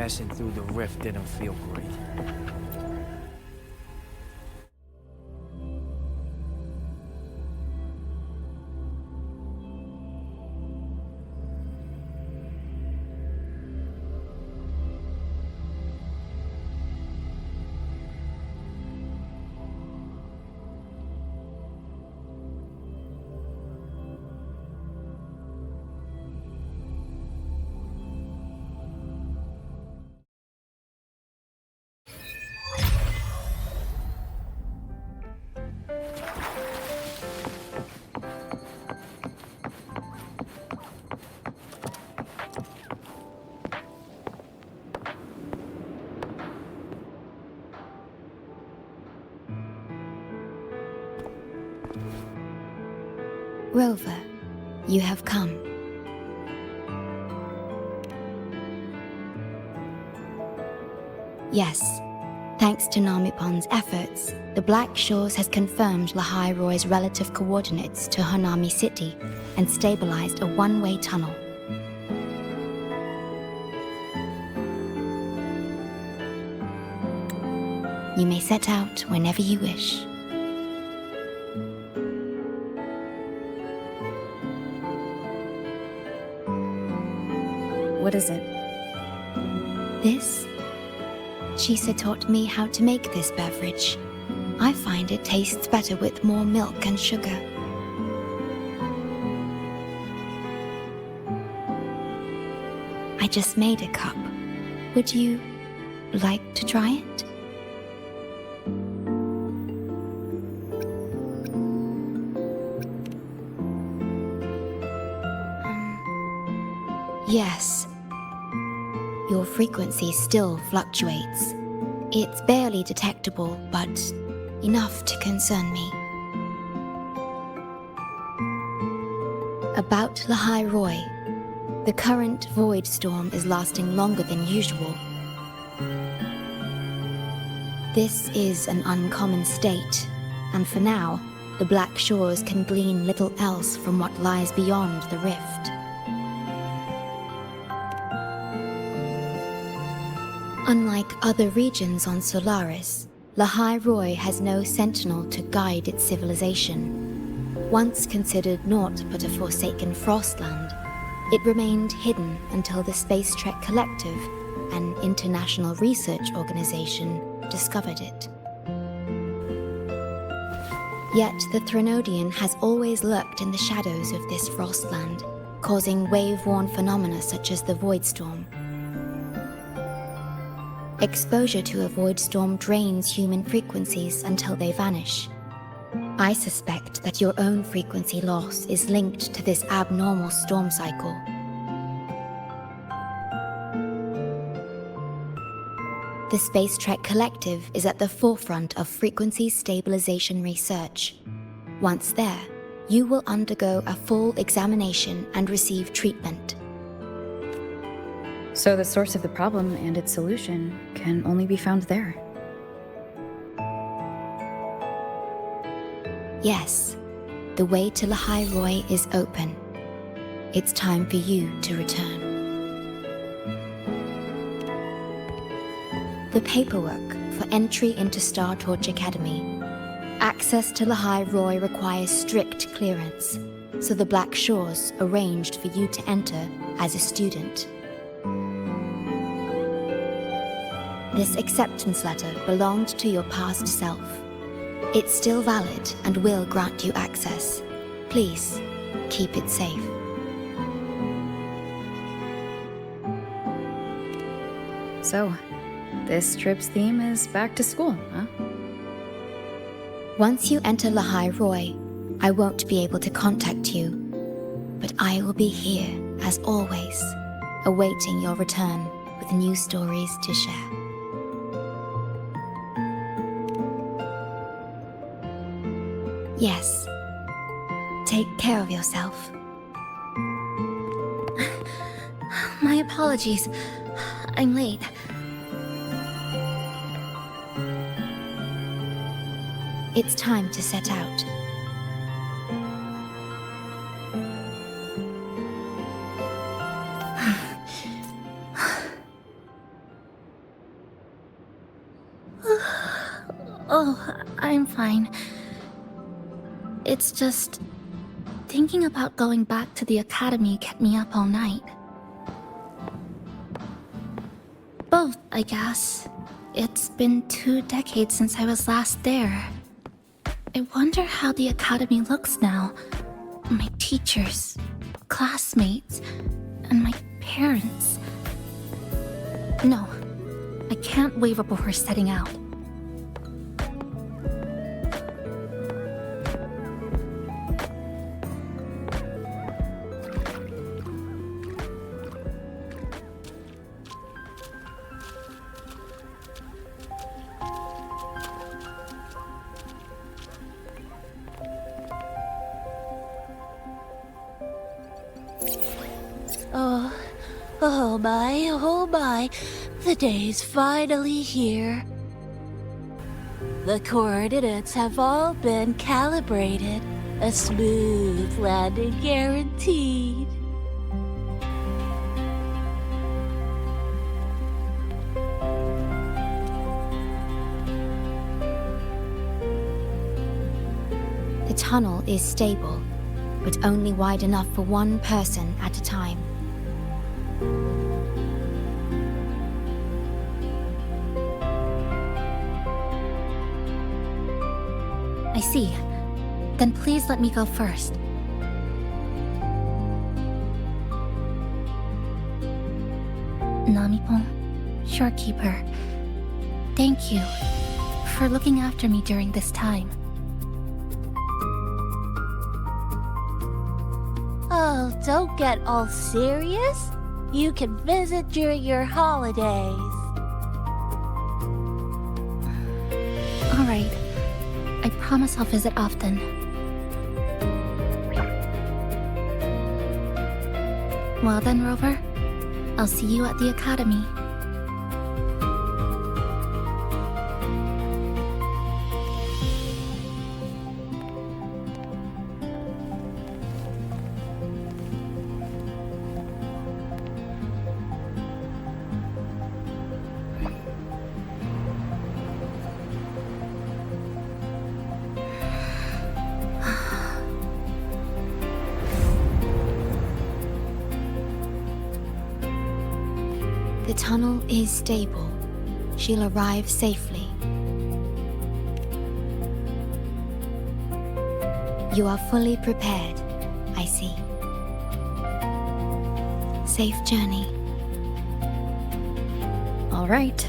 passing through the rift didn't feel great. Rover, you have come. Yes, thanks to Namipon's efforts, the Black Shores has confirmed Lahai-Roi's relative coordinates to Hanami City and stabilized a one-way tunnel. You may set out whenever you wish. What is it? This? Chisa taught me how to make this beverage. I find it tastes better with more milk and sugar. I just made a cup. Would you like to try it? Yes. Your frequency still fluctuates. It's barely detectable, but enough to concern me. About Lahai-Roi, the current void storm is lasting longer than usual. This is an uncommon state, and for now, the Black Shores can glean little else from what lies beyond the rift. Unlike other regions on Solaris, Lahai-Roi has no sentinel to guide its civilization. Once considered naught but a forsaken Frostland, it remained hidden until the Space Trek Collective, an international research organization, discovered it. Yet the Threnodian has always lurked in the shadows of this Frostland, causing wave-worn phenomena such as the Void Storm. Exposure to a void storm drains human frequencies until they vanish. I suspect that your own frequency loss is linked to this abnormal storm cycle. The Space Trek Collective is at the forefront of frequency stabilization research. Once there, you will undergo a full examination and receive treatment. So the source of the problem and its solution can only be found there. Yes, the way to Lahai-Roi is open. It's time for you to return. The paperwork for entry into Star Torch Academy. Access to Lahai-Roi requires strict clearance, so the Black Shores arranged for you to enter as a student. This acceptance letter belonged to your past self. It's still valid and will grant you access. Please, keep it safe. So, this trip's theme is back to school, huh? Once you enter Lahai-Roi, I won't be able to contact you, but I will be here, as always, awaiting your return with new stories to share. Yes. Take care of yourself. My apologies. I'm late. It's time to set out. Oh, I'm fine. It's just... thinking about going back to the academy kept me up all night. Both, I guess. It's been 2 decades since I was last there. I wonder how the academy looks now. My teachers, classmates, and my parents. No, I can't waver before setting out. Oh my, the day's finally here. The coordinates have all been calibrated. A smooth landing guaranteed. The tunnel is stable, but only wide enough for one person at a time. I see. Then please let me go first. Namipon, Shorekeeper, thank you for looking after me during this time. Oh, don't get all serious. You can visit during your holidays. All right. I promise I'll visit often. Well then, Rover, I'll see you at the academy. The tunnel is stable. She'll arrive safely. You are fully prepared, I see. Safe journey. All right,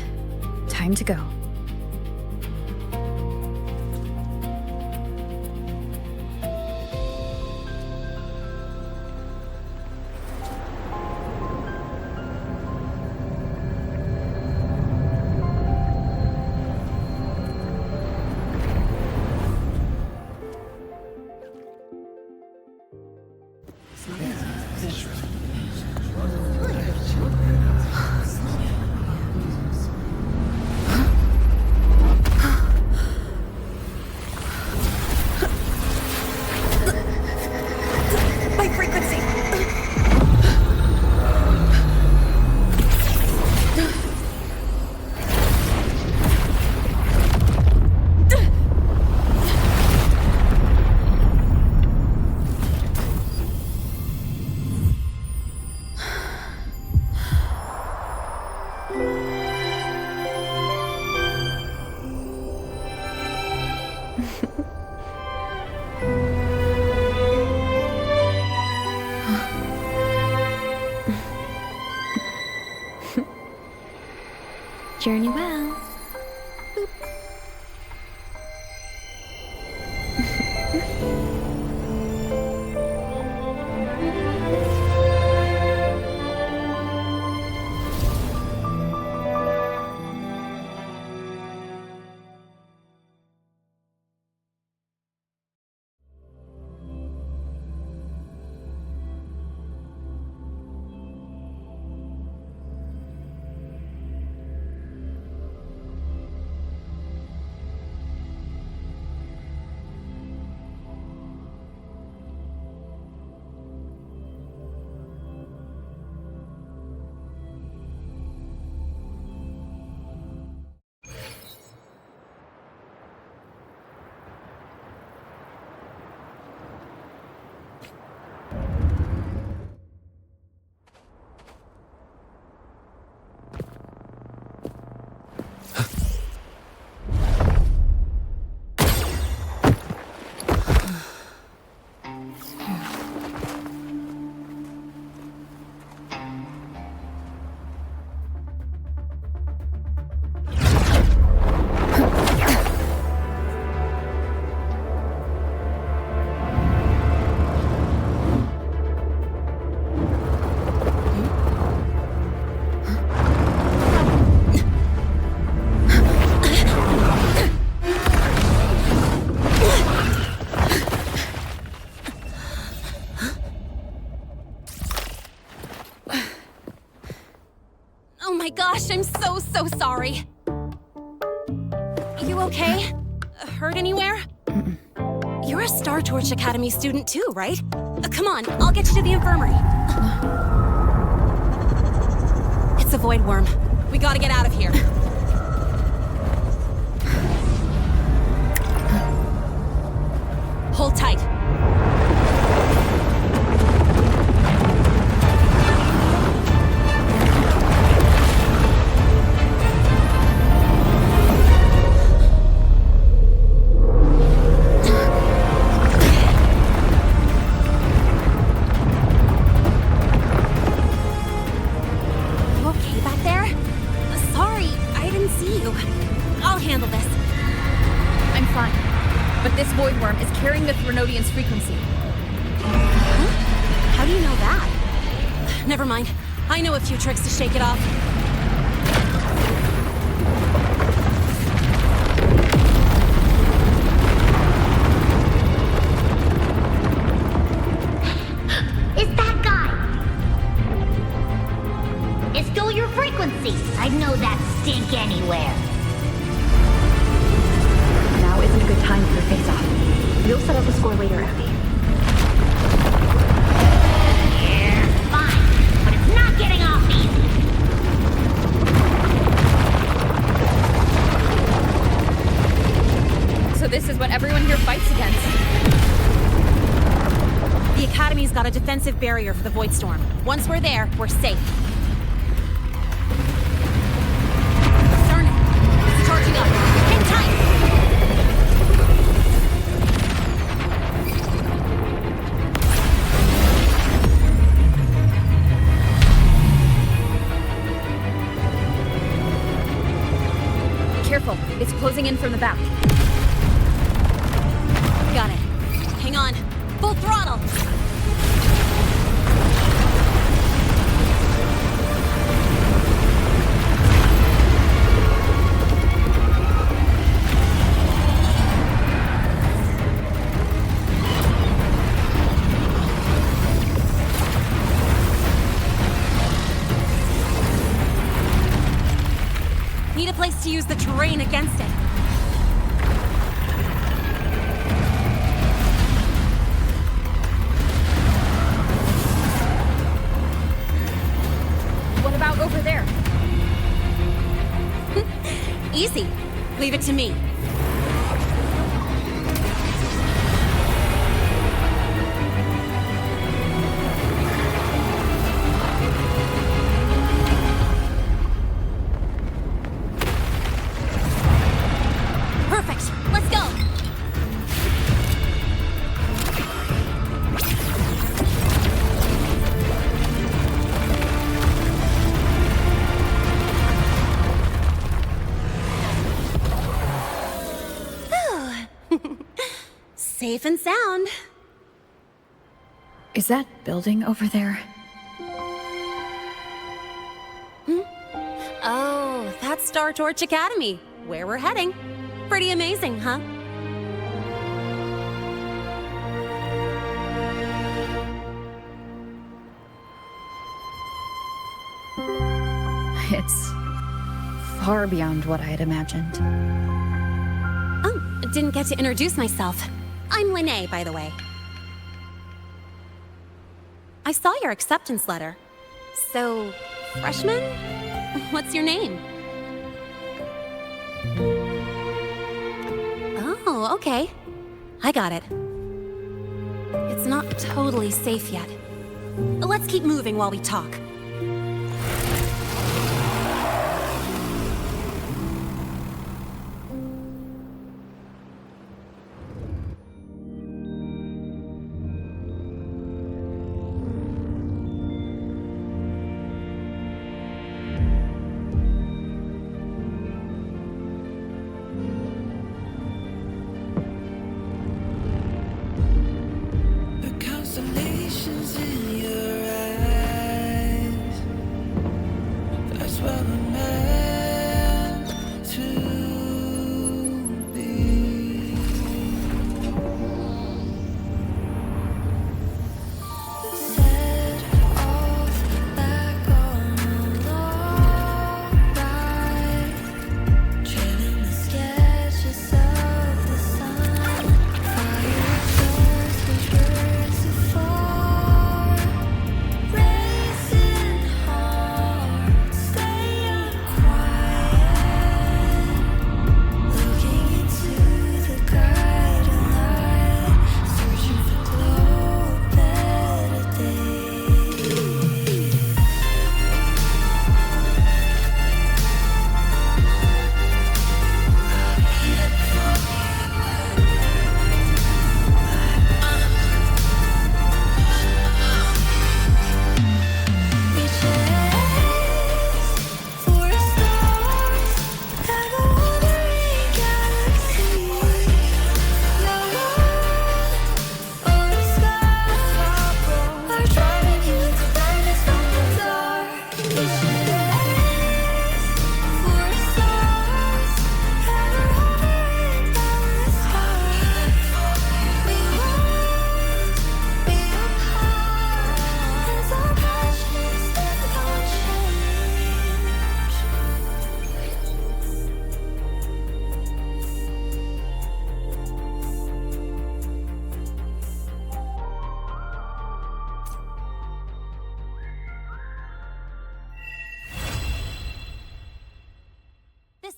time to go. Journey well. my gosh, I'm so sorry. You okay? Hurt anywhere? You're a Star Torch Academy student too, right? Come on, I'll get you to the infirmary. It's a void worm. We gotta get out of here. Hold tight. Frequency. Huh? How do you know that? Never mind. I know a few tricks to shake it off. It's that guy! It's still your frequency. I'd know that stink anywhere. Now isn't a good time for a face-off. We'll set up a score later, Abby. Yeah, fine. But it's not getting off easy. So this is what everyone here fights against. The Academy's got a defensive barrier for the Void Storm. Once we're there, we're safe. Darn it. It's charging up. Hang tight! Careful, it's closing in from the back. Got it. Hang on. Full throttle! Need a place to use the terrain against it. What about over there? Easy. Leave it to me. Perfect. Let's go. Safe and sound. Is that building over there? Oh, that's Star Torch Academy, where we're heading. Pretty amazing, huh? It's far beyond what I had imagined. Oh, didn't get to introduce myself. I'm Lene, by the way. I saw your acceptance letter. So, freshman? What's your name? Oh, okay. I got it. It's not totally safe yet. Let's keep moving while we talk. The constellations in your eyes.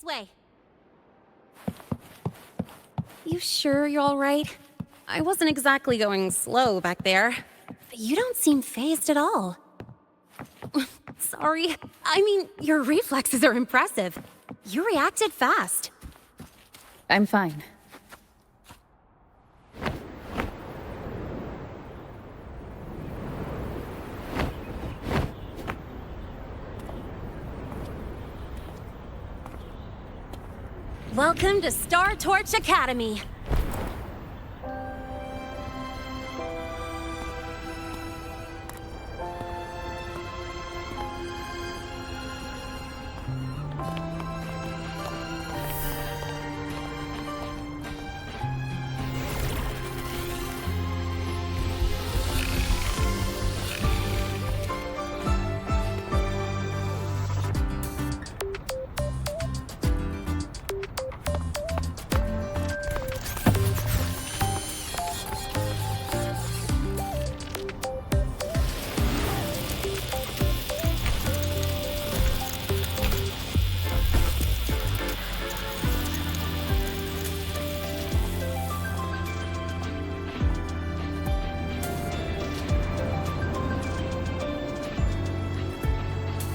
way. You sure you're all right? I wasn't exactly going slow back there. But you don't seem fazed at all. Sorry. I mean, your reflexes are impressive. You reacted fast. I'm fine. Welcome to Star Torch Academy.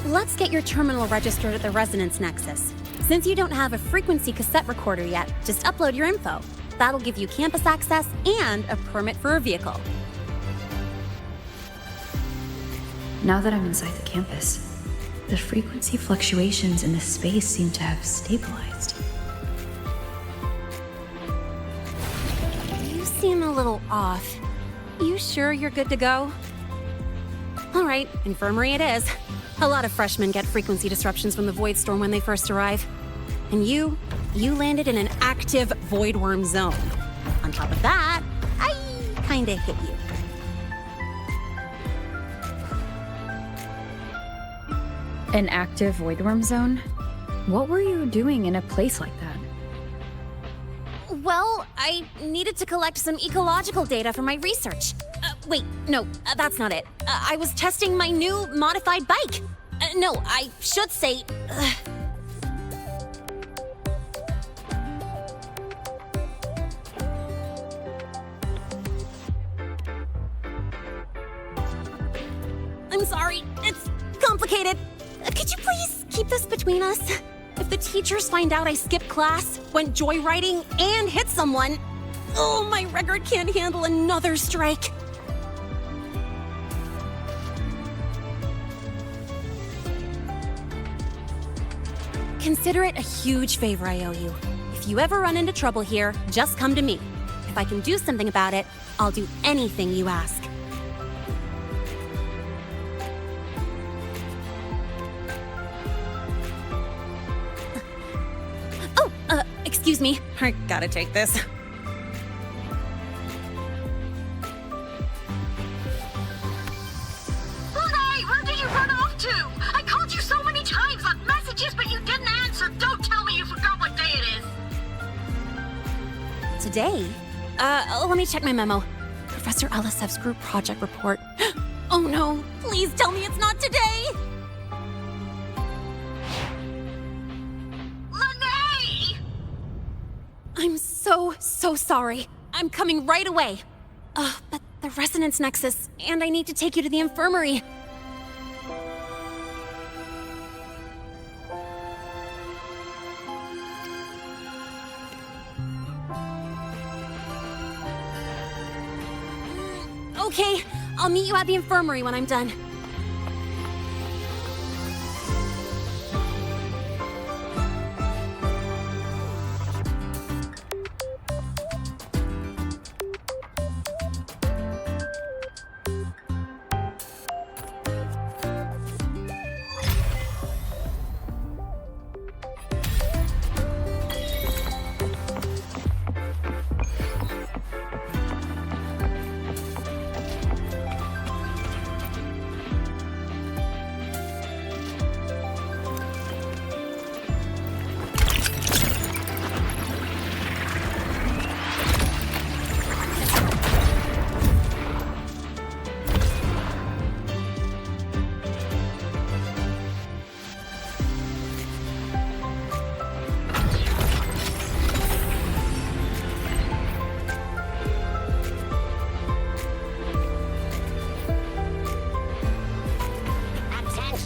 Let's get your terminal registered at the Resonance Nexus. Since you don't have a frequency cassette recorder yet, just upload your info. That'll give you campus access and a permit for a vehicle. Now that I'm inside the campus, the frequency fluctuations in the space seem to have stabilized. You seem a little off. You sure you're good to go? All right, infirmary it is. A lot of freshmen get frequency disruptions from the Void Storm when they first arrive. And you landed in an active Void Worm zone. On top of that, I kinda hit you. An active Void Worm zone? What were you doing in a place like that? Well, I needed to collect some ecological data for my research. Wait, no, that's not it. I was testing my new modified bike. No, I should say... I'm sorry, it's complicated. Could you please keep this between us? If the teachers find out I skipped class, went joyriding, and hit someone, oh, my record can't handle another strike. Consider it a huge favor I owe you. If you ever run into trouble here, just come to me. If I can do something about it, I'll do anything you ask. Excuse me. I gotta take this. Hey, where did you run off to? I called you so many times on messages, but you didn't answer. Don't tell me you forgot what day it is. Today? Let me check my memo. Professor Alisev's group project report. Oh no, please tell me it's not today! I'm so sorry. I'm coming right away. But the Resonance Nexus, and I need to take you to the infirmary. Okay, I'll meet you at the infirmary when I'm done.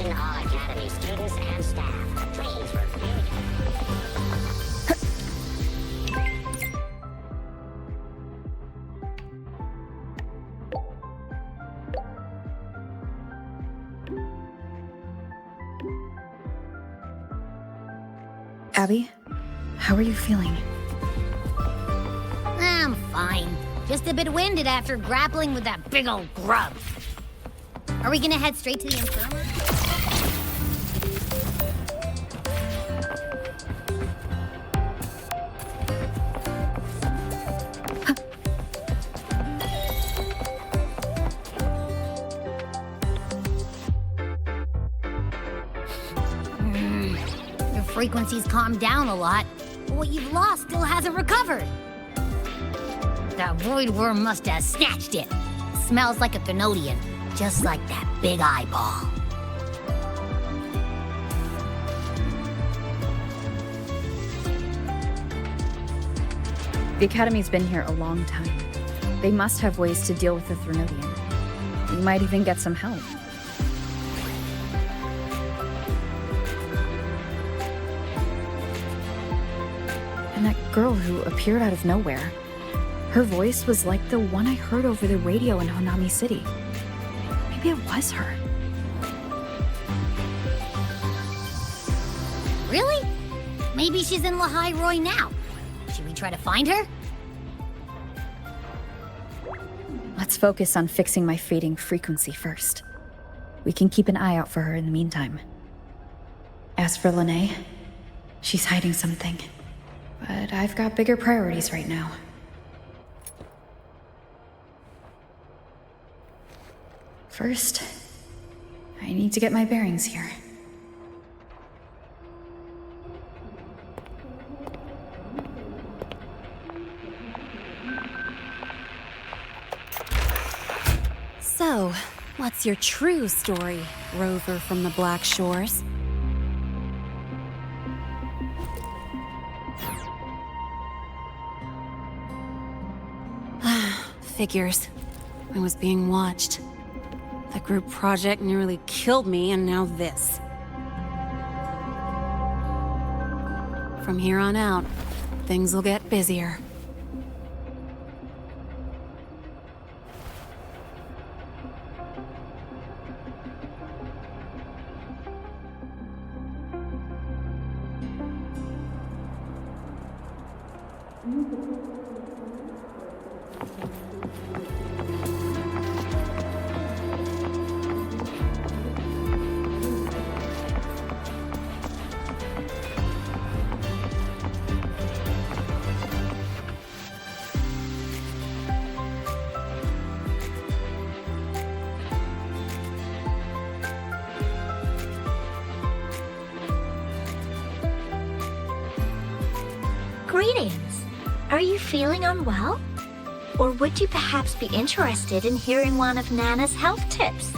Attention all Academy students and staff. Please review. Abby, how are you feeling? I'm fine. Just a bit winded after grappling with that big old grub. Are we gonna head straight to the infirmary? The frequency's calmed down a lot, but what you've lost still hasn't recovered. That void worm must have snatched it. Smells like a Thermodian, just like that big eyeball. The Academy's been here a long time. They must have ways to deal with the Thermodian. We might even get some help. And that girl who appeared out of nowhere. Her voice was like the one I heard over the radio in Honami City. Maybe it was her. Really? Maybe she's in Lahai-Roi now. Should we try to find her? Let's focus on fixing my fading frequency first. We can keep an eye out for her in the meantime. As for Lene, she's hiding something. But I've got bigger priorities right now. First, I need to get my bearings here. So, what's your true story, rover from the Black Shores? Figures. I was being watched. The group project nearly killed me, and now this. From here on out, things will get busier. Greetings. Are you feeling unwell? Or would you perhaps be interested in hearing one of Nana's health tips?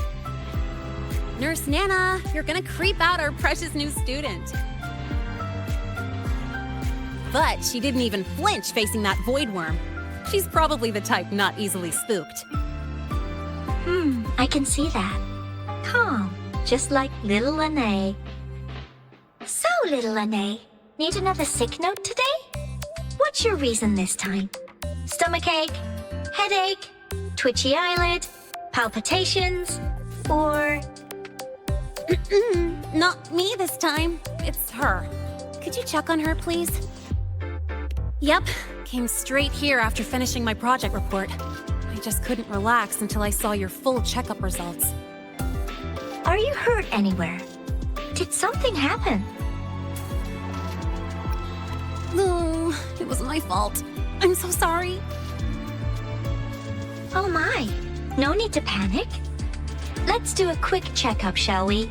Nurse Nana, you're gonna creep out our precious new student. But she didn't even flinch facing that void worm. She's probably the type not easily spooked. I can see that. Calm, just like little Lene. So, little Lene, need another sick note today? What's your reason this time? Stomachache? Headache? Twitchy eyelid? Palpitations? Or... Not me this time. It's her. Could you check on her, please? Yep. Came straight here after finishing my project report. I just couldn't relax until I saw your full checkup results. Are you hurt anywhere? Did something happen? No, it was my fault. I'm so sorry. Oh my, no need to panic. Let's do a quick checkup, shall we?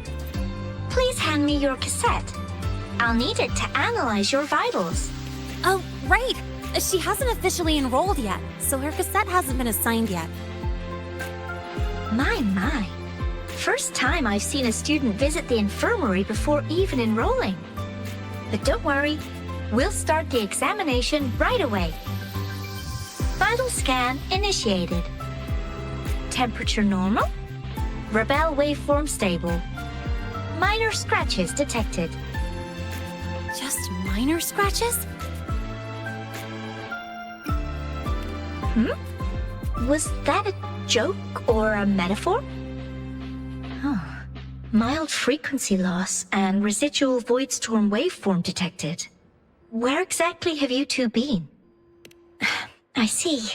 Please hand me your cassette. I'll need it to analyze your vitals. Oh, right. She hasn't officially enrolled yet, so her cassette hasn't been assigned yet. My. First time I've seen a student visit the infirmary before even enrolling. But don't worry, we'll start the examination right away. Vital scan initiated. Temperature normal. Rebel waveform stable. Minor scratches detected. Just minor scratches? Was that a joke or a metaphor? Oh. Mild frequency loss and residual void storm waveform detected. Where exactly have you two been? I see.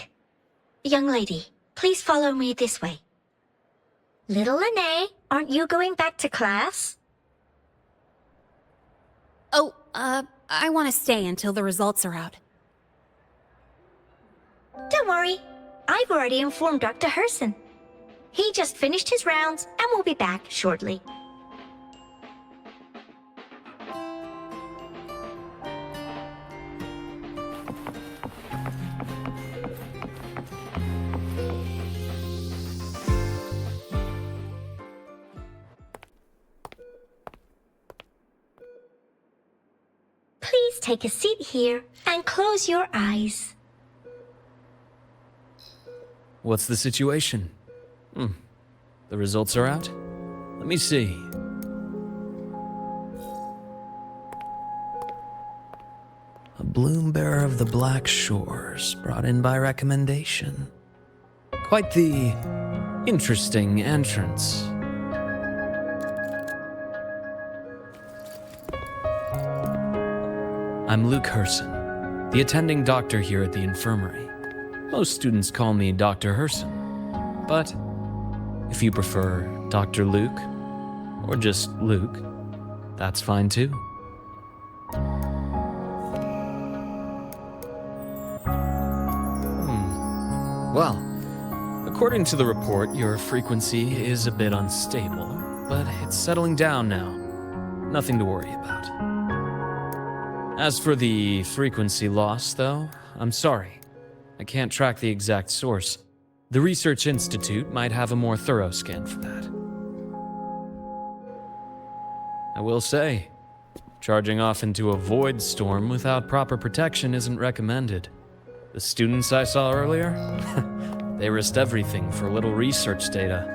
Young lady, please follow me this way. Little Lene, aren't you going back to class? Oh, I want to stay until the results are out. Don't worry. I've already informed Dr. Herson. He just finished his rounds and will be back shortly. Please take a seat here and close your eyes. What's the situation? The results are out? Let me see. A bloom bearer of the Black Shores, brought in by recommendation. Quite the interesting entrance. I'm Luke Herson, the attending doctor here at the infirmary. Most students call me Dr. Herson, but if you prefer Dr. Luke, or just Luke, that's fine too. Well, according to the report, your frequency is a bit unstable, but it's settling down now. Nothing to worry about. As for the frequency loss, though, I'm sorry. I can't track the exact source. The Research Institute might have a more thorough scan for that. I will say, charging off into a void storm without proper protection isn't recommended. The students I saw earlier, they risked everything for a little research data.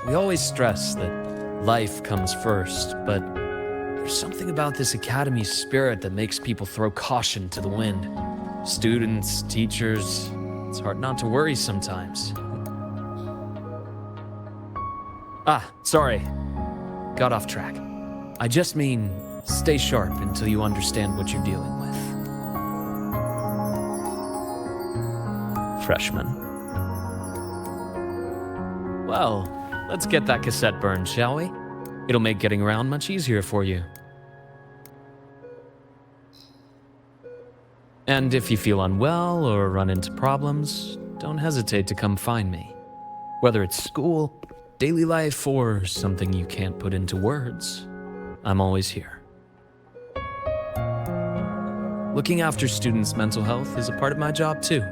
We always stress that life comes first, but there's something about this academy spirit that makes people throw caution to the wind. Students, teachers, it's hard not to worry sometimes. Sorry. Got off track. I just mean, stay sharp until you understand what you're dealing with. Freshman. Well, let's get that cassette burned, shall we? It'll make getting around much easier for you. And if you feel unwell or run into problems, don't hesitate to come find me. Whether it's school, daily life, or something you can't put into words, I'm always here. Looking after students' mental health is a part of my job too.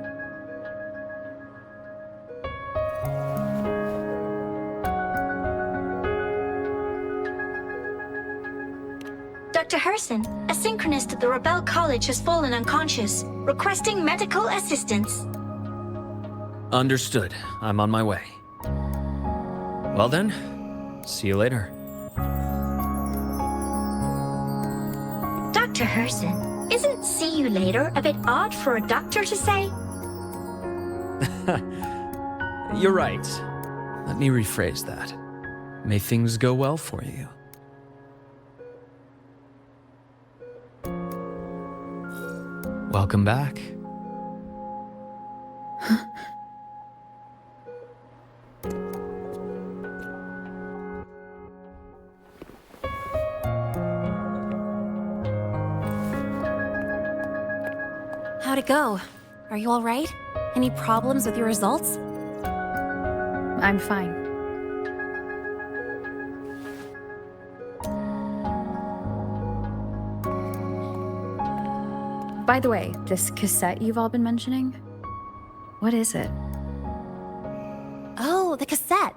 Dr. Herson, a synchronist at the Rebel College has fallen unconscious, requesting medical assistance. Understood. I'm on my way. Well then, see you later. Dr. Herson, isn't see you later a bit odd for a doctor to say? You're right. Let me rephrase that. May things go well for you. Welcome back. How'd it go? Are you all right? Any problems with your results? I'm fine. By the way, this cassette you've all been mentioning, what is it? Oh, the cassette.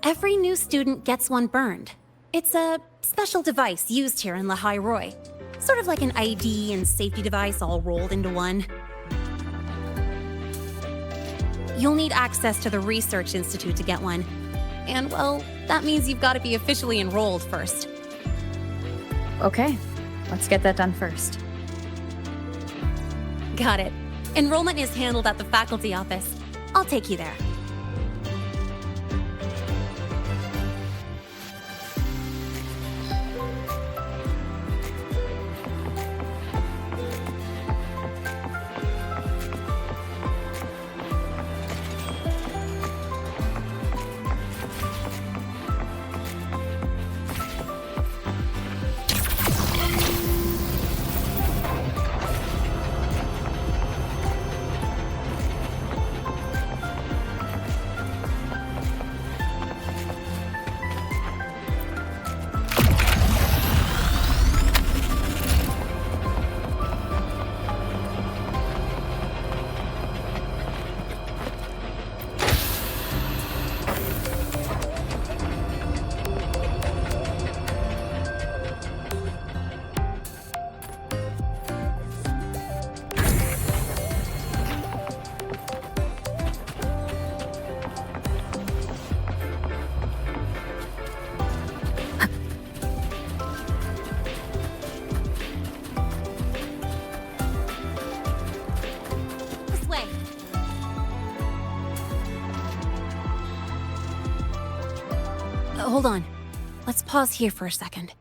Every new student gets one burned. It's a special device used here in Lahai-Roi. Sort of like an ID and safety device all rolled into one. You'll need access to the Research Institute to get one. And, well, that means you've got to be officially enrolled first. Okay, let's get that done first. Got it. Enrollment is handled at the faculty office. I'll take you there. Hold on. Let's pause here for a second.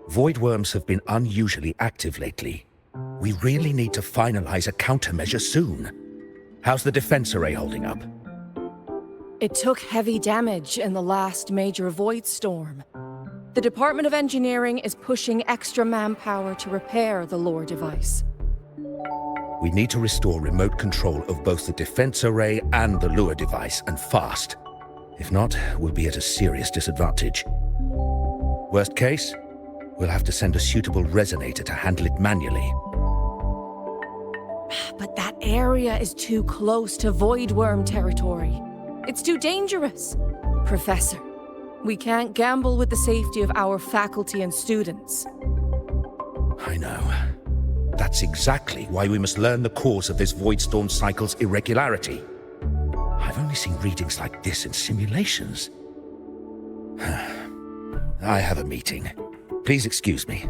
Void worms have been unusually active lately. We really need to finalize a countermeasure soon. How's the defense array holding up? It took heavy damage in the last major void storm. The Department of Engineering is pushing extra manpower to repair the lore device. We need to restore remote control of both the defense array and the lure device, and fast. If not, we'll be at a serious disadvantage. Worst case, we'll have to send a suitable resonator to handle it manually. But that area is too close to void worm territory. It's too dangerous. Professor, we can't gamble with the safety of our faculty and students. I know. That's exactly why we must learn the cause of this void storm cycle's irregularity. I've only seen readings like this in simulations. I have a meeting. Please excuse me.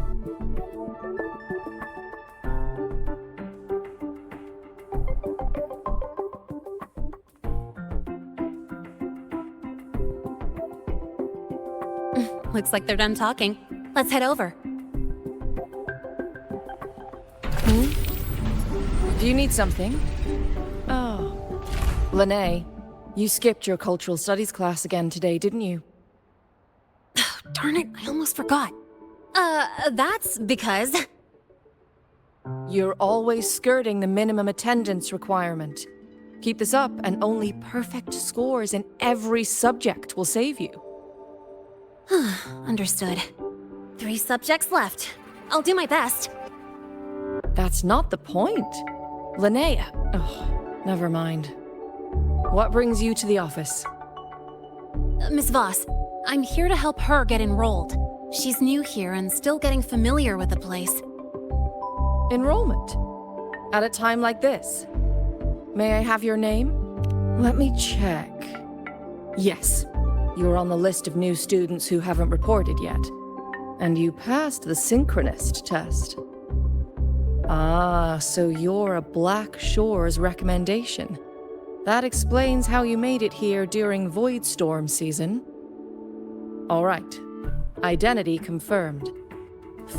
Looks like they're done talking. Let's head over. Do you need something? Oh. Lene, you skipped your cultural studies class again today, didn't you? Darn it, I almost forgot. That's because... You're always skirting the minimum attendance requirement. Keep this up, and only perfect scores in every subject will save you. Understood. 3 subjects left. I'll do my best. That's not the point. Linnea. Oh, never mind. What brings you to the office? Miss Voss, I'm here to help her get enrolled. She's new here and still getting familiar with the place. Enrollment? At a time like this? May I have your name? Let me check. Yes, you're on the list of new students who haven't reported yet. And you passed the synchronist test. Ah, so you're a Black Shores recommendation. That explains how you made it here during Void Storm season. All right. Identity confirmed.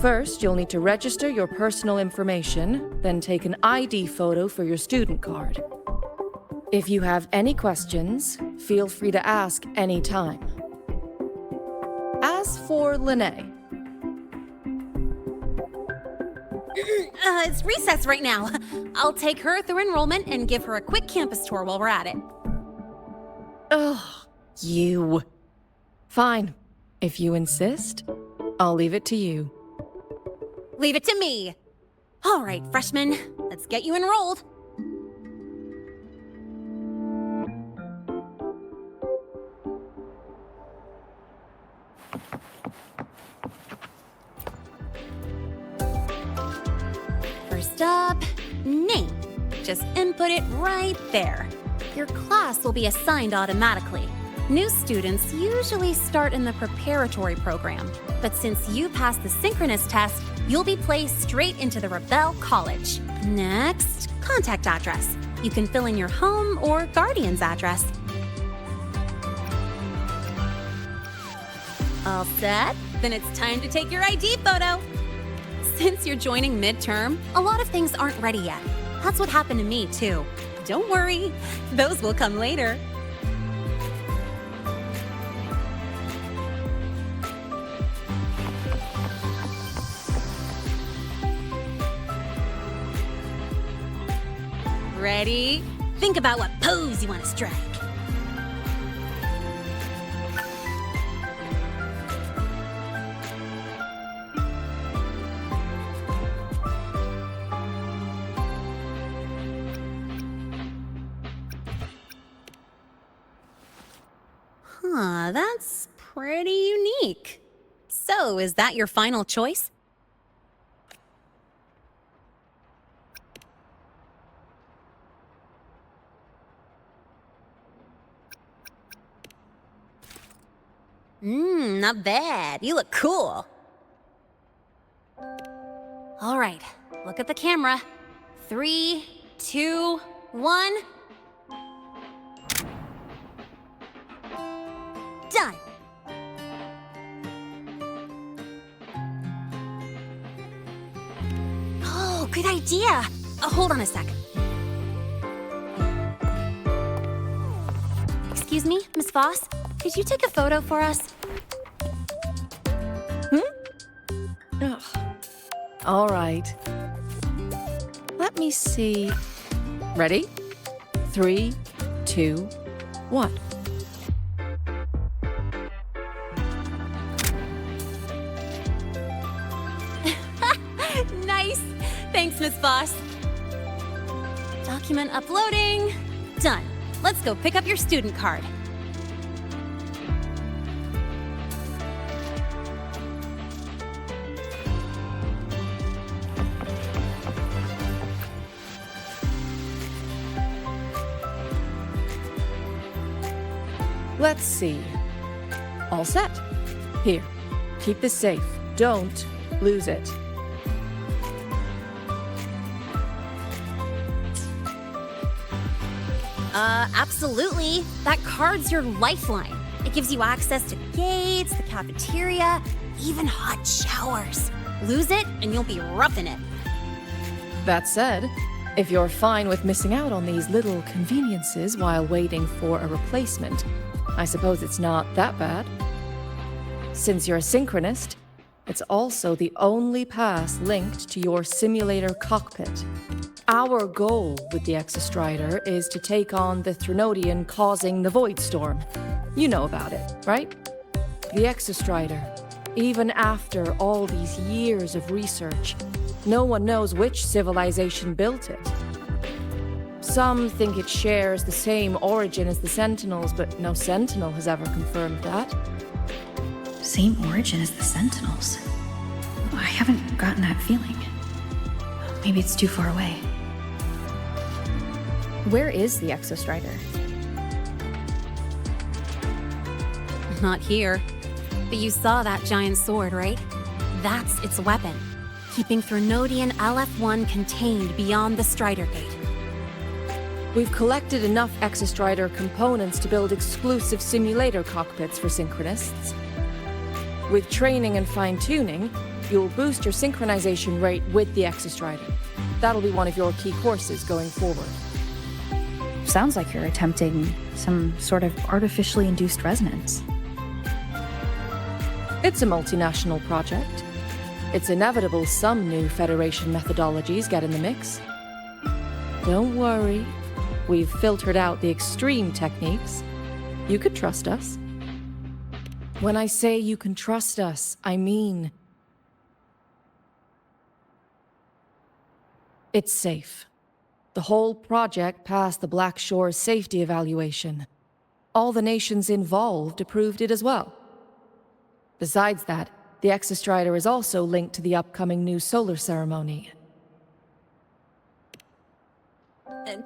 First, you'll need to register your personal information, then take an ID photo for your student card. If you have any questions, feel free to ask any time. As for Lene... It's recess right now. I'll take her through enrollment and give her a quick campus tour while we're at it. Ugh, you. Fine. If you insist, I'll leave it to you. Leave it to me. All right, freshmen, let's get you enrolled. First up, name. Just input it right there. Your class will be assigned automatically. New students usually start in the preparatory program, but since you passed the synchronous test, you'll be placed straight into the Rebel College. Next, contact address. You can fill in your home or guardian's address. All set? Then it's time to take your ID photo. Since you're joining midterm, a lot of things aren't ready yet. That's what happened to me, too. Don't worry, those will come later. Ready? Think about what pose you want to strike. Huh, that's pretty unique. So, is that your final choice? Not bad. You look cool. All right, look at the camera. 3, 2, 1. Done. Oh, good idea. Hold on a sec. Excuse me, Miss Voss? Could you take a photo for us? Ugh. All right. Let me see. Ready? 3, 2, 1. Nice! Thanks, Miss Voss. Document uploading. Done. Let's go pick up your student card. Let's see. All set. Here, keep this safe. Don't lose it. Absolutely. That card's your lifeline. It gives you access to gates, the cafeteria, even hot showers. Lose it, and you'll be roughing it. That said, if you're fine with missing out on these little conveniences while waiting for a replacement, I suppose it's not that bad. Since you're a synchronist, it's also the only pass linked to your simulator cockpit. Our goal with the Exostrider is to take on the Threnodian causing the Void Storm. You know about it, right? The Exostrider. Even after all these years of research, no one knows which civilization built it. Some think it shares the same origin as the Sentinels, but no Sentinel has ever confirmed that. Same origin as the Sentinels? I haven't gotten that feeling. Maybe it's too far away. Where is the Exostrider? Not here. But you saw that giant sword, right? That's its weapon, keeping Threnodian LF1 contained beyond the Strider Gate. We've collected enough Exostrider components to build exclusive simulator cockpits for synchronists. With training and fine-tuning, you'll boost your synchronization rate with the Exostrider. That'll be one of your key courses going forward. Sounds like you're attempting some sort of artificially induced resonance. It's a multinational project. It's inevitable some new Federation methodologies get in the mix. Don't worry, we've filtered out the extreme techniques. You could trust us. When I say you can trust us, I mean it's safe. The whole project passed the Black Shore's safety evaluation. All the nations involved approved it as well. Besides that, the Exostrider is also linked to the upcoming new solar ceremony.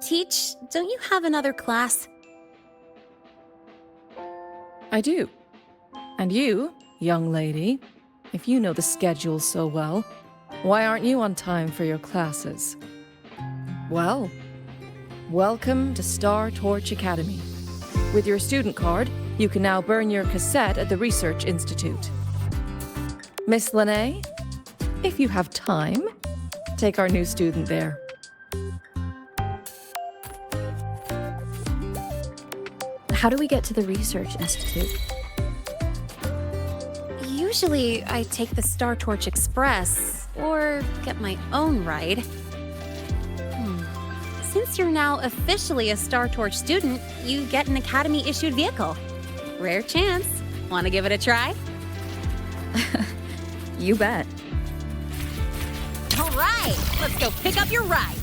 Teach, don't you have another class? I do. And you, young lady, if you know the schedule so well, why aren't you on time for your classes? Well, welcome to Star Torch Academy. With your student card, you can now burn your cassette at the Research Institute. Miss Lene, if you have time, take our new student there. How do we get to the Research Institute? Usually, I take the Star Torch Express, or get my own ride. Since you're now officially a Star Torch student, you get an Academy-issued vehicle. Rare chance. Want to give it a try? You bet. All right, let's go pick up your ride.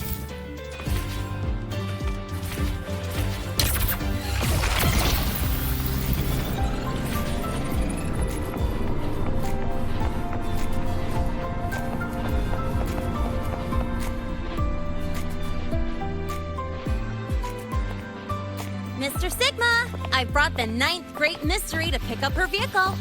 Mr. Sigma, I've brought the 9th Great Mystery to pick up her vehicle.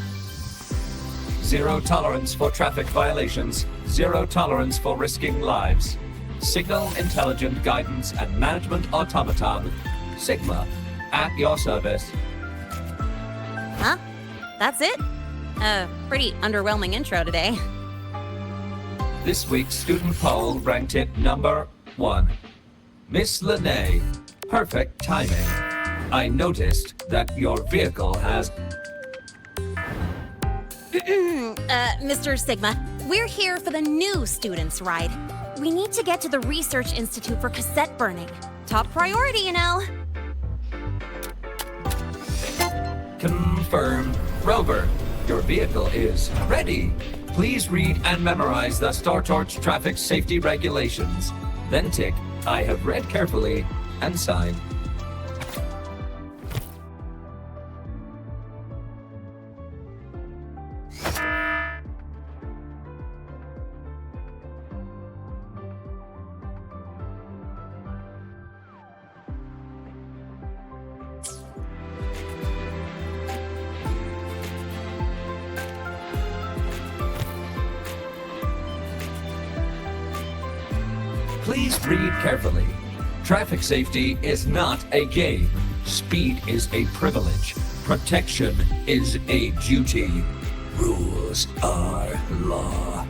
Zero tolerance for traffic violations. Zero tolerance for risking lives. Signal Intelligent Guidance and Management Automaton. Sigma, at your service. Huh? That's it? Pretty underwhelming intro today. This week's student poll ranked it number 1. Miss Lene, perfect timing. I noticed that your vehicle has... Mr. Sigma, we're here for the new students' ride. We need to get to the Research Institute for cassette burning. Top priority, you know. Confirmed. Rover, your vehicle is ready. Please read and memorize the Star Torch traffic safety regulations. Then tick, I have read carefully, and sign. Please read carefully. Traffic safety is not a game. Speed is a privilege. Protection is a duty. Rules are law.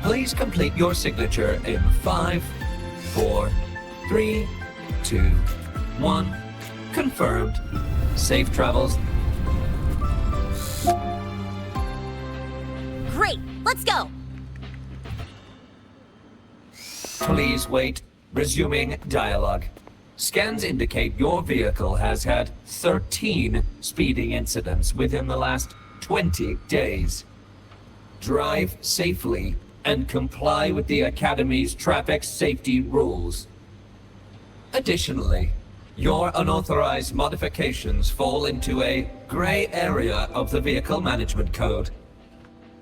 Please complete your signature in 5, 4, 3, 2, 1. Confirmed. Safe travels. Great, let's go. Please wait. Resuming dialogue. Scans indicate your vehicle has had 13 speeding incidents within the last 20 days. Drive safely and comply with the Academy's traffic safety rules. Additionally, your unauthorized modifications fall into a gray area of the Vehicle Management Code.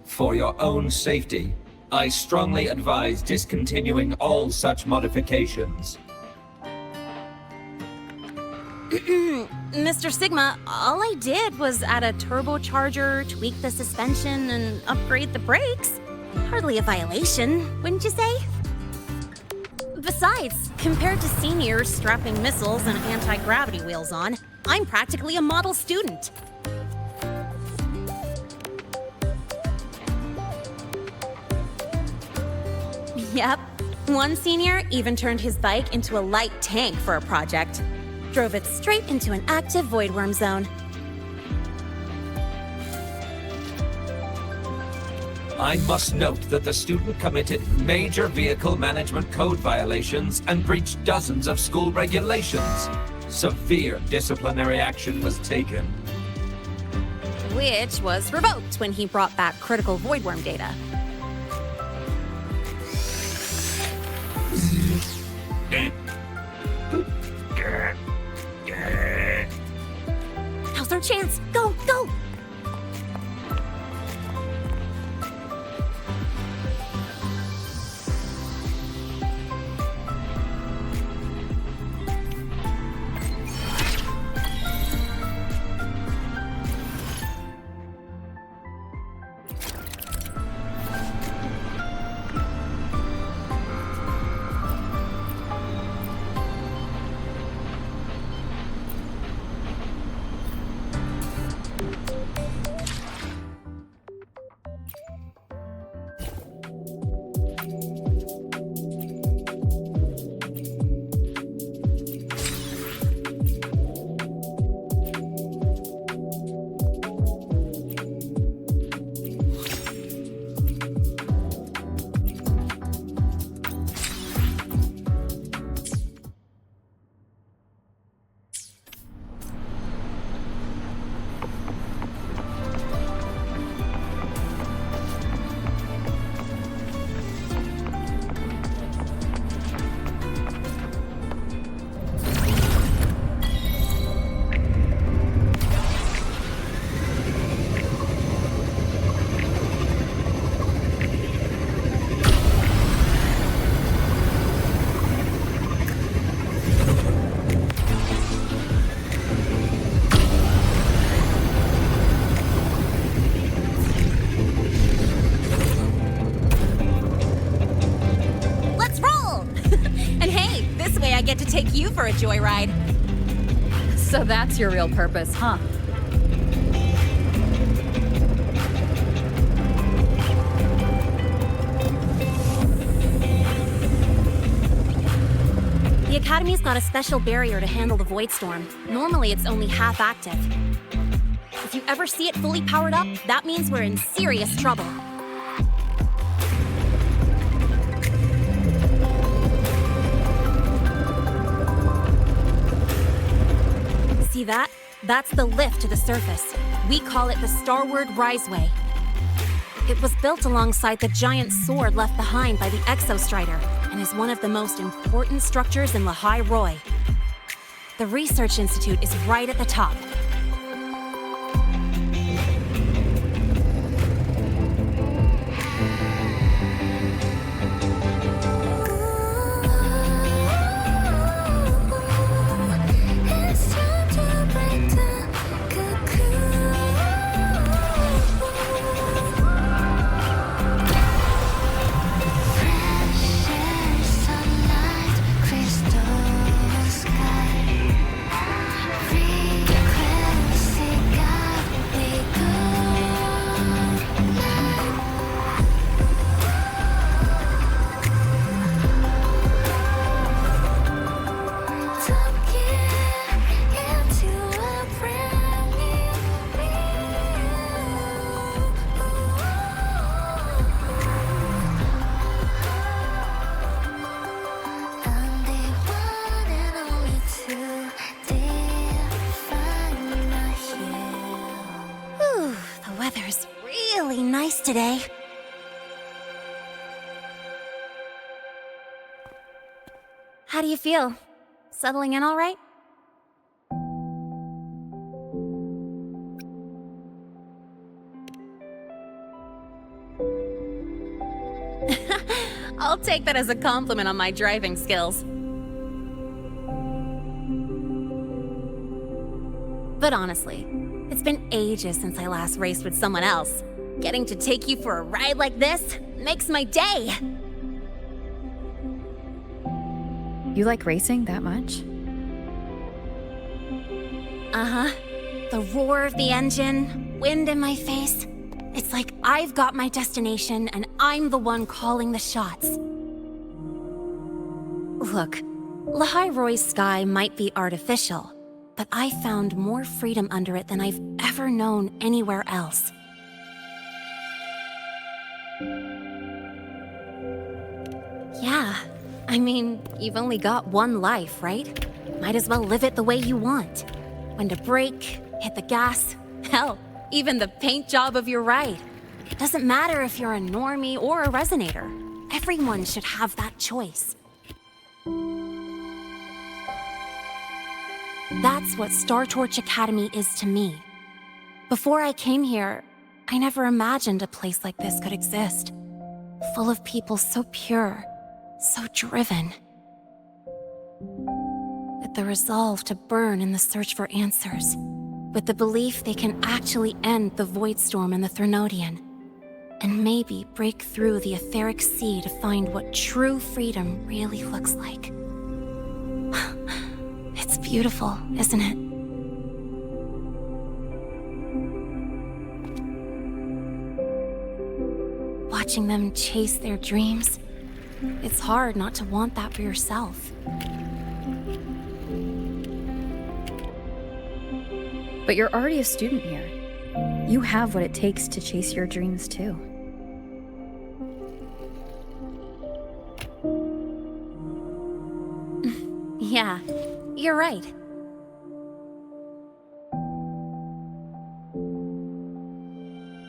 For your own safety, I strongly advise discontinuing all such modifications. Mr. Sigma, all I did was add a turbocharger, tweak the suspension, and upgrade the brakes. Hardly a violation, wouldn't you say? Besides, compared to seniors strapping missiles and anti-gravity wheels on, I'm practically a model student. Yep. One senior even turned his bike into a light tank for a project. Drove it straight into an active void worm zone. I must note that the student committed major vehicle management code violations and breached dozens of school regulations. Severe disciplinary action was taken. Which was revoked when he brought back critical void worm data. Now's our chance. Go, go! for a joyride. So that's your real purpose, huh? The Academy's got a special barrier to handle the Void Storm. Normally, it's only half active. If you ever see it fully powered up, that means we're in serious trouble. See that? That's the lift to the surface. We call it the Starward Riseway. It was built alongside the giant sword left behind by the Exostrider and is one of the most important structures in Lahai-Roi. The Research Institute is right at the top. Today. How do you feel? Settling in all right? I'll take that as a compliment on my driving skills. But honestly, it's been ages since I last raced with someone else. Getting to take you for a ride like this makes my day! You like racing that much? Uh-huh. The roar of the engine, wind in my face. It's like I've got my destination and I'm the one calling the shots. Look, Lahai-Roi's sky might be artificial, but I found more freedom under it than I've ever known anywhere else. Yeah, I mean, you've only got one life, right? Might as well live it the way you want. When to brake, hit the gas, hell, even the paint job of your ride. It doesn't matter if you're a normie or a resonator. Everyone should have that choice. That's what Star Torch Academy is to me. Before I came here, I never imagined a place like this could exist. Full of people so pure, so driven. With the resolve to burn in the search for answers. With the belief they can actually end the Void Storm and the Threnodian. And maybe break through the etheric sea to find what true freedom really looks like. It's beautiful, isn't it? Watching them chase their dreams, it's hard not to want that for yourself. But you're already a student here. You have what it takes to chase your dreams too. Yeah, you're right.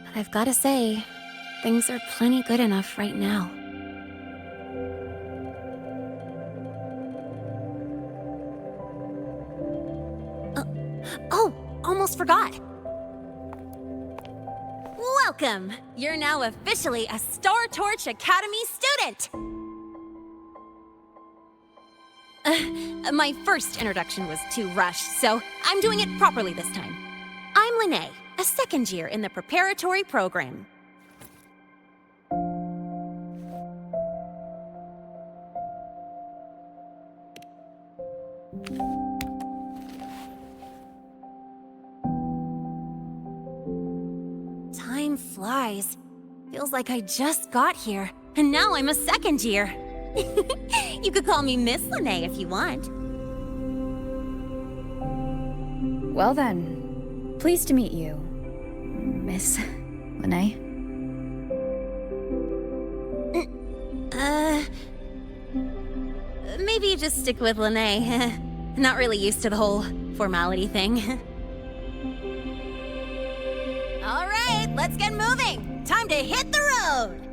But I've gotta say, things are plenty good enough right now. Oh, almost forgot. Welcome! You're now officially a Star Torch Academy student! My first introduction was too rushed, so I'm doing it properly this time. I'm Lene, a second year in the preparatory program. Time flies. Feels like I just got here, and now I'm a second year. You could call me Miss Lene if you want. Well then, pleased to meet you, Miss Lene. Maybe just stick with Lene. Not really used to the whole formality thing. All right, let's get moving. Time to hit the road.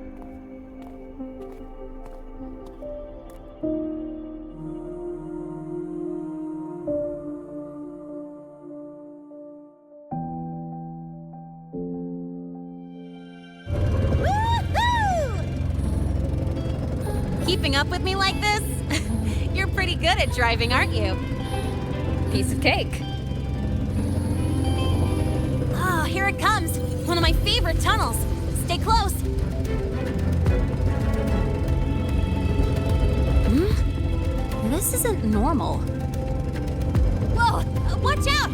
Keeping up with me like this? You're pretty good at driving, aren't you? Piece of cake. Oh, here it comes. One of my favorite tunnels. Stay close. This isn't normal. Whoa! Watch out!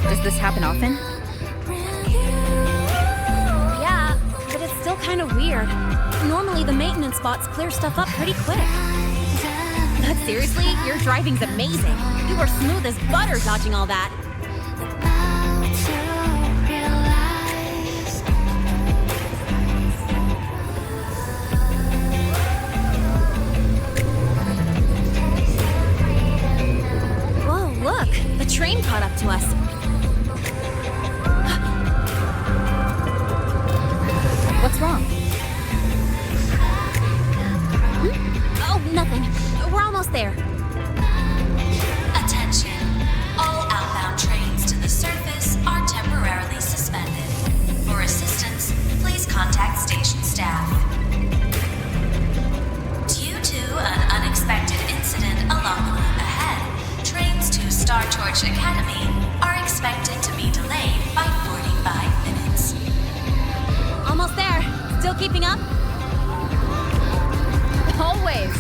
Does this happen often? Yeah, but it's still kind of weird. Normally the maintenance bots clear stuff up pretty quick. But seriously, your driving's amazing. You were smooth as butter dodging all that. Whoa, look! The train caught up to us. What's wrong? Oh, nothing. We're almost there. Attention. All outbound trains to the surface are temporarily suspended. For assistance, please contact station staff. Due to an unexpected incident along the route ahead, trains to Star Torch Academy are expected to be delayed by 45 minutes. Almost there. Still keeping up? Always.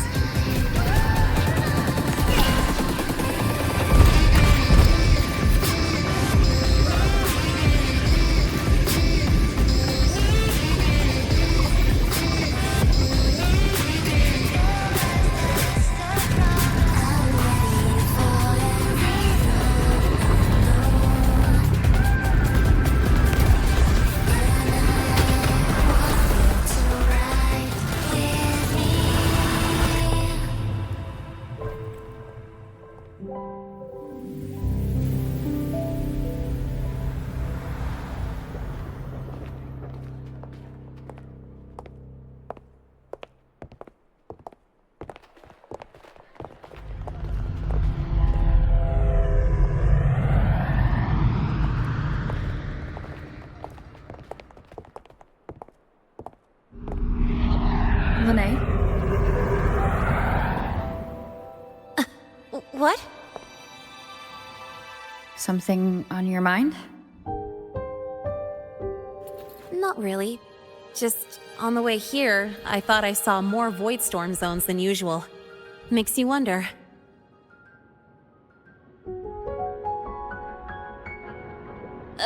Lene? What? Something on your mind? Not really. Just on the way here, I thought I saw more void storm zones than usual. Makes you wonder.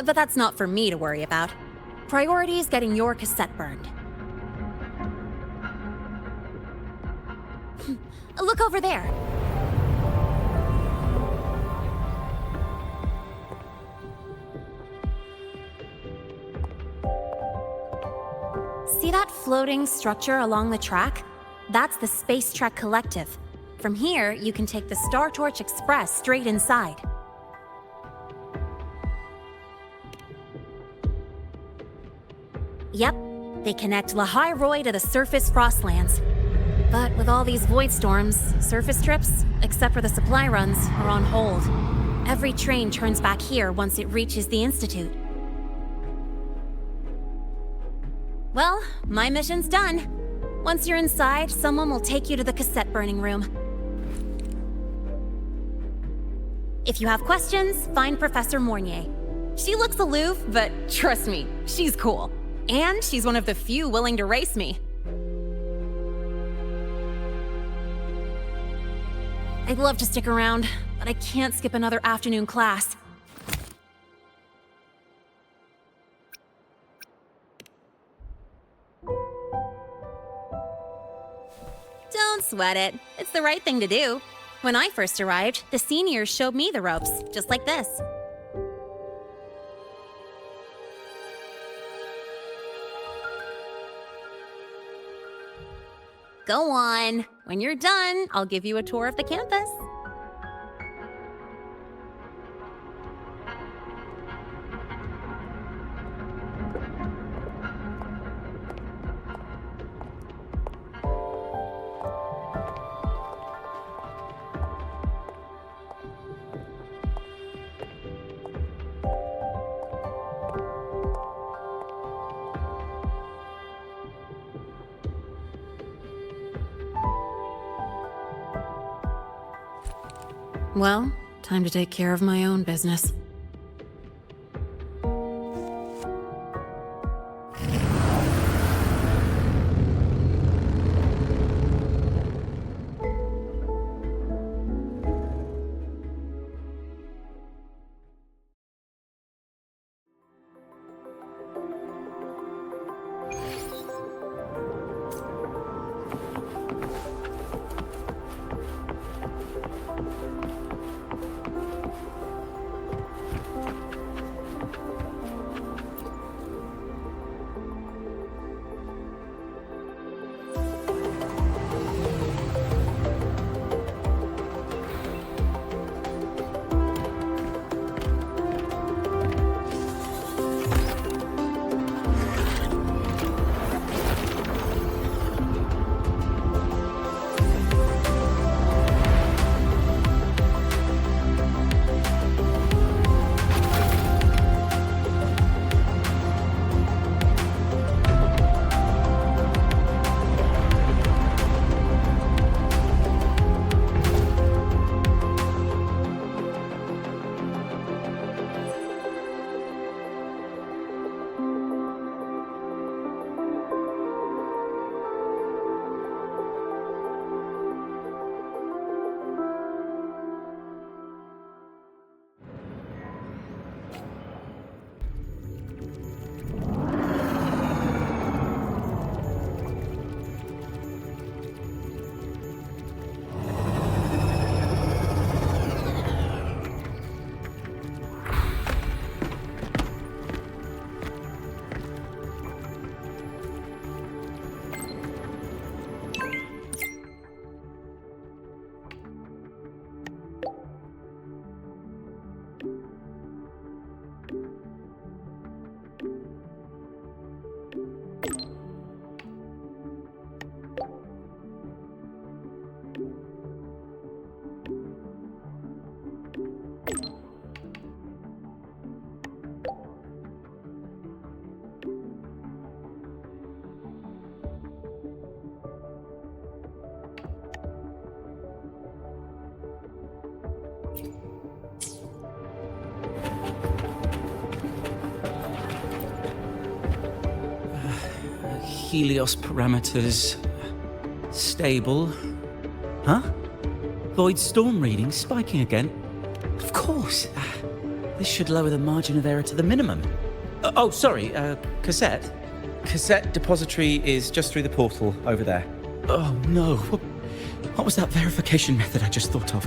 But that's not for me to worry about. Priority is getting your cassette burned. Look over there. See that floating structure along the track? That's the Space Trek Collective. From here, you can take the Star Torch Express straight inside. Yep, they connect Lahai-Roi to the surface Frostlands. But with all these void storms, surface trips, except for the supply runs, are on hold. Every train turns back here once it reaches the Institute. my mission's done. Once you're inside, someone will take you to the cassette burning room. If you have questions, find Professor Mornier. She looks aloof, but trust me, she's cool. And she's one of the few willing to race me. I'd love to stick around, but I can't skip another afternoon class. Don't sweat it. It's the right thing to do. When I first arrived, the seniors showed me the ropes, just like this. Go on. When you're done, I'll give you a tour of the campus. Well, time to take care of my own business. Helios parameters stable. Huh? Void storm readings spiking again? Of course. This should lower the margin of error to the minimum. Oh, sorry, cassette? Cassette depository is just through the portal over there. Oh no, what was that verification method I just thought of?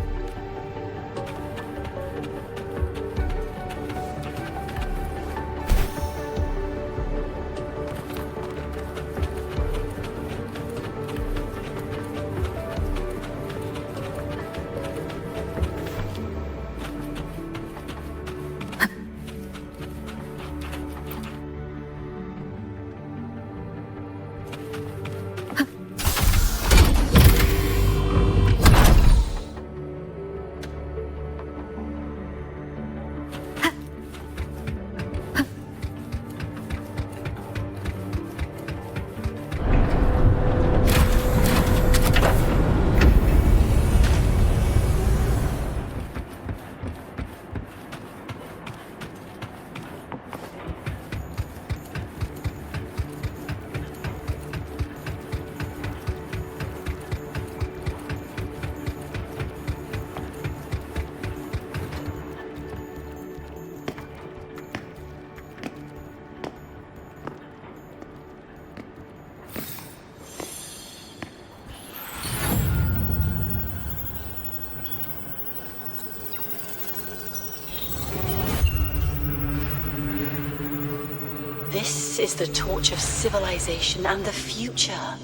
This is the torch of civilization and the future.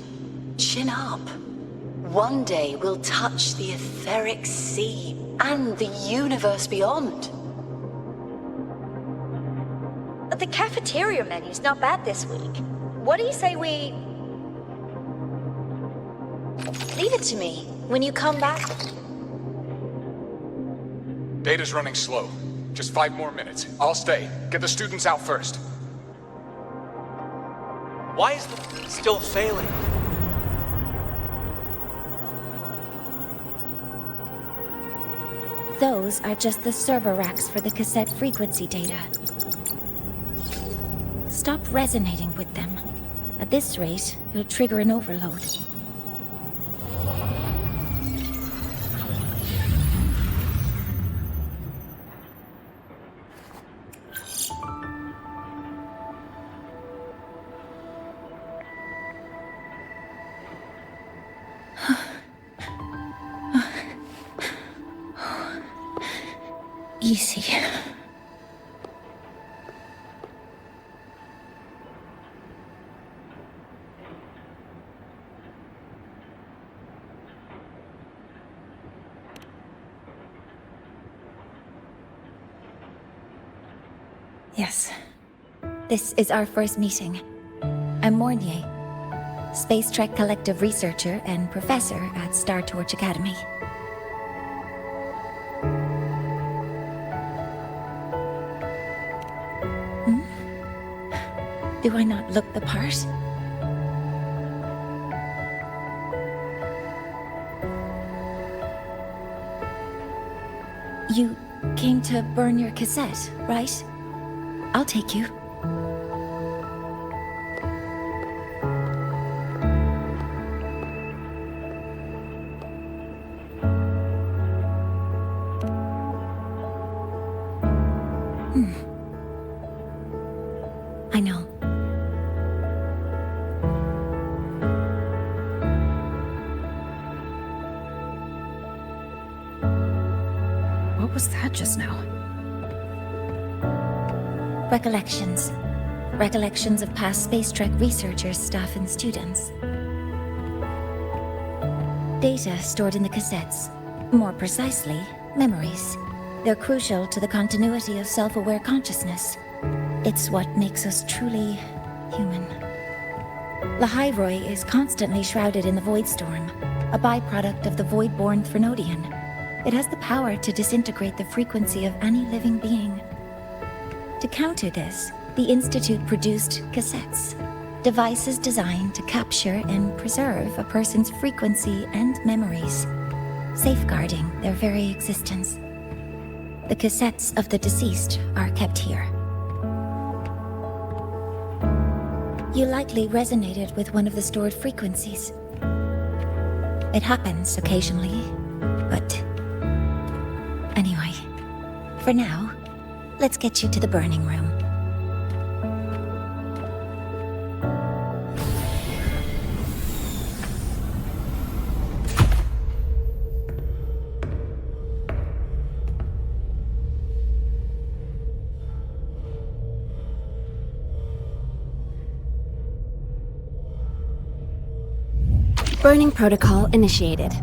Chin up. One day we'll touch the etheric sea and the universe beyond. The cafeteria menu's not bad this week. What do you say we... Leave it to me. When you come back... Data's running slow. Just 5 more minutes. I'll stay. Get the students out first. Why is the still failing? Those are just the server racks for the cassette frequency data. Stop resonating with them. At this rate, you'll trigger an overload. Easy. Yes. This is our first meeting. I'm Mornier, Space Trek Collective researcher and professor at Star Torch Academy. Do I not look the part? You came to burn your cassette, right? I'll take you. I know. What was that just now? Recollections. Recollections of past Space Trek researchers, staff, and students. Data stored in the cassettes. More precisely, memories. They're crucial to the continuity of self-aware consciousness. It's what makes us truly human. Lahai-Roi is constantly shrouded in the Void Storm, a byproduct of the Void-born Threnodian. It has the power to disintegrate the frequency of any living being. To counter this, the Institute produced cassettes, devices designed to capture and preserve a person's frequency and memories, safeguarding their very existence. The cassettes of the deceased are kept here. You likely resonated with one of the stored frequencies. It happens occasionally, but... Anyway, for now, let's get you to the burning room. Burning protocol initiated.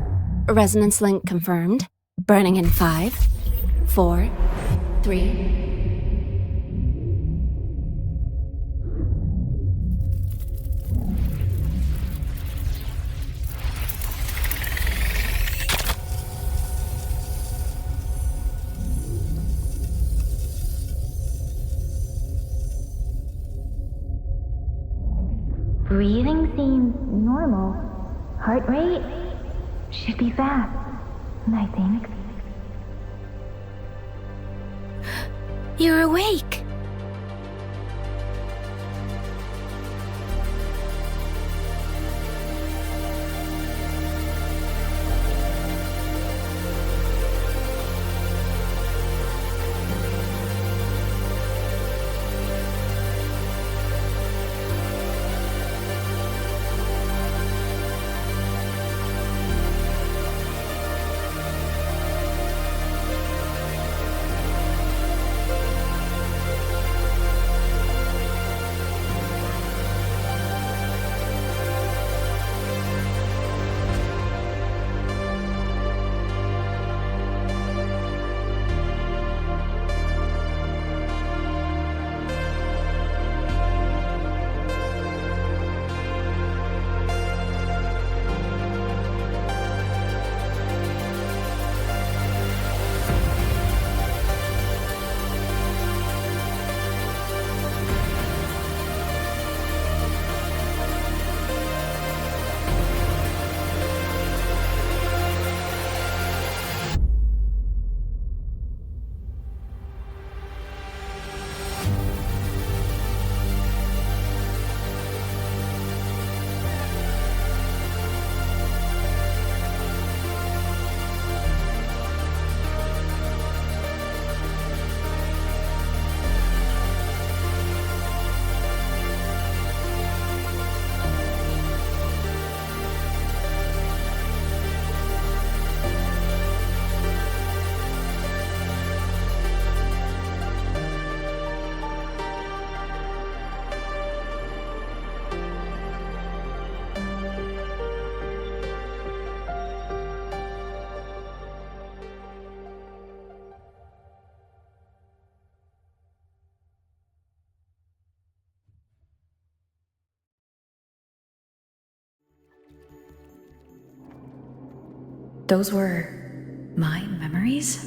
Resonance link confirmed. Burning in 5, 4, 3... Breathing seems normal. Heart rate should be fast, I think. You're awake. Those were my memories?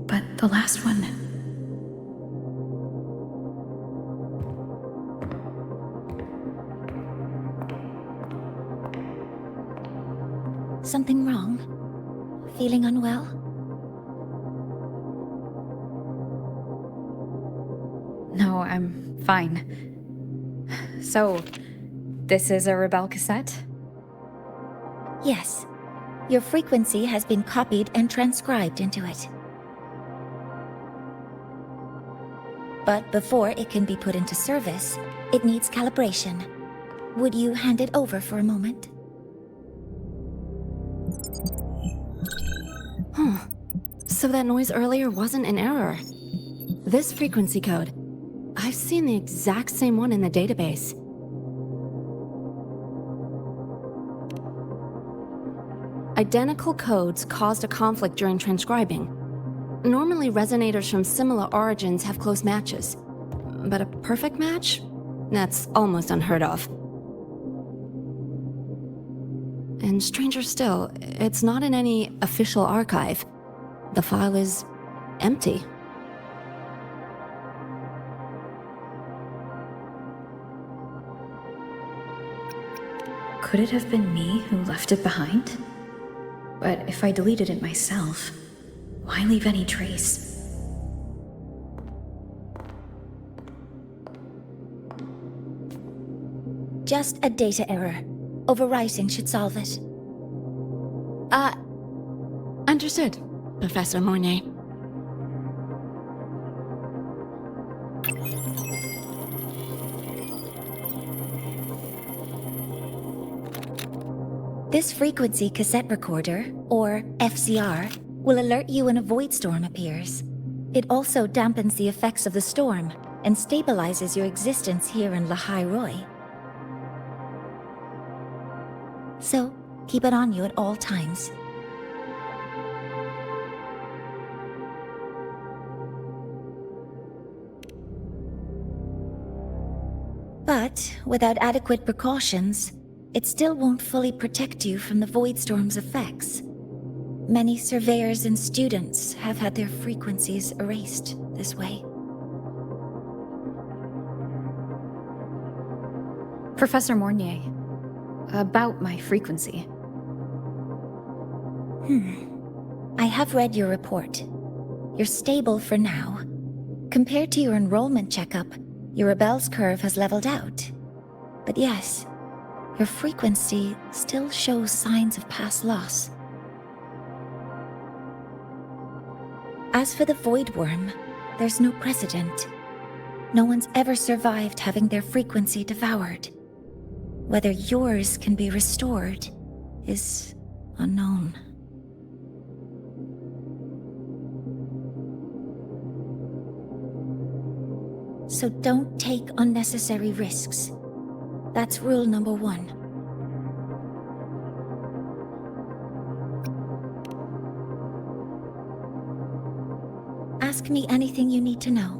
But the last one... Something wrong? Feeling unwell? No, I'm fine. So, this is a Rebel cassette? Yes. Your frequency has been copied and transcribed into it. But before it can be put into service, it needs calibration. Would you hand it over for a moment? Huh. So that noise earlier wasn't an error. This frequency code, I've seen the exact same one in the database. Identical codes caused a conflict during transcribing. Normally, resonators from similar origins have close matches. But a perfect match? That's almost unheard of. And stranger still, it's not in any official archive. The file is empty. Could it have been me who left it behind? But if I deleted it myself, why leave any trace? Just a data error. Overwriting should solve it. Understood, Professor Mornay. This frequency cassette recorder, or FCR, will alert you when a void storm appears. It also dampens the effects of the storm and stabilizes your existence here in Lahai-Roi. So, keep it on you at all times. But, without adequate precautions, it still won't fully protect you from the void storm's effects. Many surveyors and students have had their frequencies erased this way. Professor Mornier, about my frequency. I have read your report. You're stable for now. Compared to your enrollment checkup, your Rebel's curve has leveled out. But yes, your frequency still shows signs of past loss. As for the Void Worm, there's no precedent. No one's ever survived having their frequency devoured. Whether yours can be restored is unknown. So don't take unnecessary risks. That's rule number 1. Ask me anything you need to know.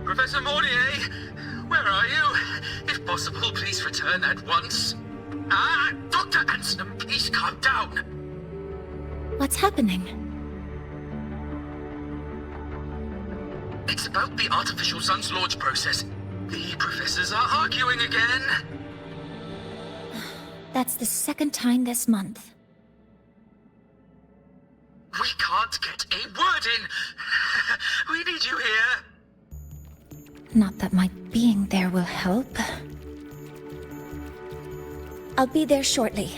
Professor Mornier, where are you? If possible, please return at once. Dr. Anson, please calm down. What's happening? It's about the artificial sun's launch process. The professors are arguing again. That's the second time this month. We can't get a word in. We need you here. Not that my being there will help. I'll be there shortly.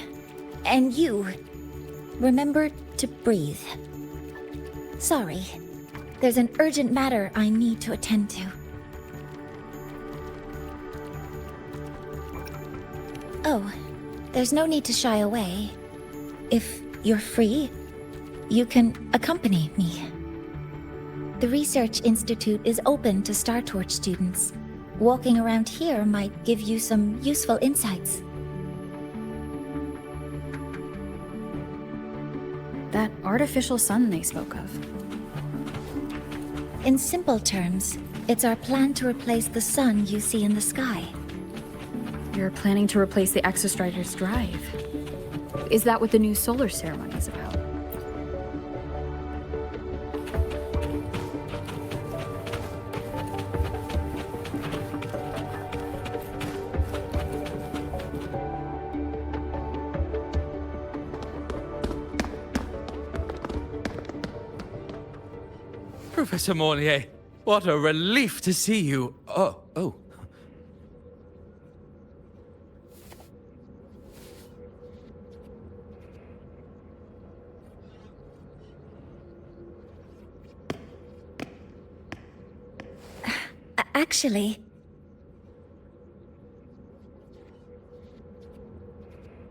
And you, remember to breathe. Sorry, there's an urgent matter I need to attend to. Oh, there's no need to shy away. If you're free, you can accompany me. The Research Institute is open to Star Torch students. Walking around here might give you some useful insights. artificial sun they spoke of? In simple terms, it's our plan to replace the sun you see in the sky. You're planning to replace the Exostrider's drive. Is that what the new solar ceremony is about? Professor Mornier, what a relief to see you. Oh. Actually...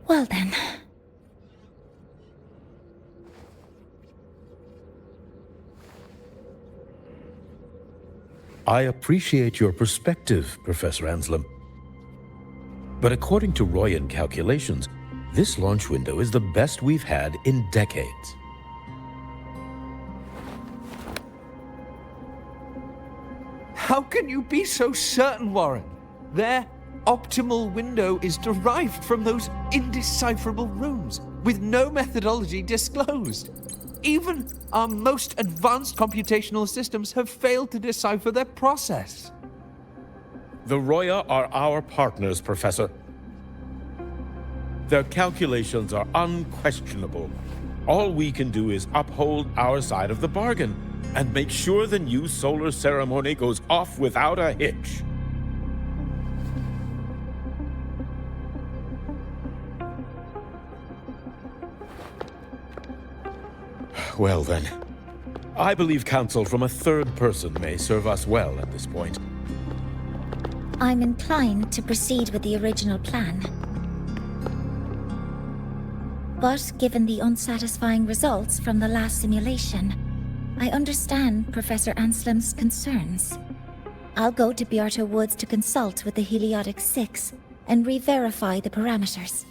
Well then... I appreciate your perspective, Professor Anslem. But according to Royan calculations, this launch window is the best we've had in decades. How can you be so certain, Warren? Their optimal window is derived from those indecipherable runes, with no methodology disclosed. Even our most advanced computational systems have failed to decipher their process. The Roya are our partners, Professor. Their calculations are unquestionable. All we can do is uphold our side of the bargain and make sure the new solar ceremony goes off without a hitch. Well then, I believe counsel from a third person may serve us well at this point. I'm inclined to proceed with the original plan. But given the unsatisfying results from the last simulation, I understand Professor Anslem's concerns. I'll go to Bearto Woods to consult with the Heliotic 6 and re-verify the parameters.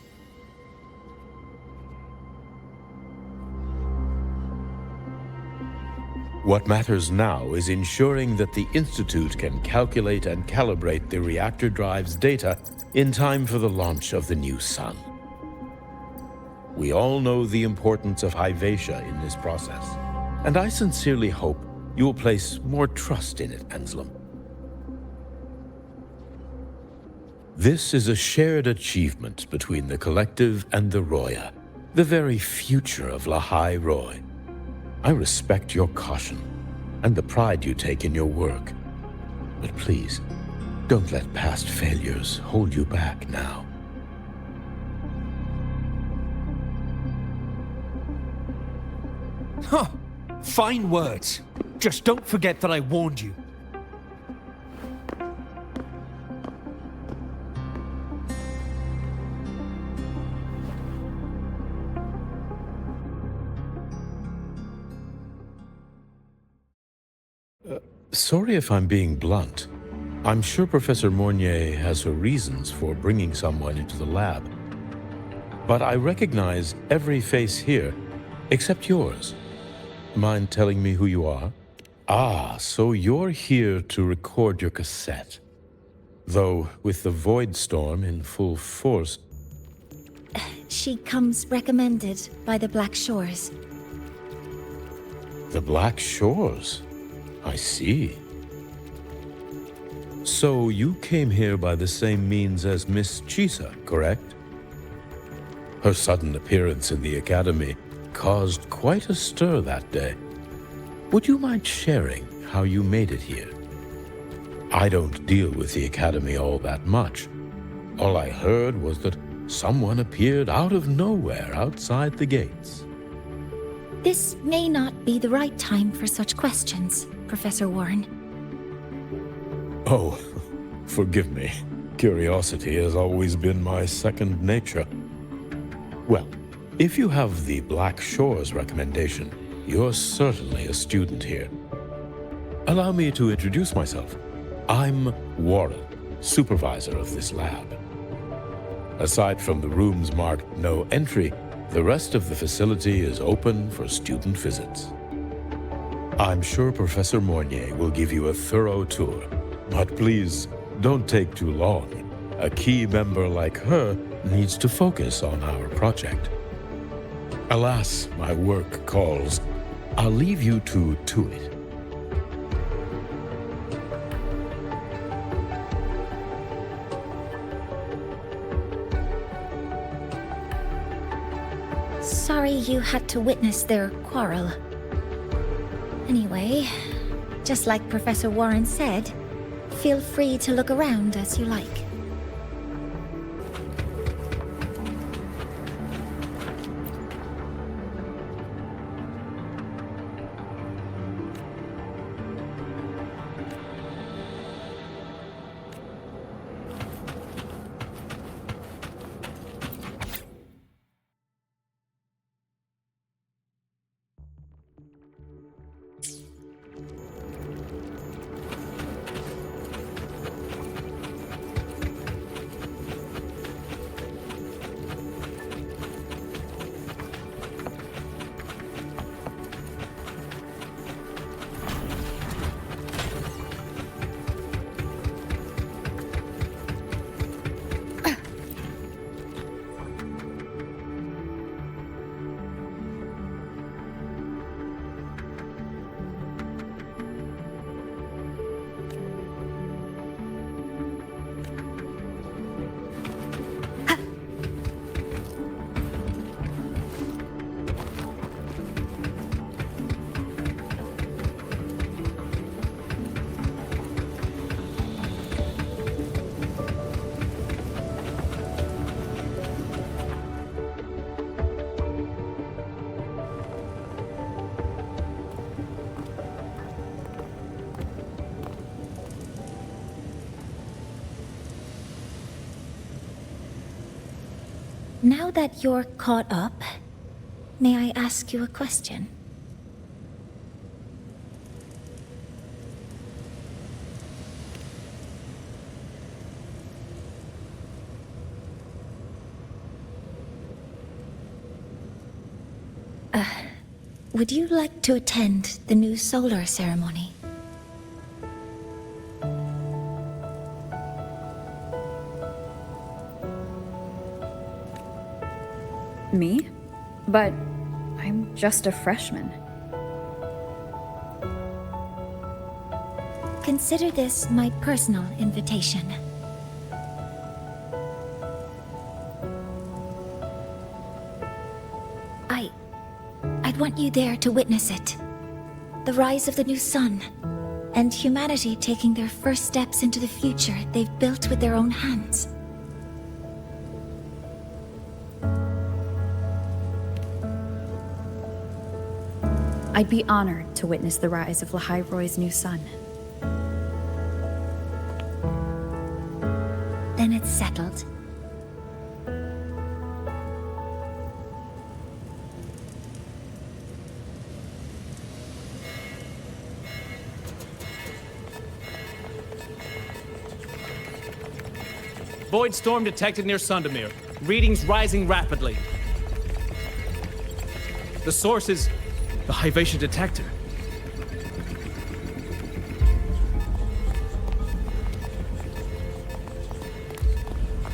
What matters now is ensuring that the Institute can calculate and calibrate the reactor drive's data in time for the launch of the new sun. We all know the importance of Hyvatia in this process, and I sincerely hope you will place more trust in it, Anslem. This is a shared achievement between the Collective and the Roya, the very future of Lahai-Roi. I respect your caution and the pride you take in your work. But please, don't let past failures hold you back now. Huh. Fine words. Just don't forget that I warned you. Sorry if I'm being blunt. I'm sure Professor Mornier has her reasons for bringing someone into the lab. But I recognize every face here, except yours. Mind telling me who you are? Ah, so you're here to record your cassette. Though, with the Void Storm in full force... She comes recommended by the Black Shores. The Black Shores? I see. So you came here by the same means as Miss Chisa, correct? Her sudden appearance in the Academy caused quite a stir that day. Would you mind sharing how you made it here? I don't deal with the Academy all that much. All I heard was that someone appeared out of nowhere outside the gates. This may not be the right time for such questions, Professor Warren. Oh, forgive me. Curiosity has always been my second nature. Well, if you have the Black Shores recommendation, you're certainly a student here. Allow me to introduce myself. I'm Warren, supervisor of this lab. Aside from the rooms marked no entry, The rest of the facility is open for student visits. I'm sure Professor Mornier will give you a thorough tour. But please, don't take too long. A key member like her needs to focus on our project. Alas, my work calls. I'll leave you to it. Sorry you had to witness their quarrel. Anyway, just like Professor Warren said, feel free to look around as you like. Now that you're caught up, may I ask you a question? Would you like to attend the new solar ceremony? Me? But I'm just a freshman. Consider this my personal invitation. I'd want you there to witness it. The rise of the new sun, and humanity taking their first steps into the future they've built with their own hands. I'd be honored to witness the rise of Lahai-Roi's new sun. Then it's settled. Void storm detected near Sundermere. Readings rising rapidly. The source is the Hivation detector.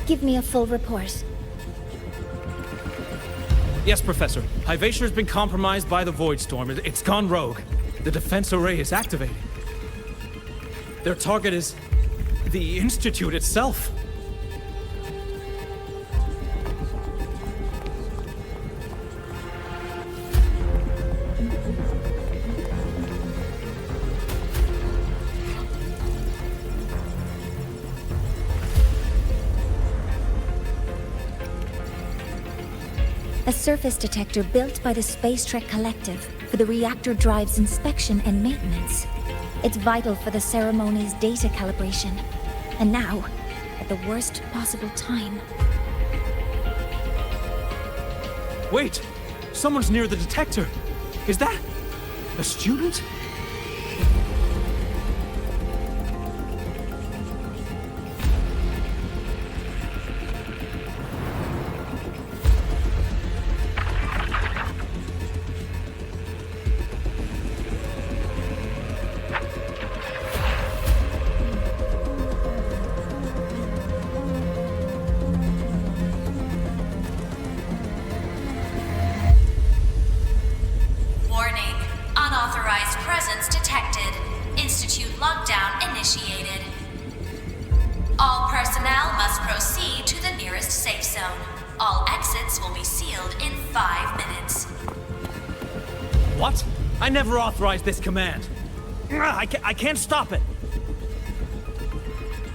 Give me a full report. Yes, Professor. Hivation has been compromised by the Void Storm. It's gone rogue. The defense array is activated. Their target is the Institute itself. A surface detector built by the Space Trek Collective for the reactor drive's inspection and maintenance. It's vital for the ceremony's data calibration. And now, at the worst possible time. Wait! Someone's near the detector! Is that a student? disturbance detected. Institute lockdown initiated. All personnel must proceed to the nearest safe zone. All exits will be sealed in 5 minutes. What? I never authorized this command. I can't stop it.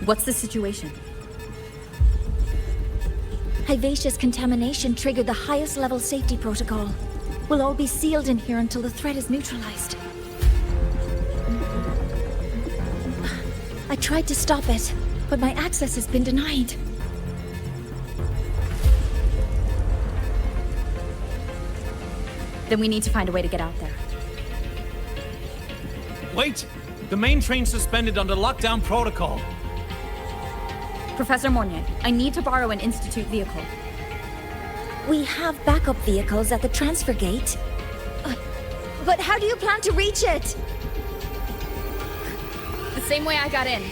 What's the situation? Hivacious contamination triggered the highest level safety protocol. We'll all be sealed in here until the threat is neutralized. I tried to stop it, but my access has been denied. Then we need to find a way to get out there. Wait! The main train's suspended under lockdown protocol. Professor Mornier, I need to borrow an Institute vehicle. We have backup vehicles at the transfer gate. But how do you plan to reach it? The same way I got in.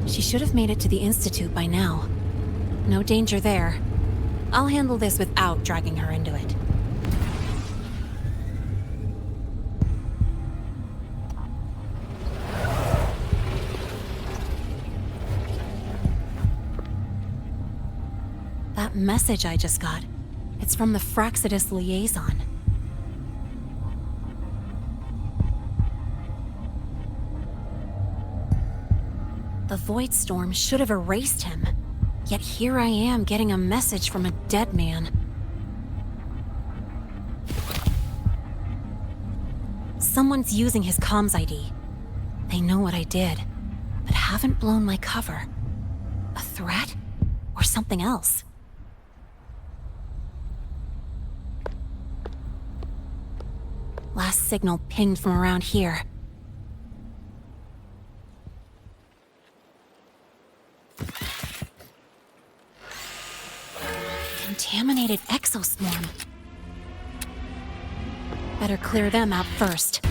She should have made it to the Institute by now. No danger there. I'll handle this without dragging her into it. That message I just got, it's from the Frostlands liaison. The Void Storm should have erased him. Yet here I am getting a message from a dead man. Someone's using his comms ID. They know what I did, but haven't blown my cover. A threat? Or something else? Last signal pinged from around here. Contaminated exoswarm. Better clear them out first.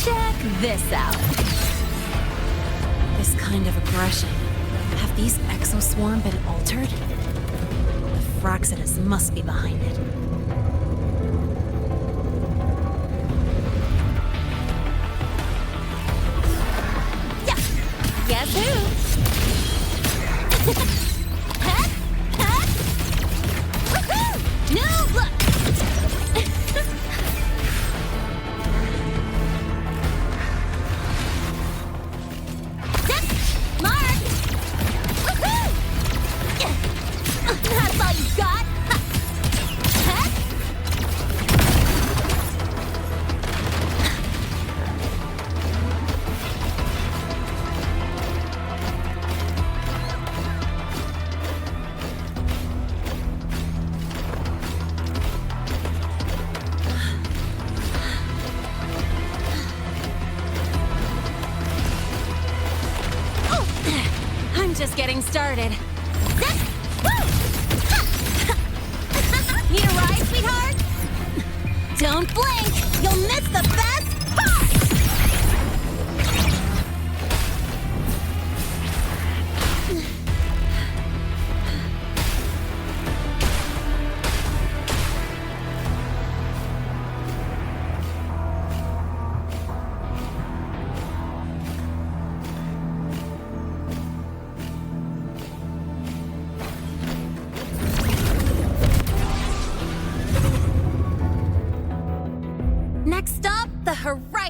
Check this out. This kind of aggression. Have these exoswarm been altered? The Frostlands must be behind it. Guess who? Head? Head? Woohoo! No, look! Mark! Woohoo! That's all you got? Head? I'm just getting started. Need a ride, sweetheart? Don't blink! You'll miss the best part!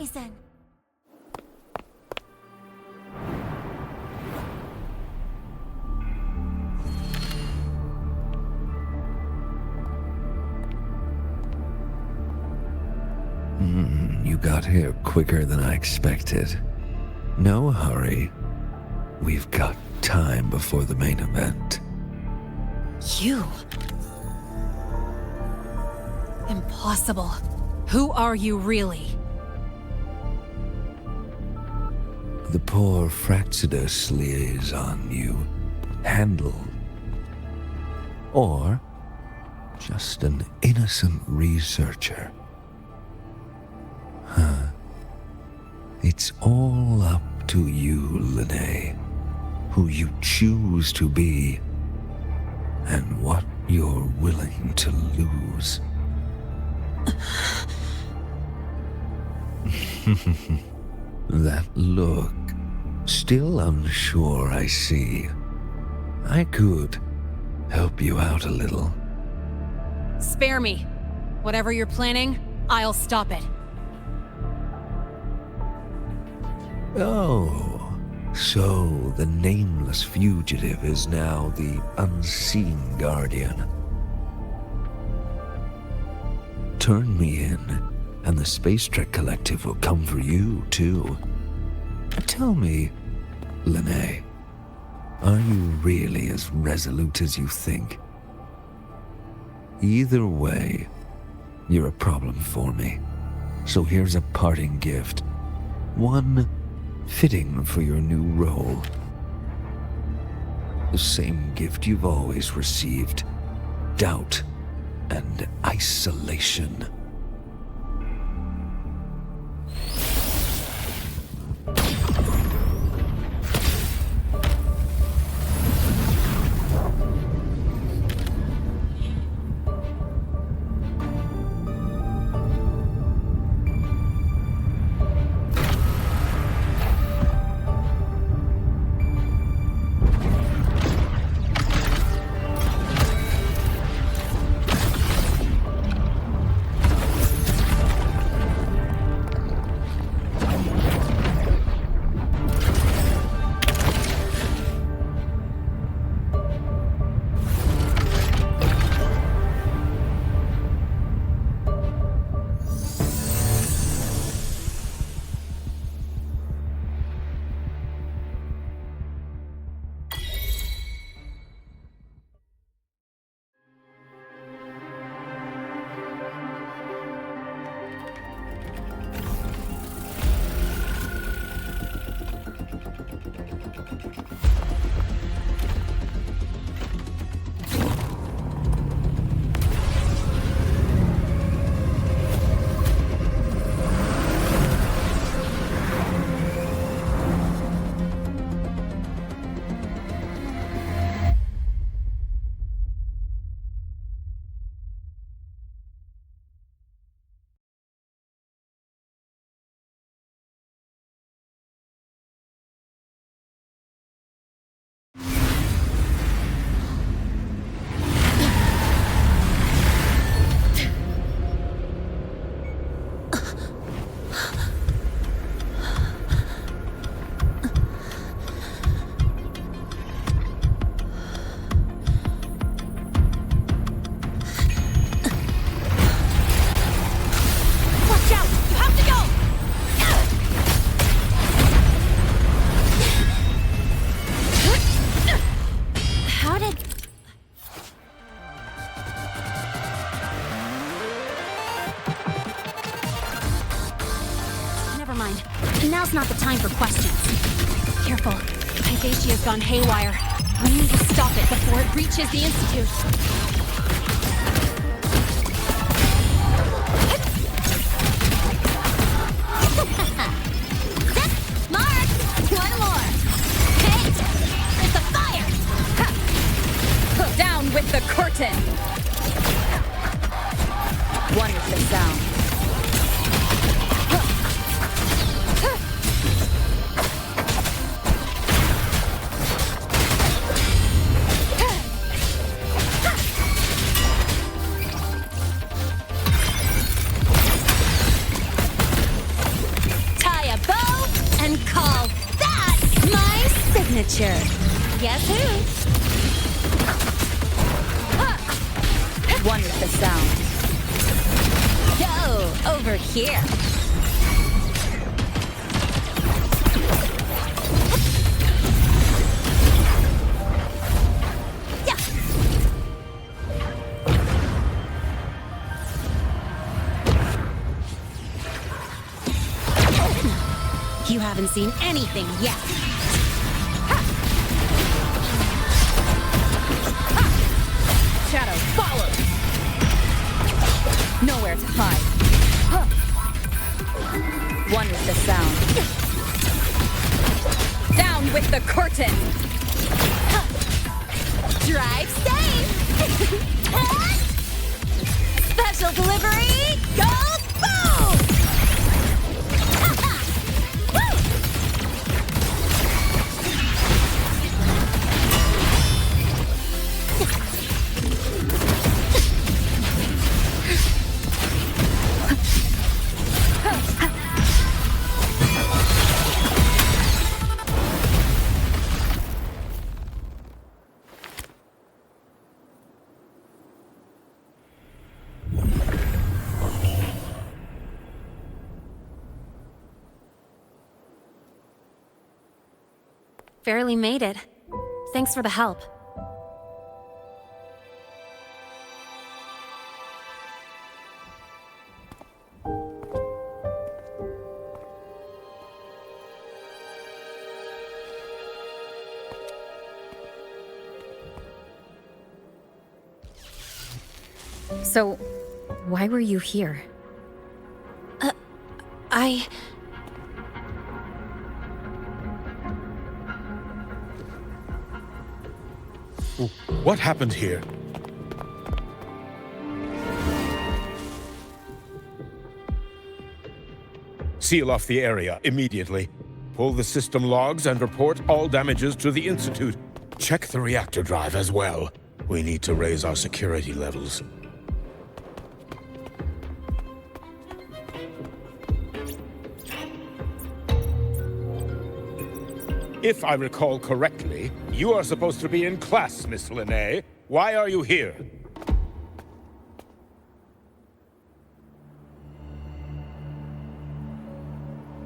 Ryzen. You got here quicker than I expected. No hurry. We've got time before the main event. You? Impossible. Who are you really? The poor Fraxidus liaison you handle. Or just an innocent researcher. It's all up to you, Lene, who you choose to be, and what you're willing to lose. That look, still unsure, I see. I could help you out a little. Spare me. Whatever you're planning, I'll stop it. Oh, so the nameless fugitive is now the unseen guardian. Turn me in, and the Space Trek Collective will come for you, too. Tell me, Lene, are you really as resolute as you think? Either way, you're a problem for me. So here's a parting gift. One fitting for your new role. The same gift you've always received. Doubt and isolation. Now's not the time for questions. Careful. Hypatia's gone haywire. We need to stop it before it reaches the Institute. Mark! One more! Hey! It's a fire! Down with the curtain! Wonderful sound. Sure. Guess who? One with the sound. Go over here. You haven't seen anything yet. Shadow, follow! Nowhere to hide. One with the sound. Down with the curtain! Drive safe! Special delivery, go boom! Barely made it. Thanks for the help. So, why were you here? What happened here? Seal off the area immediately. Pull the system logs and report all damages to the Institute. Check the reactor drive as well. We need to raise our security levels. If I recall correctly, you are supposed to be in class, Miss Linnae. Why are you here?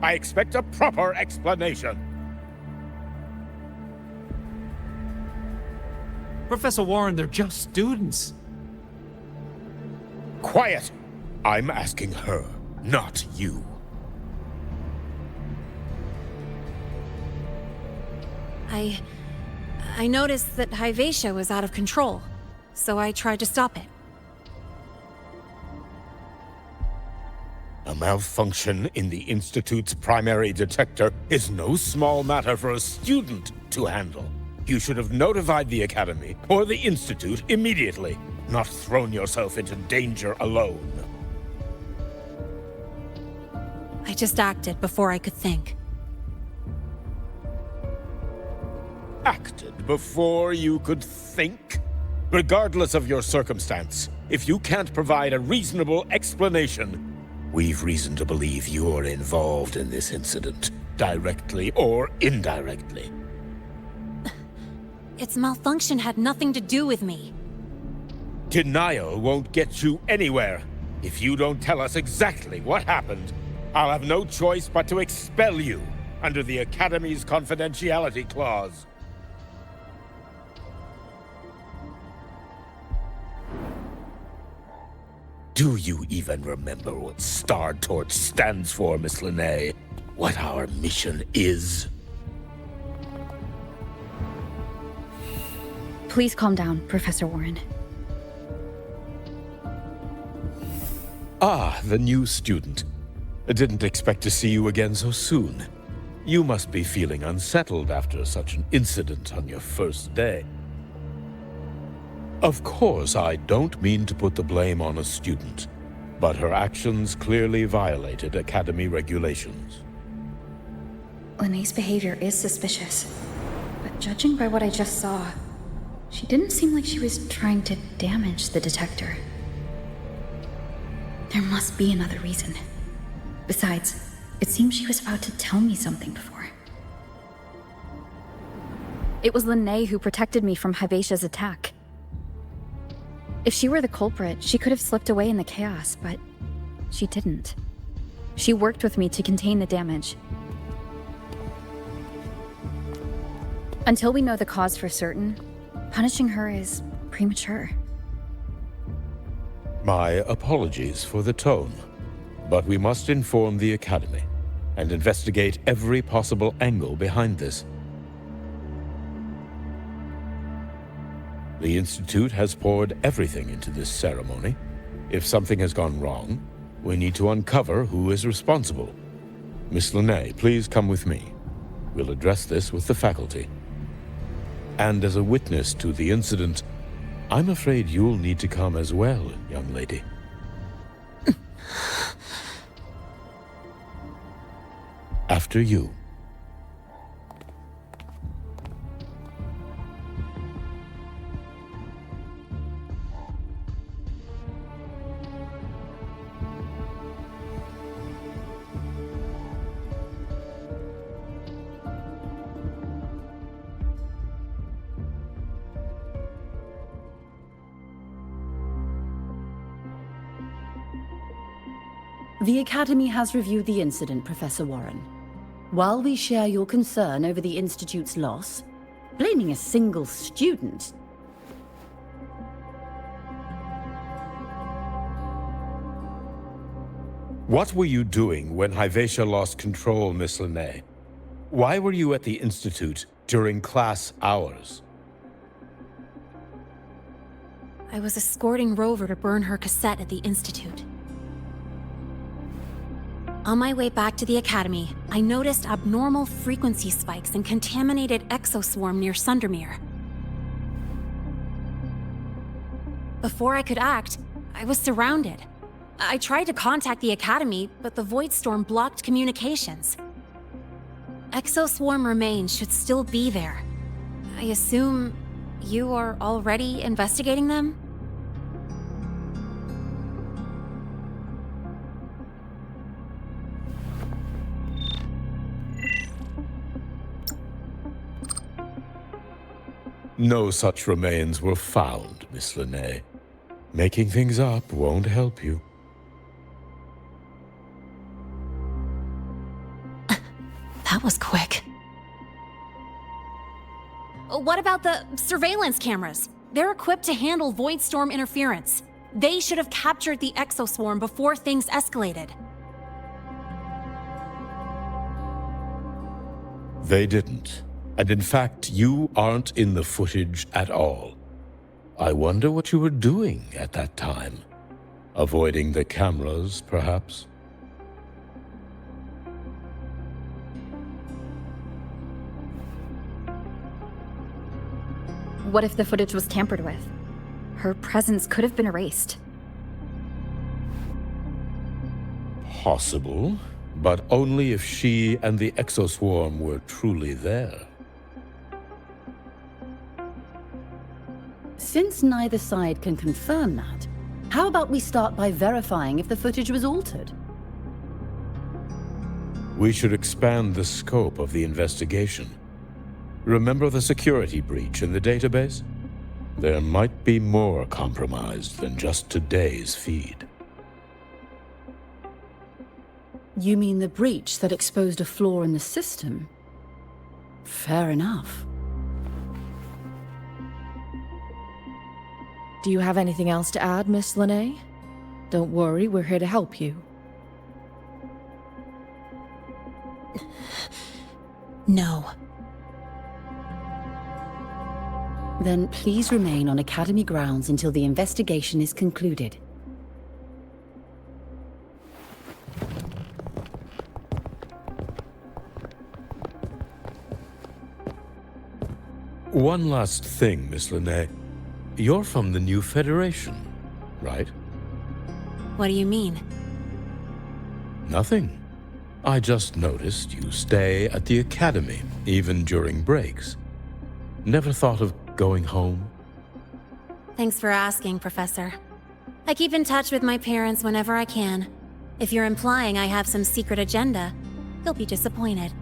I expect a proper explanation. Professor Warren, they're just students. Quiet! I'm asking her, not you. I noticed that Hyvatia was out of control, so I tried to stop it. A malfunction in the Institute's primary detector is no small matter for a student to handle. You should have notified the Academy or the Institute immediately, not thrown yourself into danger alone. I just acted before I could think. Acted before you could think? Regardless of your circumstance, if you can't provide a reasonable explanation, we've reason to believe you're involved in this incident, directly or indirectly. Its malfunction had nothing to do with me. Denial won't get you anywhere. If you don't tell us exactly what happened, I'll have no choice but to expel you under the Academy's confidentiality clause. Do you even remember what Star Torch stands for, Miss Linnae? What our mission is? Please calm down, Professor Warren. Ah, the new student. I didn't expect to see you again so soon. You must be feeling unsettled after such an incident on your first day. Of course, I don't mean to put the blame on a student, but her actions clearly violated Academy regulations. Linnae's behavior is suspicious, but judging by what I just saw, she didn't seem like she was trying to damage the detector. There must be another reason. Besides, it seems she was about to tell me something before. It was Linnae who protected me from Hyvatia's attack. If she were the culprit, she could have slipped away in the chaos, but she didn't. She worked with me to contain the damage. Until we know the cause for certain, punishing her is premature. My apologies for the tone, but we must inform the Academy and investigate every possible angle behind this. The Institute has poured everything into this ceremony. If something has gone wrong, we need to uncover who is responsible. Miss Linnae, please come with me. We'll address this with the faculty. And as a witness to the incident, I'm afraid you'll need to come as well, young lady. After you. The Academy has reviewed the incident, Professor Warren. While we share your concern over the Institute's loss, blaming a single student... What were you doing when Hyvatia lost control, Miss Linnae? Why were you at the Institute during class hours? I was escorting Rover to burn her cassette at the Institute. On my way back to the Academy, I noticed abnormal frequency spikes and contaminated exoswarm near Sundermere. Before I could act, I was surrounded. I tried to contact the Academy, but the Void Storm blocked communications. Exoswarm remains should still be there. I assume you are already investigating them? No such remains were found, Miss Linnae. Making things up won't help you. That was quick. What about the surveillance cameras? They're equipped to handle Void Storm interference. They should have captured the exoswarm before things escalated. They didn't. And in fact, you aren't in the footage at all. I wonder what you were doing at that time. Avoiding the cameras, perhaps? What if the footage was tampered with? Her presence could have been erased. Possible, but only if she and the exoswarm were truly there. Since neither side can confirm that, how about we start by verifying if the footage was altered? We should expand the scope of the investigation. Remember the security breach in the database? There might be more compromised than just today's feed. You mean the breach that exposed a flaw in the system? Fair enough. Do you have anything else to add, Miss Linnae? Don't worry, we're here to help you. No. Then please remain on Academy grounds until the investigation is concluded. One last thing, Miss Linnae. You're from the new Federation, right? What do you mean? Nothing. I just noticed you stay at the Academy, even during breaks. Never thought of going home? Thanks for asking, Professor. I keep in touch with my parents whenever I can. If you're implying I have some secret agenda, they'll be disappointed.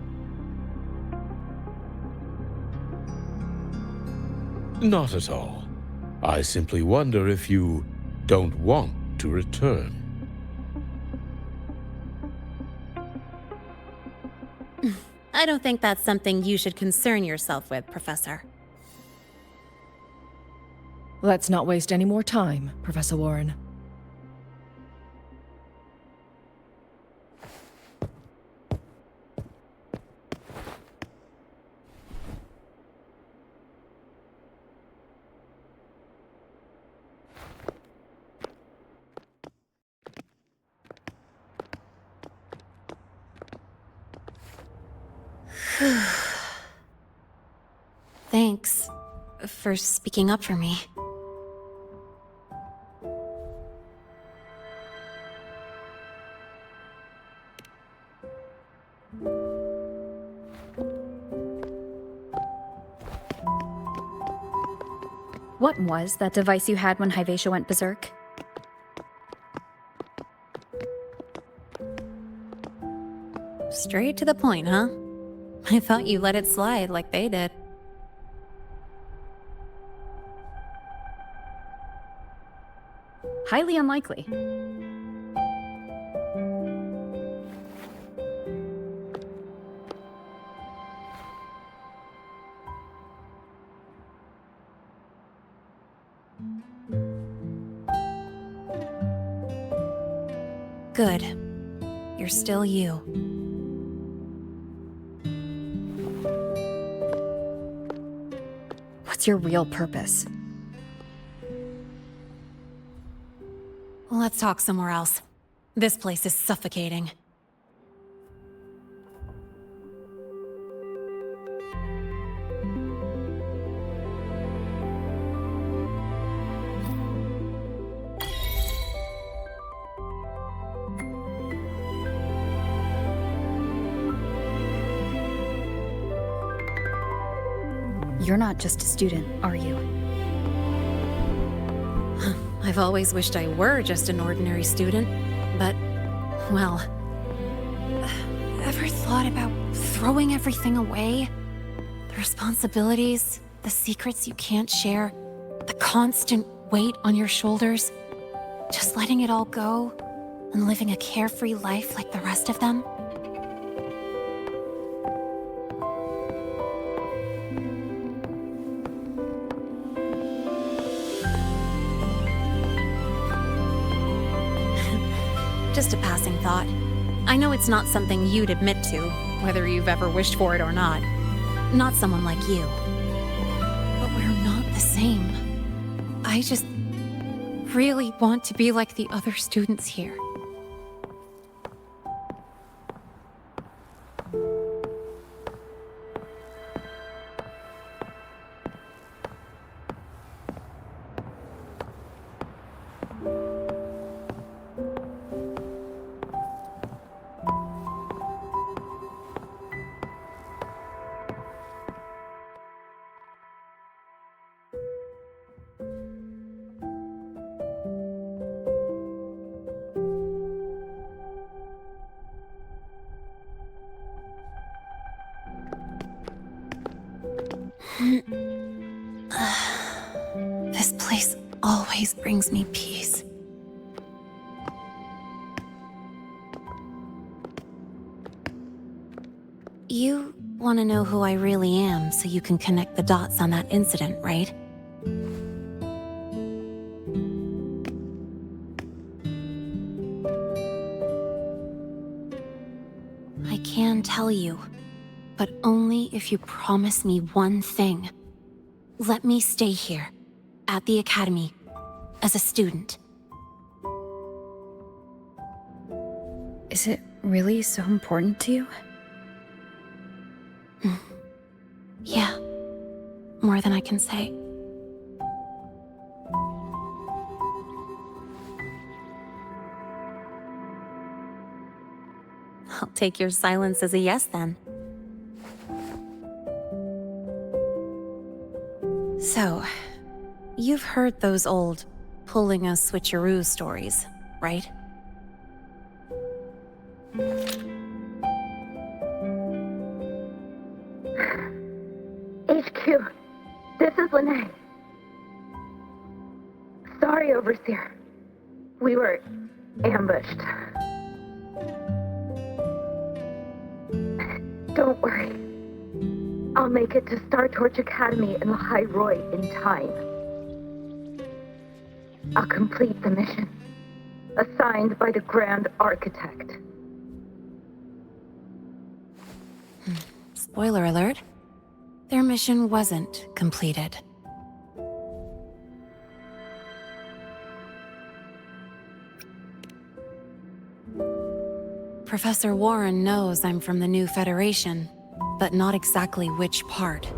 Not at all. I simply wonder if you don't want to return. I don't think that's something you should concern yourself with, Professor. Let's not waste any more time, Professor Warren. Thanks for speaking up for me. What was that device you had when Hyvatia went berserk? Straight to the point, huh? I thought you let it slide like they did. Highly unlikely. Good. You're still you. What's your real purpose? Let's talk somewhere else. This place is suffocating. You're not just a student, are you? I've always wished I were just an ordinary student, but, well... Ever thought about throwing everything away? The responsibilities, the secrets you can't share, the constant weight on your shoulders. Just letting it all go, and living a carefree life like the rest of them? Just a passing thought. I know it's not something you'd admit to, whether you've ever wished for it or not. Not someone like you. But we're not the same. I just really want to be like the other students here. This place always brings me peace. You want to know who I really am so you can connect the dots on that incident, right? I can tell you, but only if you promise me one thing. Let me stay here, at the academy, as a student. Is it really so important to you? Yeah, more than I can say. I'll take your silence as a yes then. So, you've heard those old pulling a switcheroo stories, right? HQ, this is Lene. Overseer. We were ambushed. Don't worry. I'll make it to Star Torch Academy in Lahai-Roi in time. I'll complete the mission, assigned by the Grand Architect. Spoiler alert. Their mission wasn't completed. Professor Warren knows I'm from the new Federation, but not exactly which part.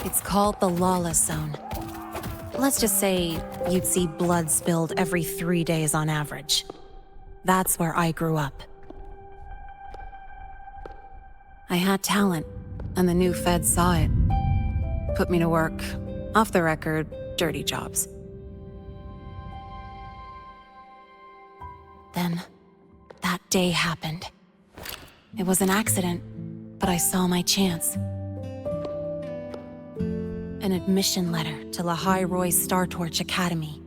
It's called the Lawless Zone. Let's just say you'd see blood spilled every 3 days on average. That's where I grew up. I had talent, and the new feds saw it. Put me to work, off the record, dirty jobs. Then, that day happened. It was an accident, but I saw my chance. An admission letter to Lahai-Roi Star Torch Academy.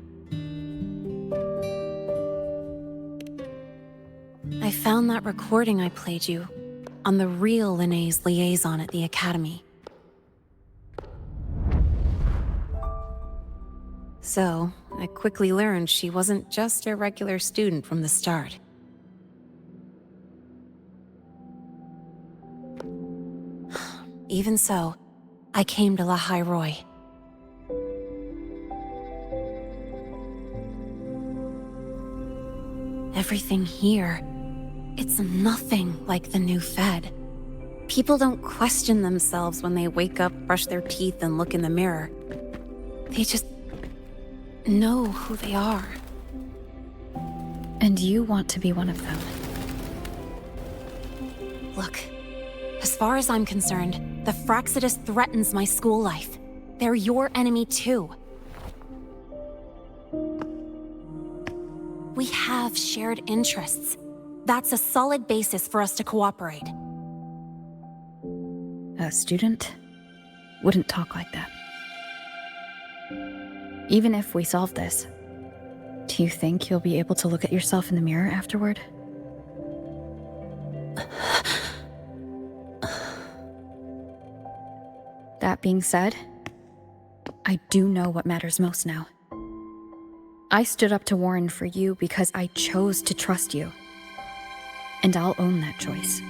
I found that recording I played you on the real Linné's liaison at the Academy. So, I quickly learned she wasn't just a regular student from the start. Even so, I came to Lahai-Roi. Everything here, it's nothing like the new Fed. People don't question themselves when they wake up, brush their teeth, and look in the mirror. They just know who they are. And you want to be one of them. Look, as far as I'm concerned, the Fractsidus threatens my school life. They're your enemy too. We have shared interests. That's a solid basis for us to cooperate. A student wouldn't talk like that. Even if we solve this, do you think you'll be able to look at yourself in the mirror afterward? That being said, I do know what matters most now. I stood up to Warren for you because I chose to trust you. And I'll own that choice.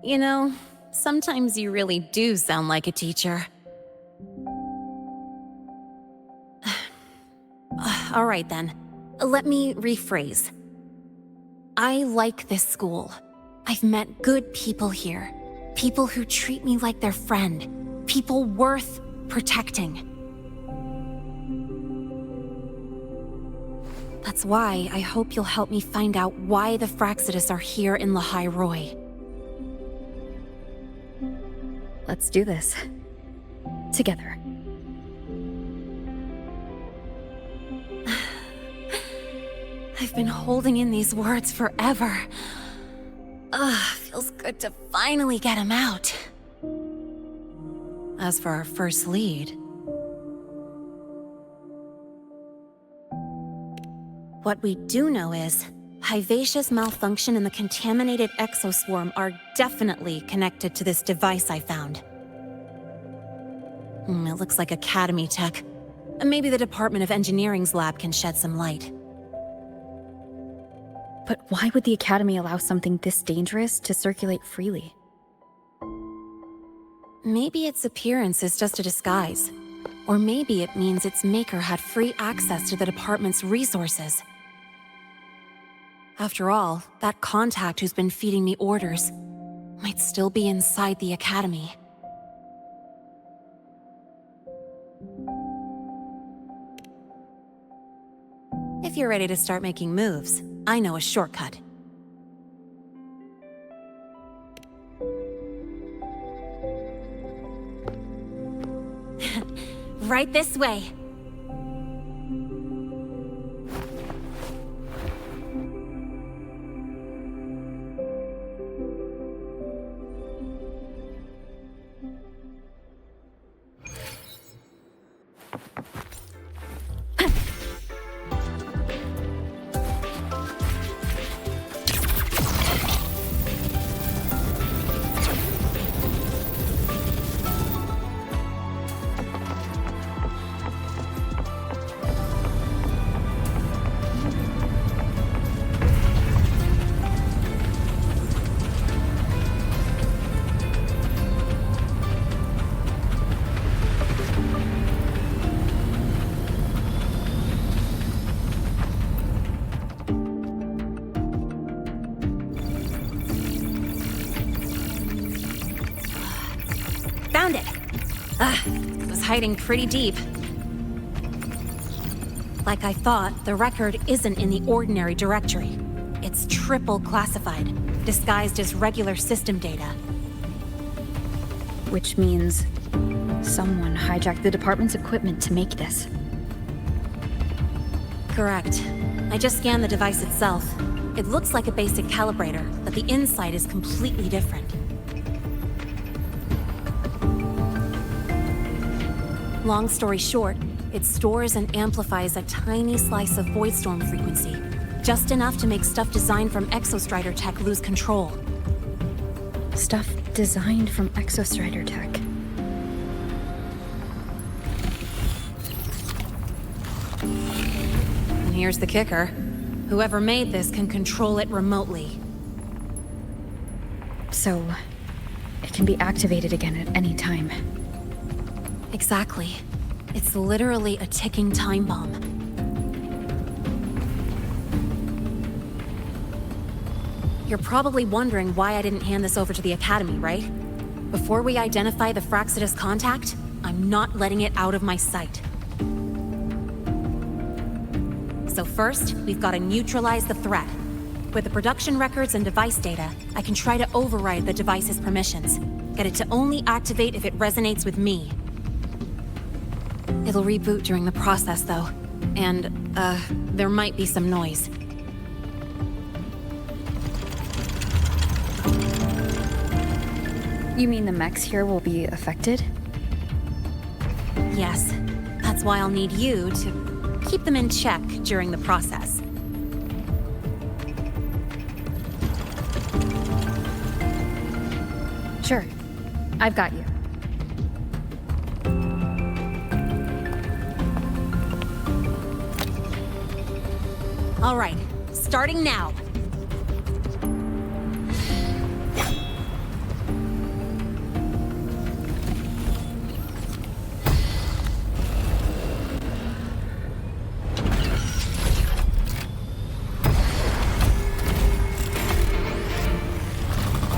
You know, sometimes you really do sound like a teacher. All right then, let me rephrase. I like this school. I've met good people here. People who treat me like their friend. People worth protecting. That's why I hope you'll help me find out why the Fractsidus are here in Lahai-Roi. Let's do this. Together. I've been holding in these words forever. Feels good to finally get them out. As for our first lead... What we do know is, Hyvatia's malfunction and the contaminated exoswarm are definitely connected to this device I found. It looks like Academy tech. Maybe the Department of Engineering's lab can shed some light. But why would the Academy allow something this dangerous to circulate freely? Maybe its appearance is just a disguise. Or maybe it means its maker had free access to the department's resources. After all, that contact who's been feeding me orders might still be inside the Academy. If you're ready to start making moves, I know a shortcut. Right this way. Found it! It was hiding pretty deep. Like I thought, the record isn't in the ordinary directory. It's triple classified, disguised as regular system data. Which means someone hijacked the department's equipment to make this. Correct. I just scanned the device itself. It looks like a basic calibrator, but the inside is completely different. Long story short, it stores and amplifies a tiny slice of Voidstorm frequency, just enough to make stuff designed from Exostrider tech lose control. Stuff designed from Exostrider tech. And here's the kicker. Whoever made this can control it remotely. So, it can be activated again at any time. Exactly. It's literally a ticking time bomb. You're probably wondering why I didn't hand this over to the Academy, right? Before we identify the Fraxidus contact, I'm not letting it out of my sight. So first, we've got to neutralize the threat. With the production records and device data, I can try to override the device's permissions. Get it to only activate if it resonates with me. It'll reboot during the process, though. And, there might be some noise. You mean the mechs here will be affected? Yes. That's why I'll need you to keep them in check during the process. Sure. I've got you. All right, starting now.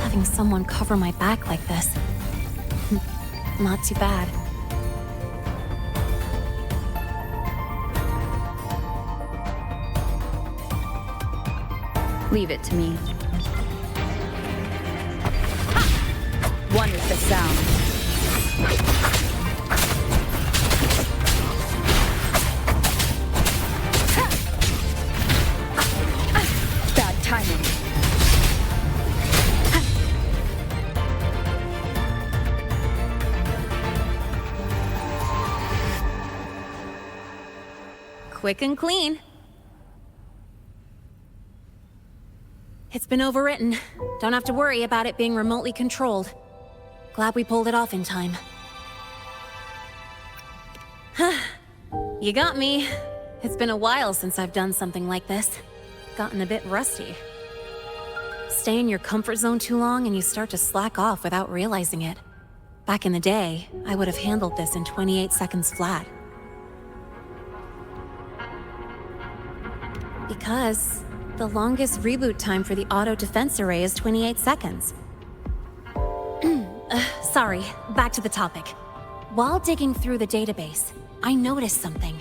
Having someone cover my back like this, not too bad. Leave it to me. One is the sound. Bad timing. Quick and clean. It's been overwritten. Don't have to worry about it being remotely controlled. Glad we pulled it off in time. You got me. It's been a while since I've done something like this. Gotten a bit rusty. Stay in your comfort zone too long and you start to slack off without realizing it. Back in the day, I would have handled this in 28 seconds flat. Because the longest reboot time for the auto defense array is 28 seconds. Sorry, back to the topic. While digging through the database, I noticed something.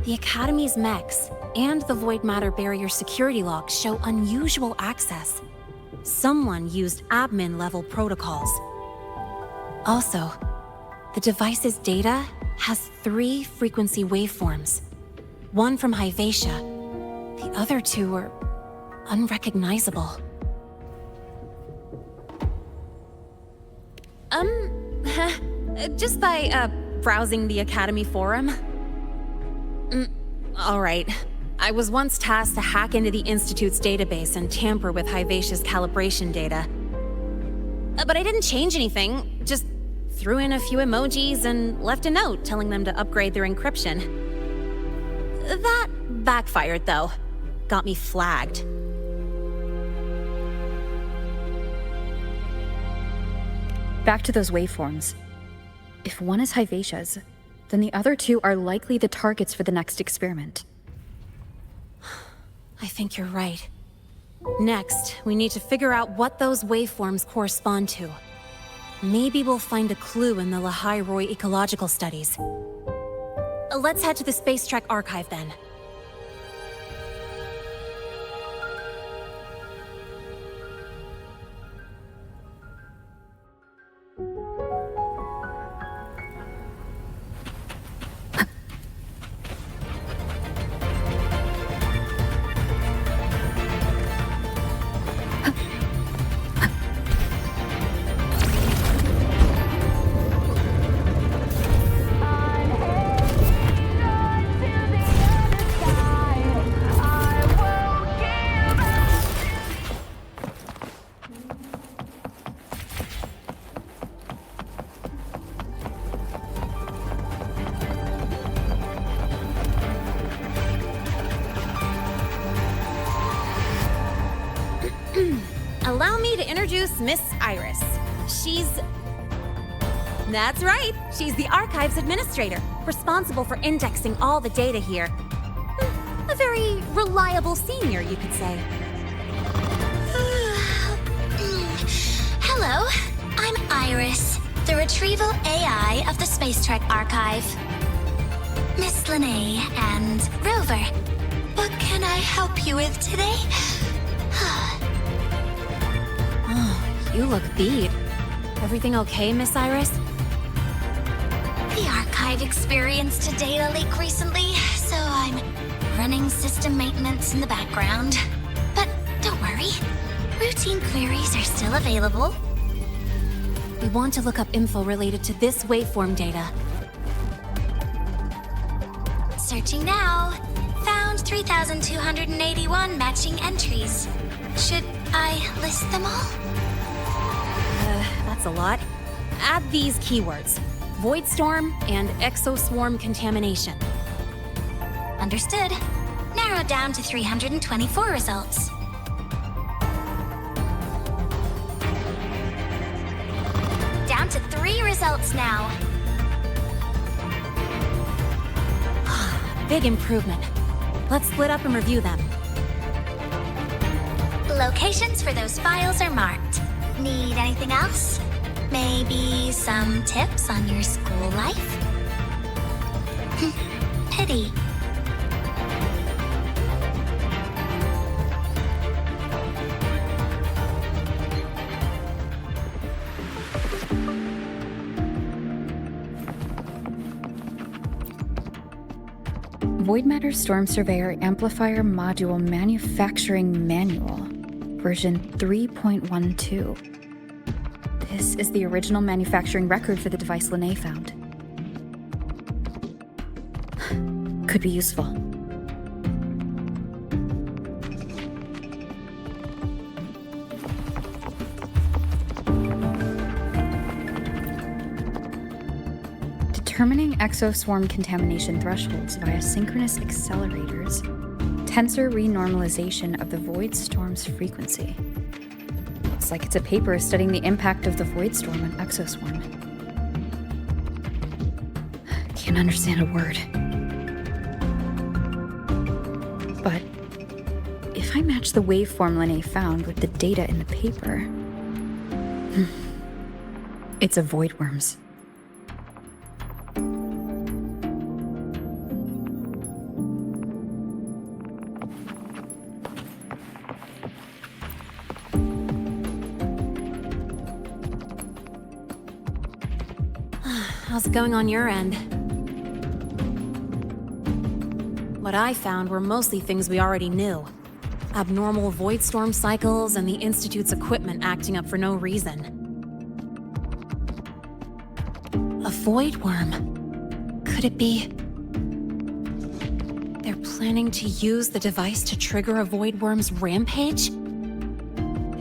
The Academy's mechs and the Void Matter Barrier security logs show unusual access. Someone used admin-level protocols. Also, the device's data has 3 frequency waveforms. One from Hyvatia. The other 2 are unrecognizable. Just by, browsing the Academy forum. Alright. I was once tasked to hack into the Institute's database and tamper with Hyvatia's calibration data. But I didn't change anything, just threw in a few emojis and left a note telling them to upgrade their encryption. That backfired, though. Got me flagged. Back to those waveforms. If one is Hyvatia's, then the other 2 are likely the targets for the next experiment. I think you're right. Next, we need to figure out what those waveforms correspond to. Maybe we'll find a clue in the Lahai-Roi ecological studies. Let's head to the Space Trek archive then. Allow me to introduce Miss Iris. That's right, she's the Archives Administrator, responsible for indexing all the data here. A very reliable senior, you could say. Hello, I'm Iris, the retrieval AI of the Space Trek Archive. Miss Lene and Rover, what can I help you with today? You look beat. Everything okay, Miss Iris? The archive experienced a data leak recently, so I'm running system maintenance in the background. But don't worry, routine queries are still available. We want to look up info related to this waveform data. Searching now. Found 3,281 matching entries. Should I list them all? That's a lot. Add these keywords: Void Storm and Exoswarm Contamination. Understood. Narrowed down to 324 results. Down to 3 results now. Big improvement. Let's split up and review them. Locations for those files are marked. Need anything else? Maybe some tips on your school life? Pity. Void Matter Storm Surveyor Amplifier Module Manufacturing Manual, version 3.12. This is the original manufacturing record for the device Lene found. Could be useful. Determining exoswarm contamination thresholds via synchronous accelerators, tensor renormalization of the void storm's frequency. Looks like it's a paper studying the impact of the void storm on exoswarm. Can't understand a word. But if I match the waveform Lene found with the data in the paper, it's a void worms. How's it going on your end? What I found were mostly things we already knew. Abnormal void storm cycles and the Institute's equipment acting up for no reason. A void worm? Could it be... they're planning to use the device to trigger a void worm's rampage?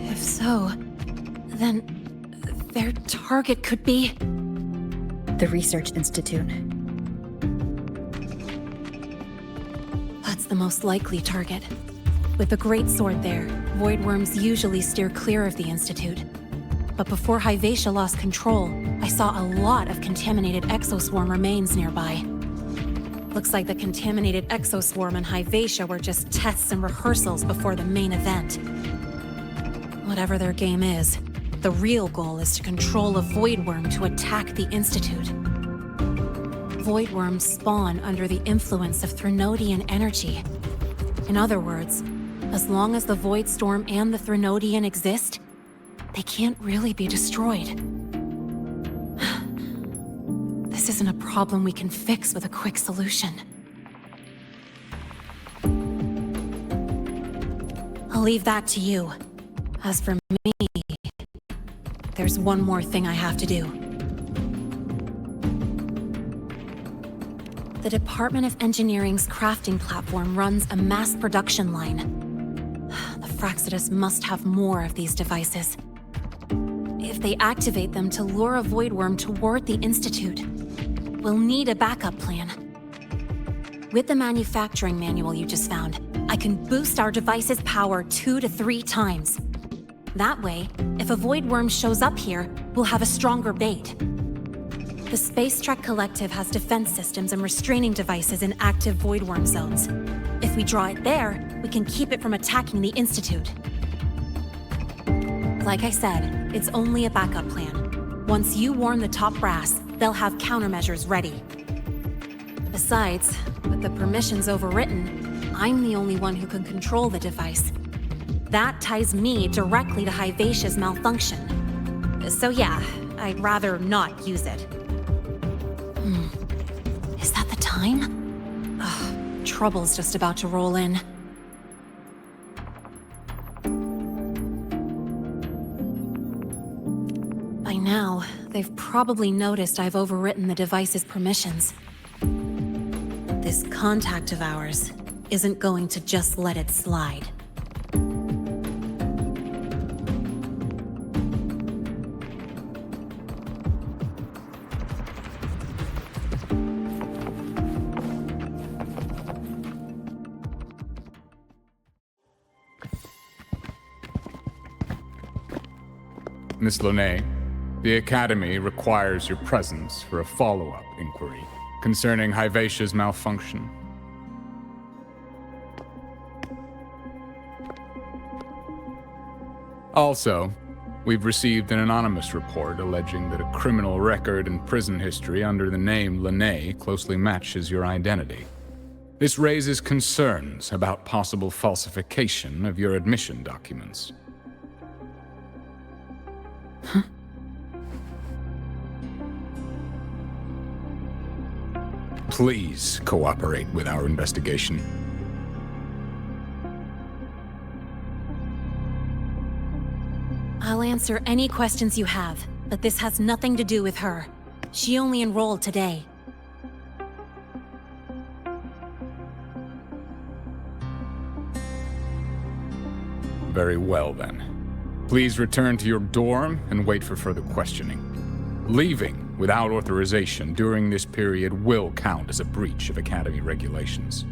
If so, then their target could be... the Research Institute. That's the most likely target. With the Great Sword there, void worms usually steer clear of the Institute. But before Hyvatia lost control, I saw a lot of contaminated exoswarm remains nearby. Looks like the contaminated exoswarm and Hyvatia were just tests and rehearsals before the main event. Whatever their game is, The real goal is to control a void worm to attack the Institute. Void worms spawn under the influence of Threnodian energy. In other words, as long as the Void Storm and the Threnodian exist, they can't really be destroyed. This isn't a problem we can fix with a quick solution. I'll leave that to you. As for me, there's one more thing I have to do. The Department of Engineering's crafting platform runs a mass production line. The Fractsidus must have more of these devices. If they activate them to lure a void worm toward the Institute, we'll need a backup plan. With the manufacturing manual you just found, I can boost our device's power 2 to 3 times. That way, if a void worm shows up here, we'll have a stronger bait. The Space Trek Collective has defense systems and restraining devices in active void worm zones. If we draw it there, we can keep it from attacking the Institute. Like I said, it's only a backup plan. Once you warn the top brass, they'll have countermeasures ready. Besides, with the permissions overwritten, I'm the only one who can control the device. That ties me directly to Hivacia's malfunction. So yeah, I'd rather not use it. Is that the time? Ugh, trouble's just about to roll in. By now, they've probably noticed I've overwritten the device's permissions. This contact of ours isn't going to just let it slide. Miss Launay, the Academy requires your presence for a follow-up inquiry concerning Hivacia's malfunction. Also, we've received an anonymous report alleging that a criminal record and prison history under the name Launay closely matches your identity. This raises concerns about possible falsification of your admission documents. Huh? Please cooperate with our investigation. I'll answer any questions you have, but this has nothing to do with her. She only enrolled today. Very well, then. Please return to your dorm and wait for further questioning. Leaving without authorization during this period will count as a breach of Academy regulations.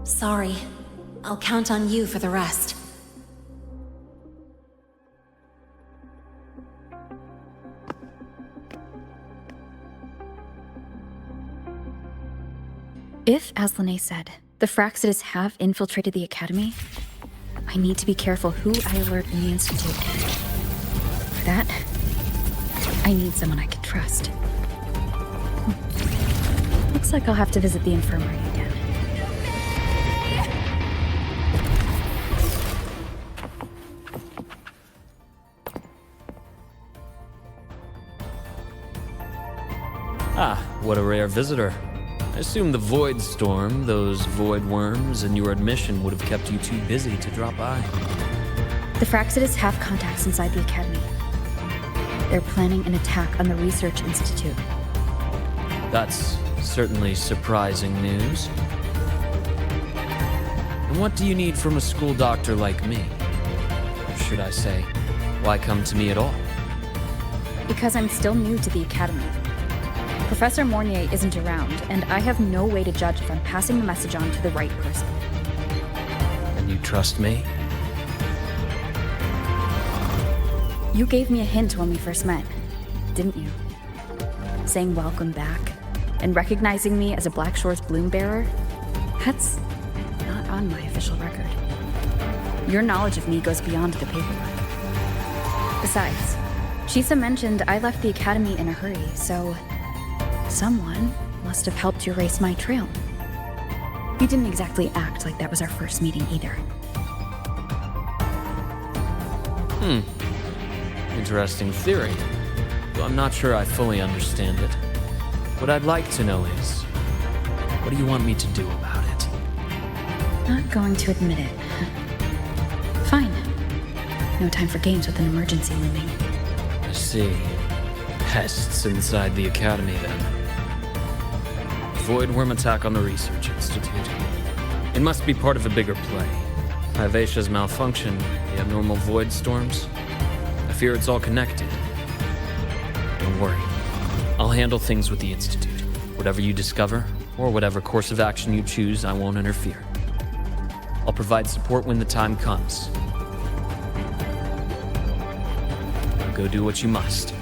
Sorry. I'll count on you for the rest. If, as Launay said, the Fractsidus have infiltrated the Academy, I need to be careful who I alert in the Institute. For that, I need someone I can trust. Looks like I'll have to visit the infirmary again. Ah, what a rare visitor. I assume the Void Storm, those void worms, and your admission would have kept you too busy to drop by. The Fractsidus have contacts inside the Academy. They're planning an attack on the Research Institute. That's certainly surprising news. And what do you need from a school doctor like me? Or should I say, why come to me at all? Because I'm still new to the Academy. Professor Mornier isn't around, and I have no way to judge if I'm passing the message on to the right person. And you trust me? You gave me a hint when we first met, didn't you? Saying welcome back, and recognizing me as a Black Shore's bloom bearer? That's not on my official record. Your knowledge of me goes beyond the paperwork. Besides, Chisa mentioned I left the Academy in a hurry, so someone must have helped you erase my trail. You didn't exactly act like that was our first meeting either. Interesting theory, though I'm not sure I fully understand it. What I'd like to know is, what do you want me to do about it? Not going to admit it. Fine. No time for games with an emergency looming. I see. Pests inside the Academy, then. Void worm attack on the Research Institute. It must be part of a bigger play. Vivacia's malfunction, the abnormal void storms. I fear it's all connected. Don't worry. I'll handle things with the Institute. Whatever you discover, or whatever course of action you choose, I won't interfere. I'll provide support when the time comes. Now go do what you must.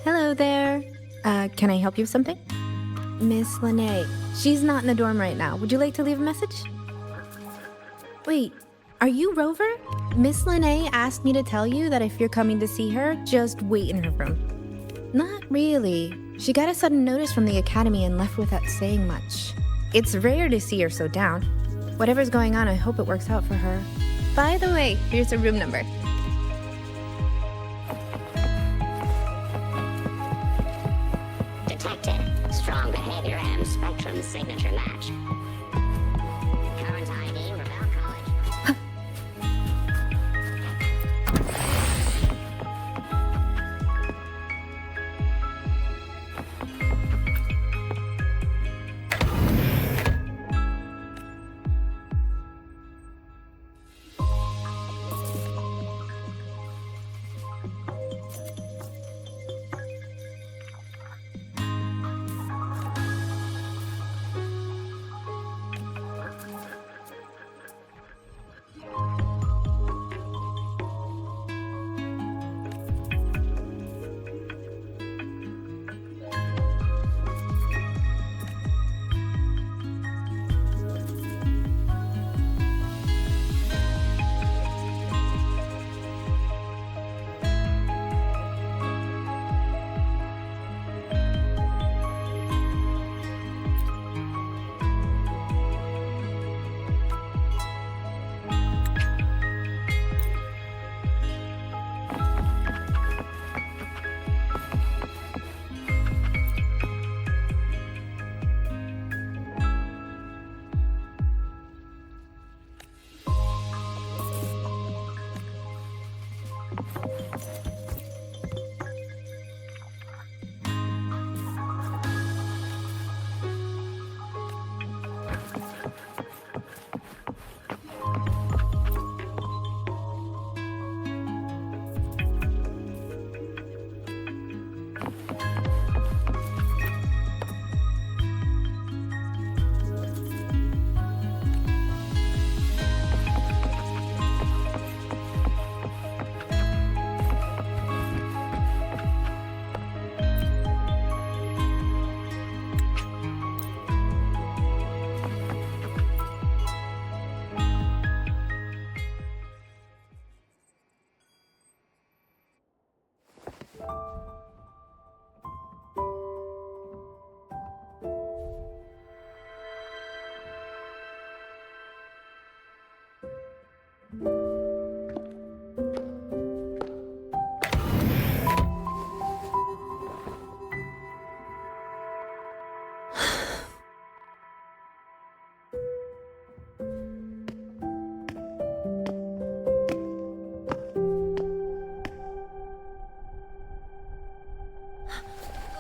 Hello there. Can I help you with something? Miss Lene. She's not in the dorm right now. Would you like to leave a message? Wait, are you Rover? Miss Lene asked me to tell you that if you're coming to see her, just wait in her room. Not really. She got a sudden notice from the Academy and left without saying much. It's rare to see her so down. Whatever's going on, I hope it works out for her. By the way, here's her room number. Detected. Strong behavior and spectrum signature match. Current ID, Rebel College.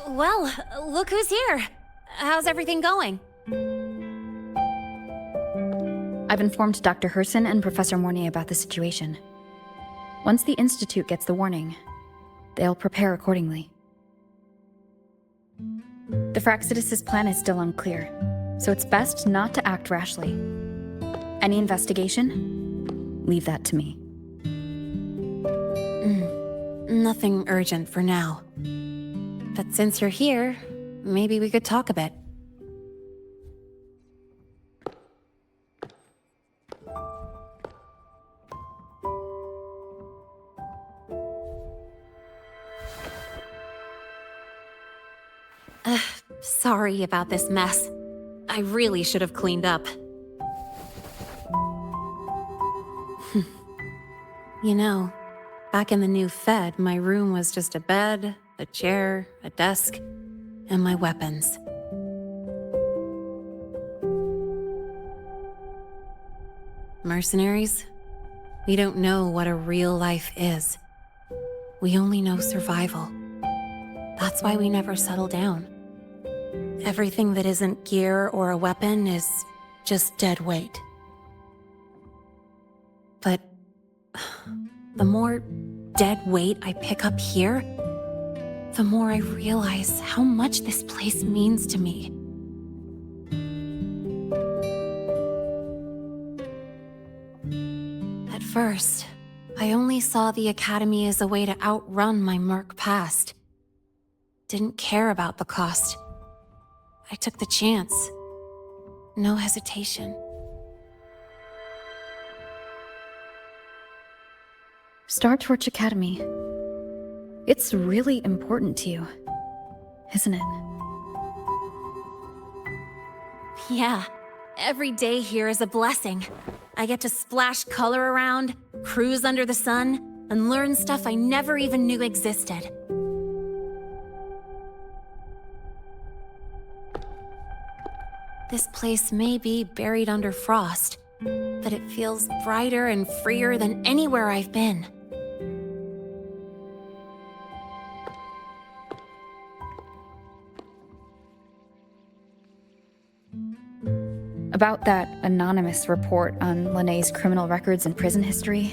Well, look who's here. How's everything going? I've informed Dr. Herson and Professor Mornay about the situation. Once the Institute gets the warning, they'll prepare accordingly. The Fraxidus' plan is still unclear, so it's best not to act rashly. Any investigation? Leave that to me. Nothing urgent for now. But since you're here, maybe we could talk a bit. Sorry about this mess. I really should have cleaned up. You know, back in the new Fed, my room was just a bed, a chair, a desk, and my weapons. Mercenaries? We don't know what a real life is. We only know survival. That's why we never settle down. Everything that isn't gear or a weapon is just dead weight. But the more dead weight I pick up here, the more I realize how much this place means to me. At first, I only saw the Academy as a way to outrun my Merc past. Didn't care about the cost. I took the chance. No hesitation. Star Torch Academy. It's really important to you, isn't it? Yeah, every day here is a blessing. I get to splash color around, cruise under the sun, and learn stuff I never even knew existed. This place may be buried under frost, but it feels brighter and freer than anywhere I've been. About that anonymous report on Lennay's criminal records and prison history,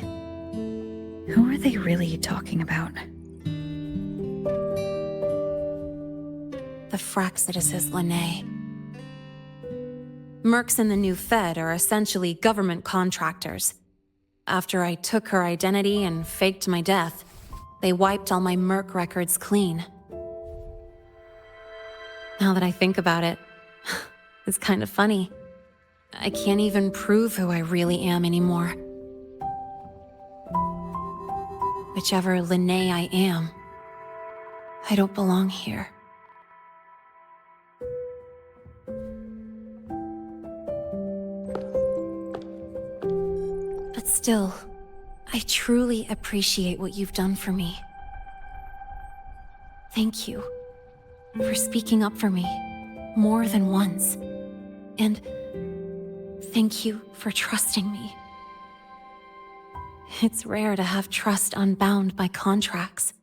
who are they really talking about? The Fraxidus is Lennay. Mercs in the new Fed are essentially government contractors. After I took her identity and faked my death, they wiped all my Merc records clean. Now that I think about it, it's kind of funny. I can't even prove who I really am anymore. Whichever Lennay I am, I don't belong here. But still, I truly appreciate what you've done for me. Thank you for speaking up for me more than once. And thank you for trusting me. It's rare to have trust unbound by contracts.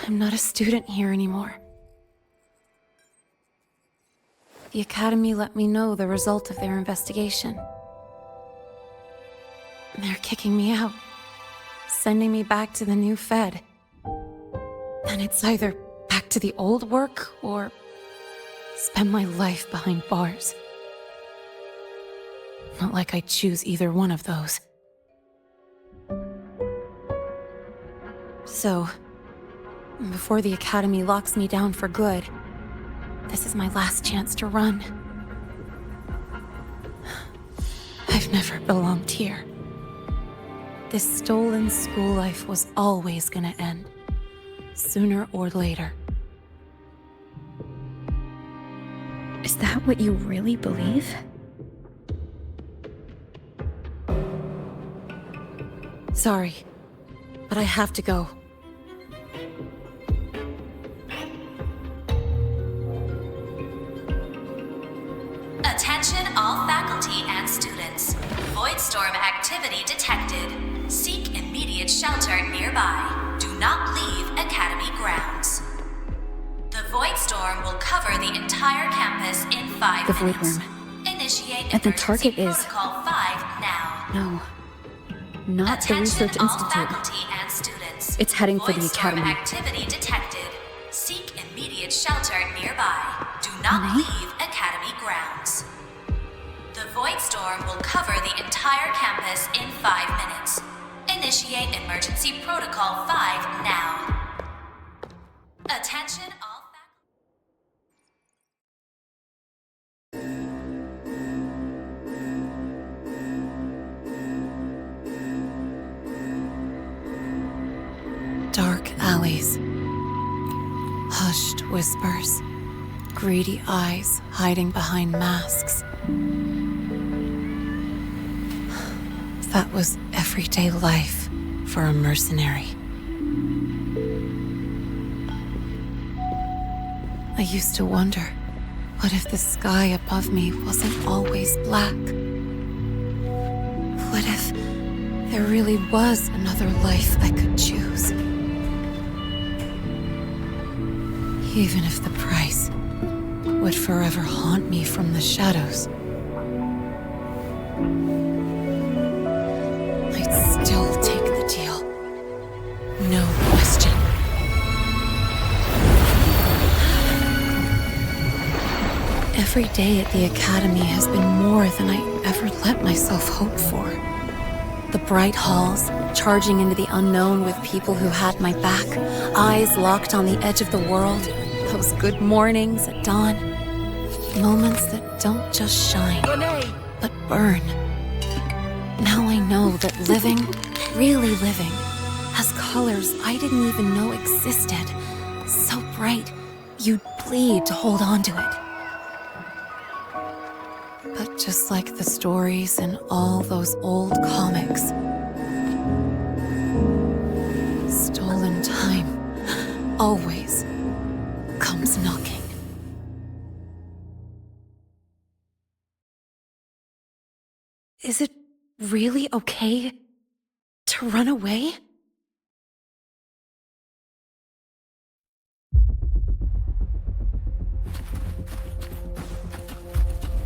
I'm not a student here anymore. The Academy let me know the result of their investigation. They're kicking me out, sending me back to the new Fed. And it's either back to the old work or spend my life behind bars. Not like I choose either one of those. Before the Academy locks me down for good, this is my last chance to run. I've never belonged here. This stolen school life was always gonna end, sooner or later. Is that what you really believe? Sorry, but I have to go. Attention all faculty and students. Voidstorm activity detected. Seek immediate shelter nearby. Do not leave Academy grounds. The Voidstorm will cover the entire campus in 5 The minutes. Void Worm. Initiate And the emergency target is... protocol 5 now. No. Not the Attention Research all Institute. faculty and students. It's heading for the Voidstorm Academy. activity detected. Seek immediate shelter nearby. Do not leave Academy grounds. The Voidstorm will cover the entire campus in 5 minutes. Initiate emergency protocol 5 now. Attention all Dark alleys. Hushed whispers. Greedy eyes hiding behind masks. That was everyday life for a mercenary. I used to wonder, what if the sky above me wasn't always black? What if there really was another life I could choose? Even if the price would forever haunt me from the shadows, I'd still take the deal. No question. Every day at the Academy has been more than I ever let myself hope for. The bright halls, charging into the unknown with people who had my back, eyes locked on the edge of the world, those good mornings at dawn, moments that don't just shine, but burn. Now I know that living, really living, has colors I didn't even know existed. So bright, you'd bleed to hold on to it. But just like the stories in all those old comics, stolen time always comes knocking. Is it really okay to run away?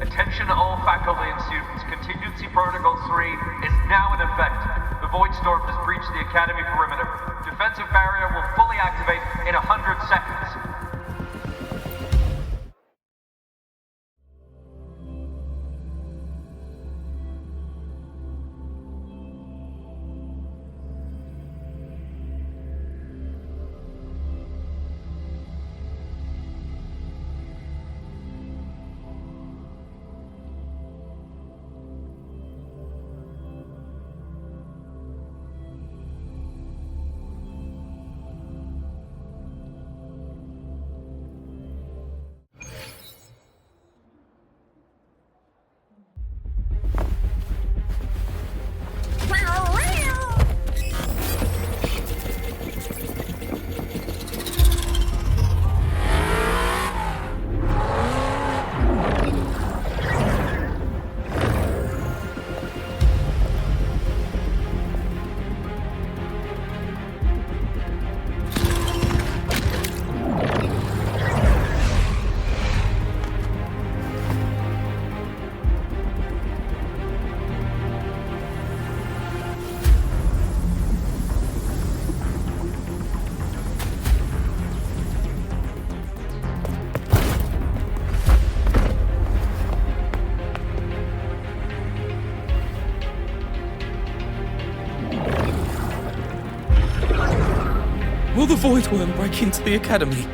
Attention all faculty and students. Contingency Protocol 3 is now in effect. The Voidstorm has breached the Academy perimeter. Defensive barrier will fully activate in 100 seconds. the Void Worm break into the Academy?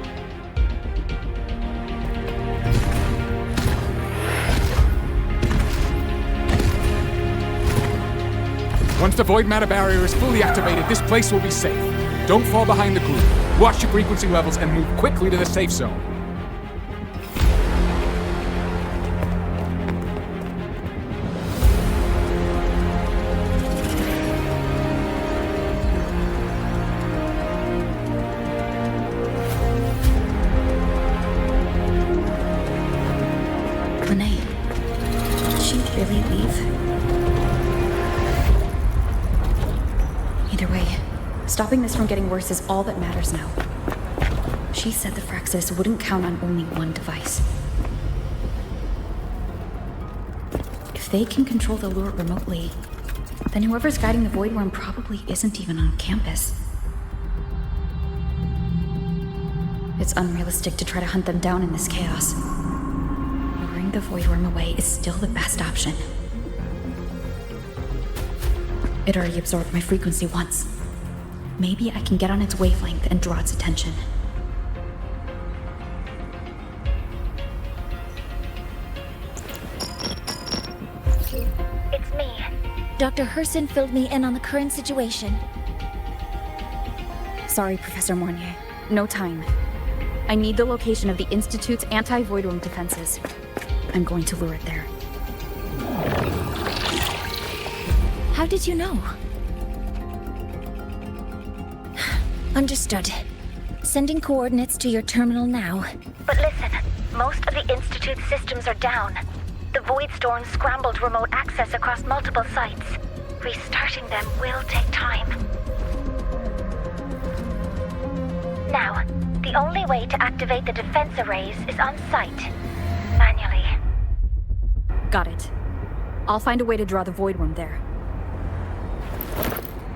Once the void matter barrier is fully activated, this place will be safe. Don't fall behind the group. Watch your frequency levels and move quickly to the safe zone. Lene, did she really leave? Either way, stopping this from getting worse is all that matters now. She said the Fraxis wouldn't count on only one device. If they can control the lure remotely, then whoever's guiding the Void Worm probably isn't even on campus. It's unrealistic to try to hunt them down in this chaos. Luring the Void Worm away is still the best option. It already absorbed my frequency once. Maybe I can get on its wavelength and draw its attention. It's me. Dr. Herson filled me in on the current situation. Sorry, Professor Mornier. No time. I need the location of the Institute's anti-Void Worm defenses. I'm going to lure it there. How did you know? Understood. Sending coordinates to your terminal now. But listen, most of the Institute's systems are down. The Void Storm scrambled remote access across multiple sites. Restarting them will take time. Now, the only way to activate the defense arrays is on site. Manually. Got it. I'll find a way to draw the Void Worm there.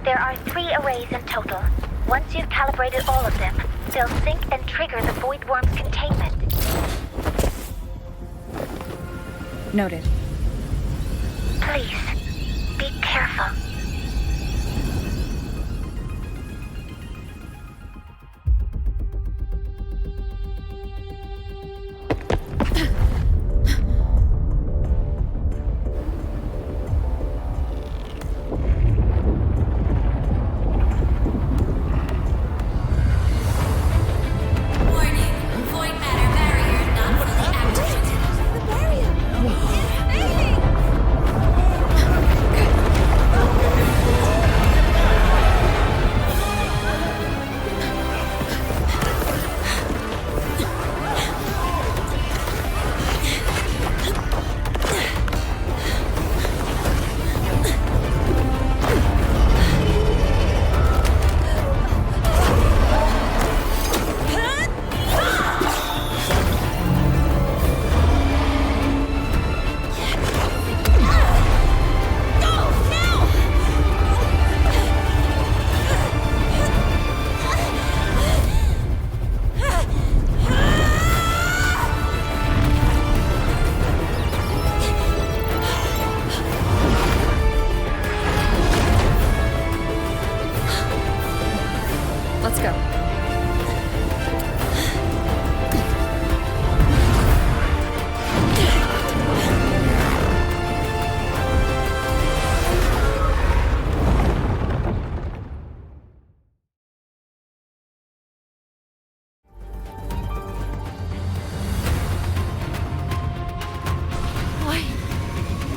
There are 3 arrays in total. Once you've calibrated all of them, they'll sync and trigger the Void Worm's containment. Noted. Please, be careful.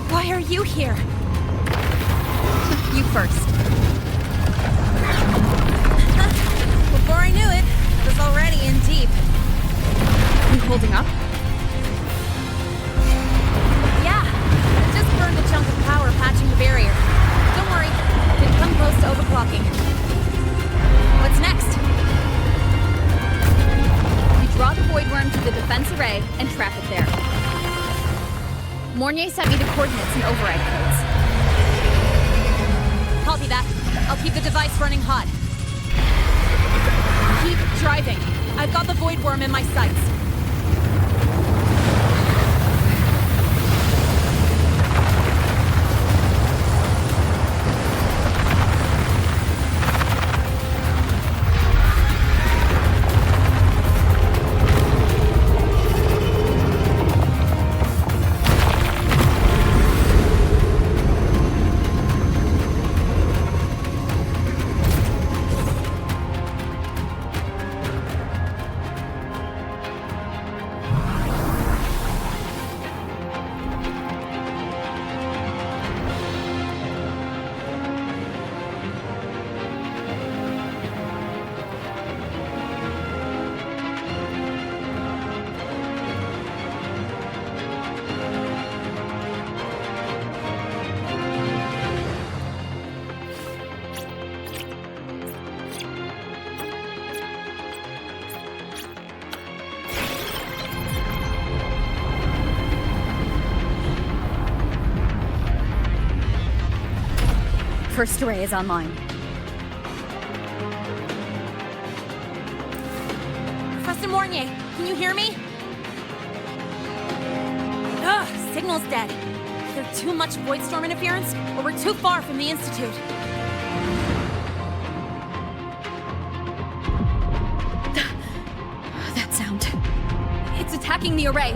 Why are you here? You first. Before I knew it, I was already in deep. You holding up? Yeah, I just burned a chunk of power patching the barrier. Don't worry, didn't come close to overclocking. What's next? We draw the Void Worm to the defense array and trap it there. Mornier sent me the coordinates and override codes. Copy that. I'll keep the device running hot. Keep driving. I've got the Void Worm in my sights. First array is online. Professor Mornier, can you hear me? Ugh, signal's dead. Either too much void storm interference, or we're too far from the Institute. That sound. It's attacking the array.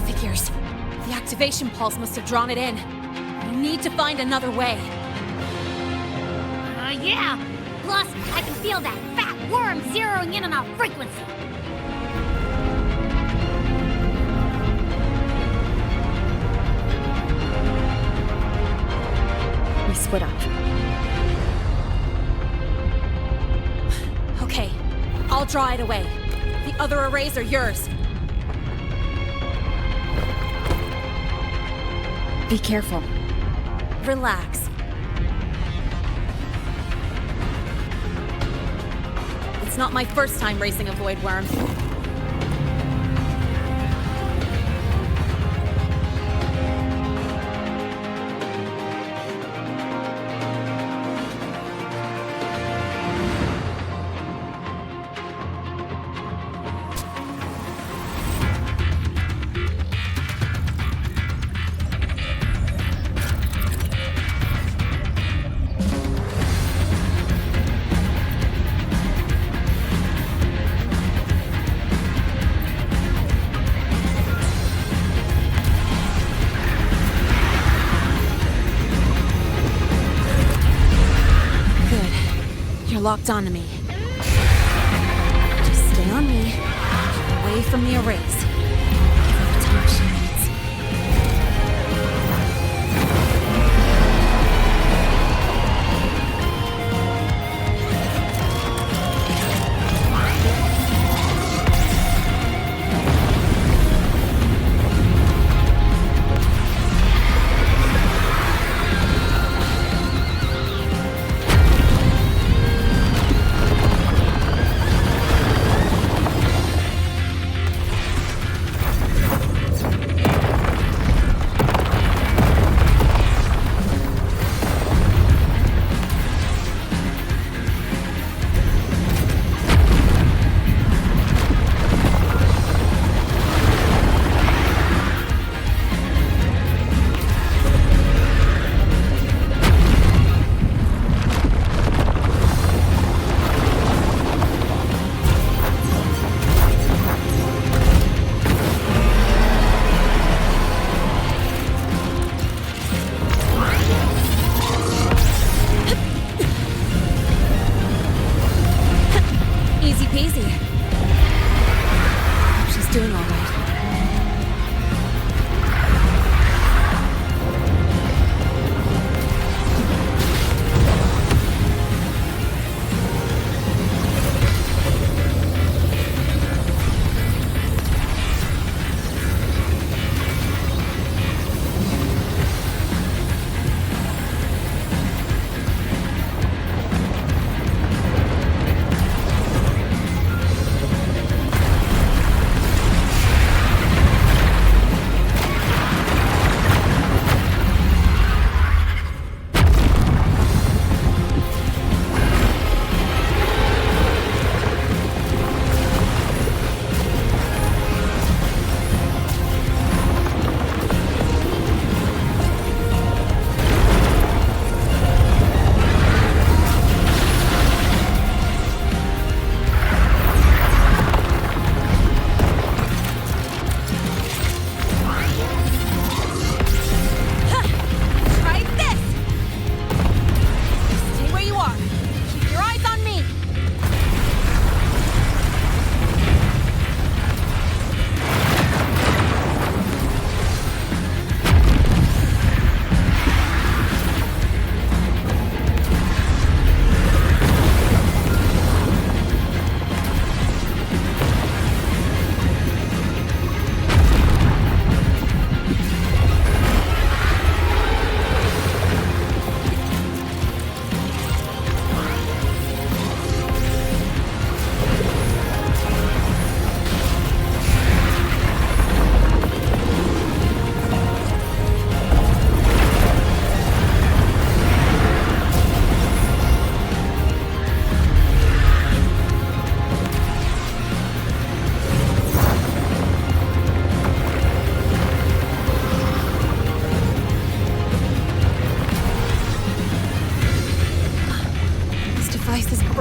Figures. The activation pulse must have drawn it in. We need to find another way. Yeah! Plus, I can feel that fat worm zeroing in on our frequency. We split up. Okay, I'll draw it away. The other arrays are yours. Be careful. Relax. It's not my first time racing a void worm. Locked onto me. Just stay on me, away from the arrays. Give her the time she needs.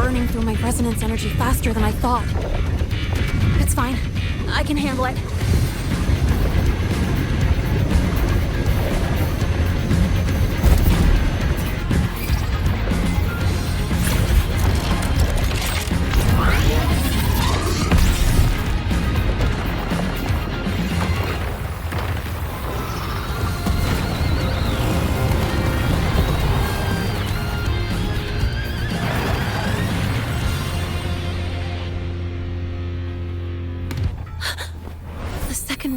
burning through my resonance energy faster than I thought. It's fine. I can handle it.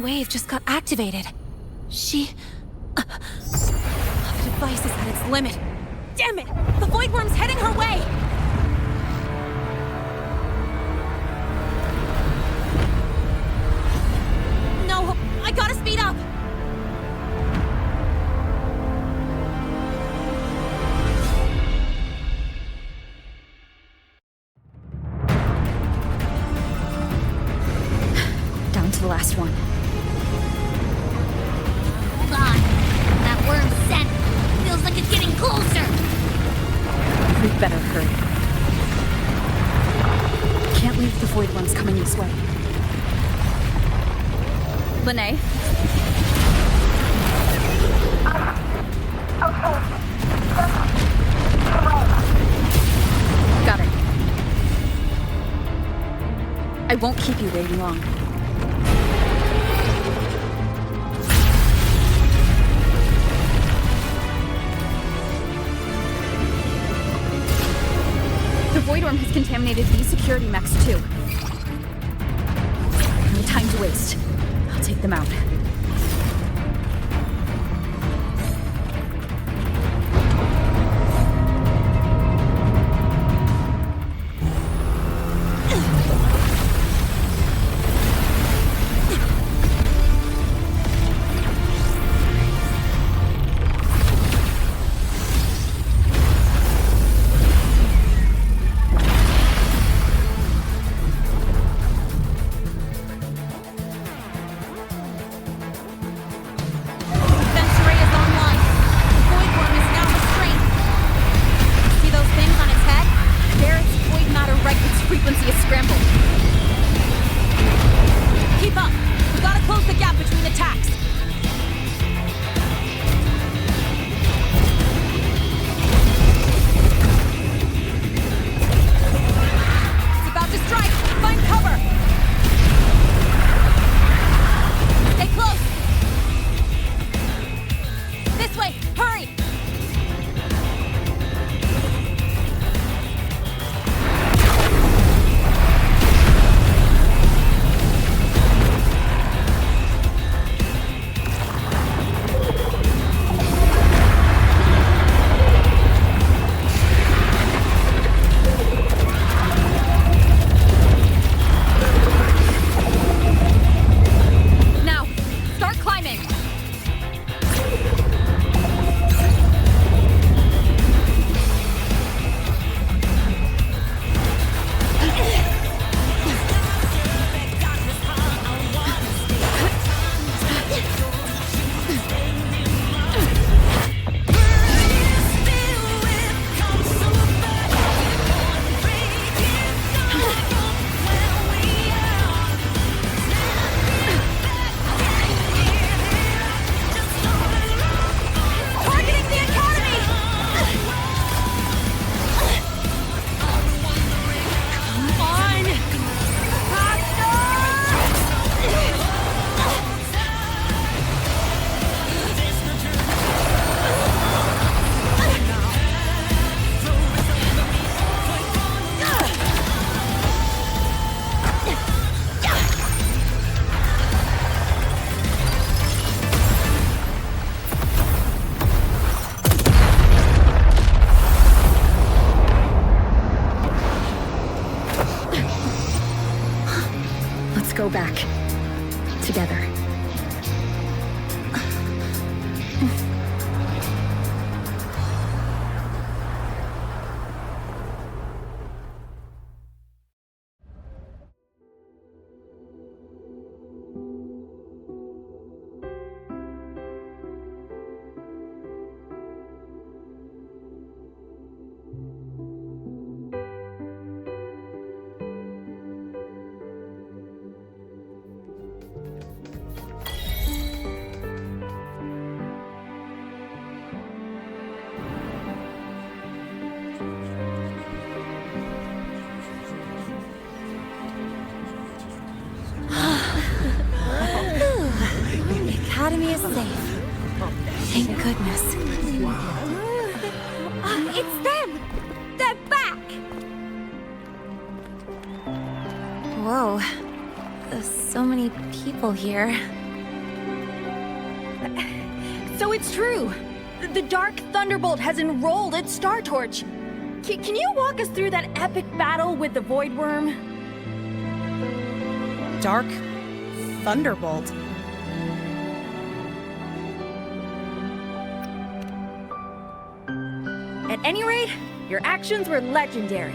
Wave just got activated. The device is at its limit. Damn it! The Void Worm's heading her way! No, I gotta speed up! Down to the last one. Closer! We'd better hurry. Can't leave the Void Worms coming this way. Lene? Got it. I won't keep you waiting long. The Void Worm has contaminated these security mechs too. No time to waste. I'll take them out. Go back. Together. is safe. Thank goodness. It's them! They're back! Whoa. There's so many people here. So it's true! The Dark Thunderbolt has enrolled at StarTorch! Can you walk us through that epic battle with the Void Worm? Dark Thunderbolt? At any rate, your actions were legendary.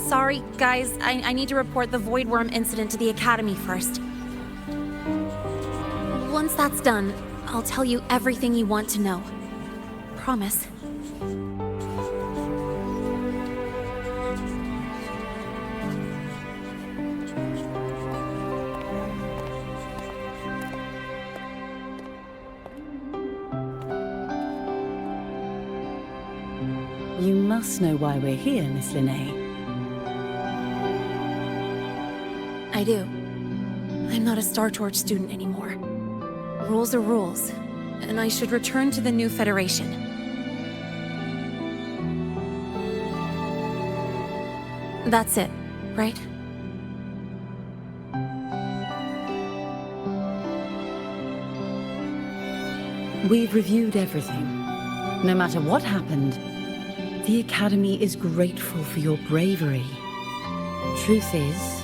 Sorry, guys. I need to report the Void Worm incident to the Academy first. Once that's done, I'll tell you everything you want to know. Promise. You must know why we're here, Miss Linnae. I do. I'm not a StarTorch student anymore. Rules are rules, and I should return to the new Federation. That's it, right? We've reviewed everything. No matter what happened, the Academy is grateful for your bravery. Truth is,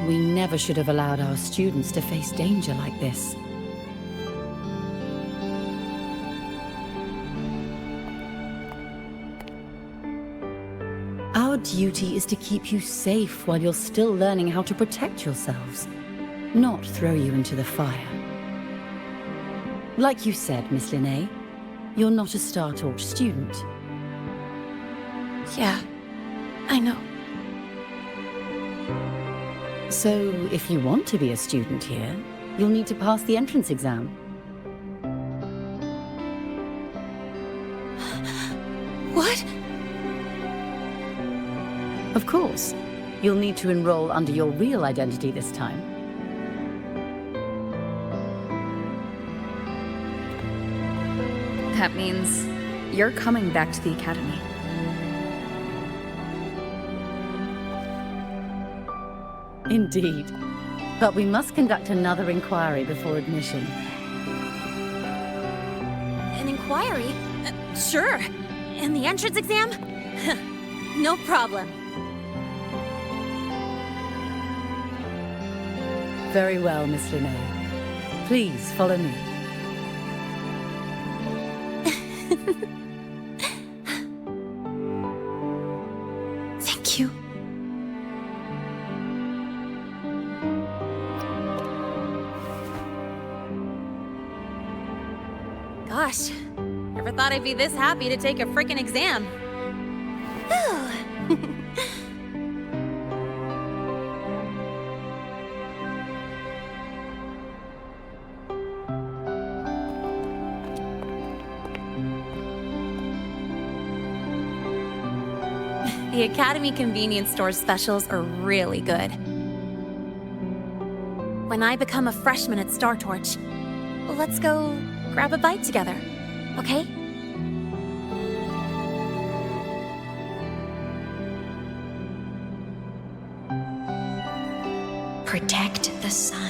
we never should have allowed our students to face danger like this. Our duty is to keep you safe while you're still learning how to protect yourselves, not throw you into the fire. Like you said, Miss Linnae, you're not a StarTorch student. Yeah, I know. So, if you want to be a student here, you'll need to pass the entrance exam. What? Of course. You'll need to enroll under your real identity this time. That means you're coming back to the Academy. Indeed. But we must conduct another inquiry before admission. An inquiry? Sure. And the entrance exam? No problem. Very well, Miss Linnae. Please follow me. Thank you. Gosh, never thought I'd be this happy to take a frickin' exam. The Academy convenience store specials are really good. When I become a freshman at StarTorch, let's go grab a bite together, okay? Protect the sun.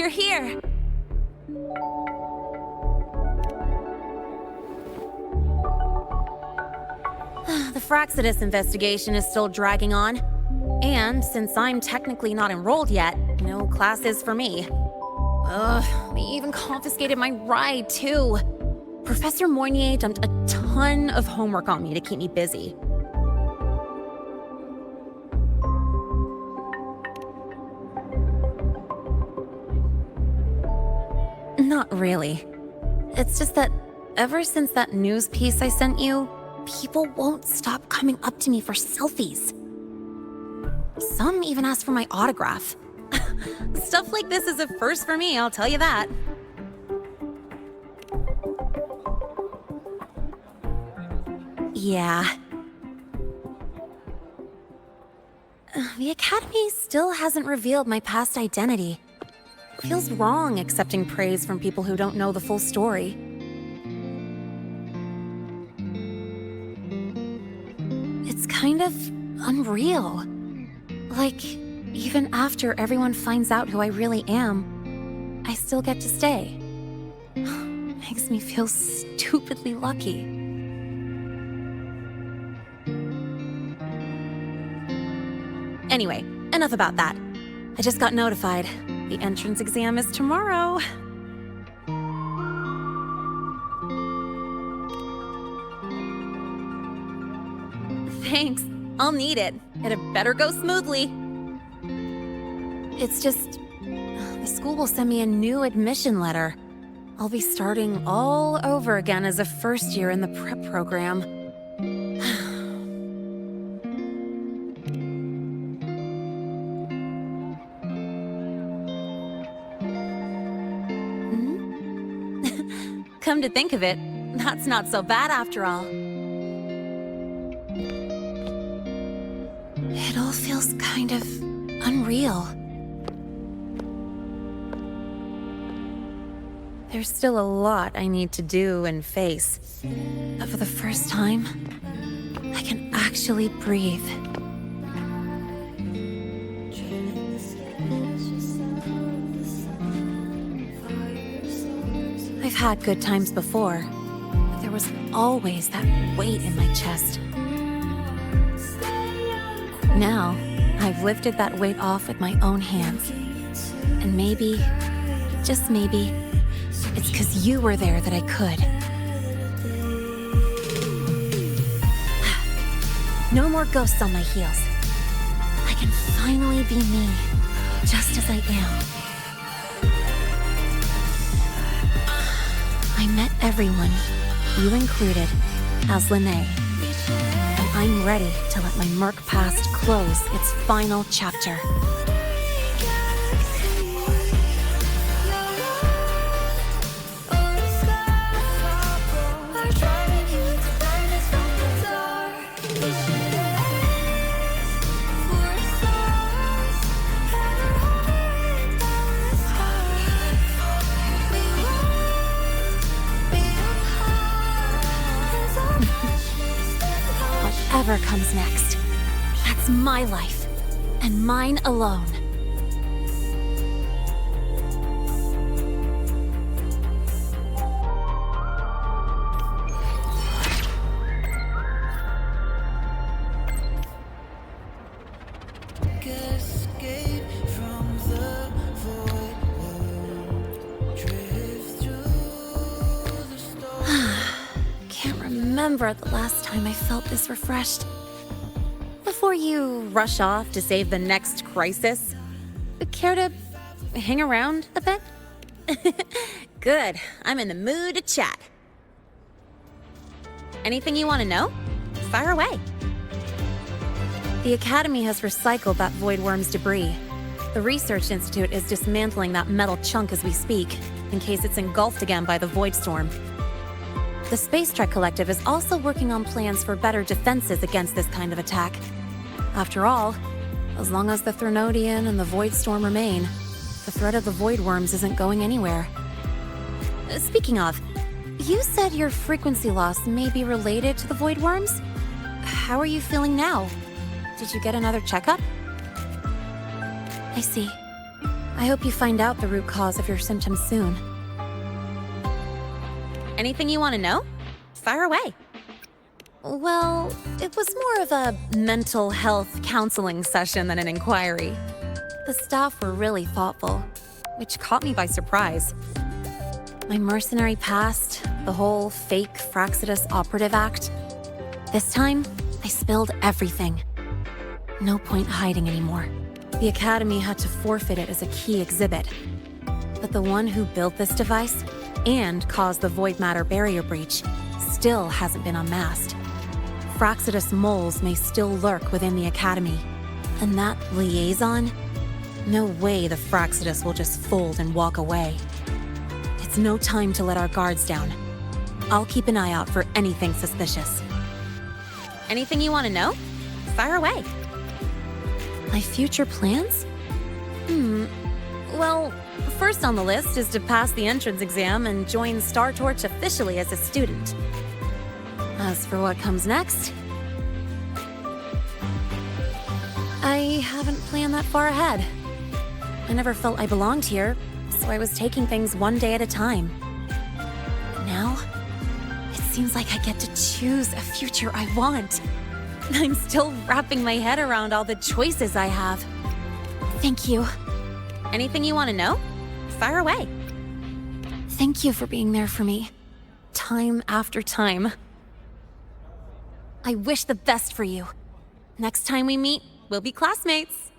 You're here! The Fraxidus investigation is still dragging on. And since I'm technically not enrolled yet, no classes for me. Ugh, they even confiscated my ride, too. Professor Moynier dumped a ton of homework on me to keep me busy. Not really. It's just that ever since that news piece I sent you, people won't stop coming up to me for selfies. Some even ask for my autograph. Stuff like this is a first for me, I'll tell you that. Yeah. The Academy still hasn't revealed my past identity. Feels wrong accepting praise from people who don't know the full story. It's kind of unreal. Like, even after everyone finds out who I really am, I still get to stay. Makes me feel stupidly lucky. Anyway, enough about that. I just got notified. The entrance exam is tomorrow. Thanks. I'll need it. It had better go smoothly. It's just, the school will send me a new admission letter. I'll be starting all over again as a first year in the prep program. Come to think of it, that's not so bad after all. It all feels kind of unreal. There's still a lot I need to do and face. But for the first time, I can actually breathe. I've had good times before, but there was always that weight in my chest. Now, I've lifted that weight off with my own hands. And maybe, just maybe, it's 'cause you were there that I could. No more ghosts on my heels. I can finally be me, just as I am. I met everyone, you included, as Lene. And I'm ready to let my Merc past close its final chapter. Whatever comes next, that's my life, and mine alone. Can't remember the last time I felt this refreshed. Before you rush off to save the next crisis, care to hang around a bit? Good, I'm in the mood to chat. Anything you want to know? Fire away. The Academy has recycled that Void Worm's debris. The Research Institute is dismantling that metal chunk as we speak, in case it's engulfed again by the Void Storm. The Space Trek Collective is also working on plans for better defenses against this kind of attack. After all, as long as the Threnodian and the Void Storm remain, the threat of the Void Worms isn't going anywhere. Speaking of, you said your frequency loss may be related to the Void Worms? How are you feeling now? Did you get another checkup? I see. I hope you find out the root cause of your symptoms soon. Anything you want to know? Fire away. Well, it was more of a mental health counseling session than an inquiry. The staff were really thoughtful, which caught me by surprise. My mercenary past, the whole fake Fraxidus operative act. This time, I spilled everything. No point hiding anymore. The Academy had to forfeit it as a key exhibit. But the one who built this device and caused the void matter barrier breach still hasn't been unmasked. Fraxidus moles may still lurk within the Academy. And that liaison? No way the Fraxidus will just fold and walk away. It's no time to let our guards down. I'll keep an eye out for anything suspicious. Anything you want to know? Fire away. My future plans? Well, first on the list is to pass the entrance exam and join Star Torch officially as a student. As for what comes next, I haven't planned that far ahead. I never felt I belonged here, so I was taking things one day at a time. But now, it seems like I get to choose a future I want. I'm still wrapping my head around all the choices I have. Thank you. Anything you want to know? Fire away. Thank you for being there for me. Time after time. I wish the best for you. Next time we meet, we'll be classmates.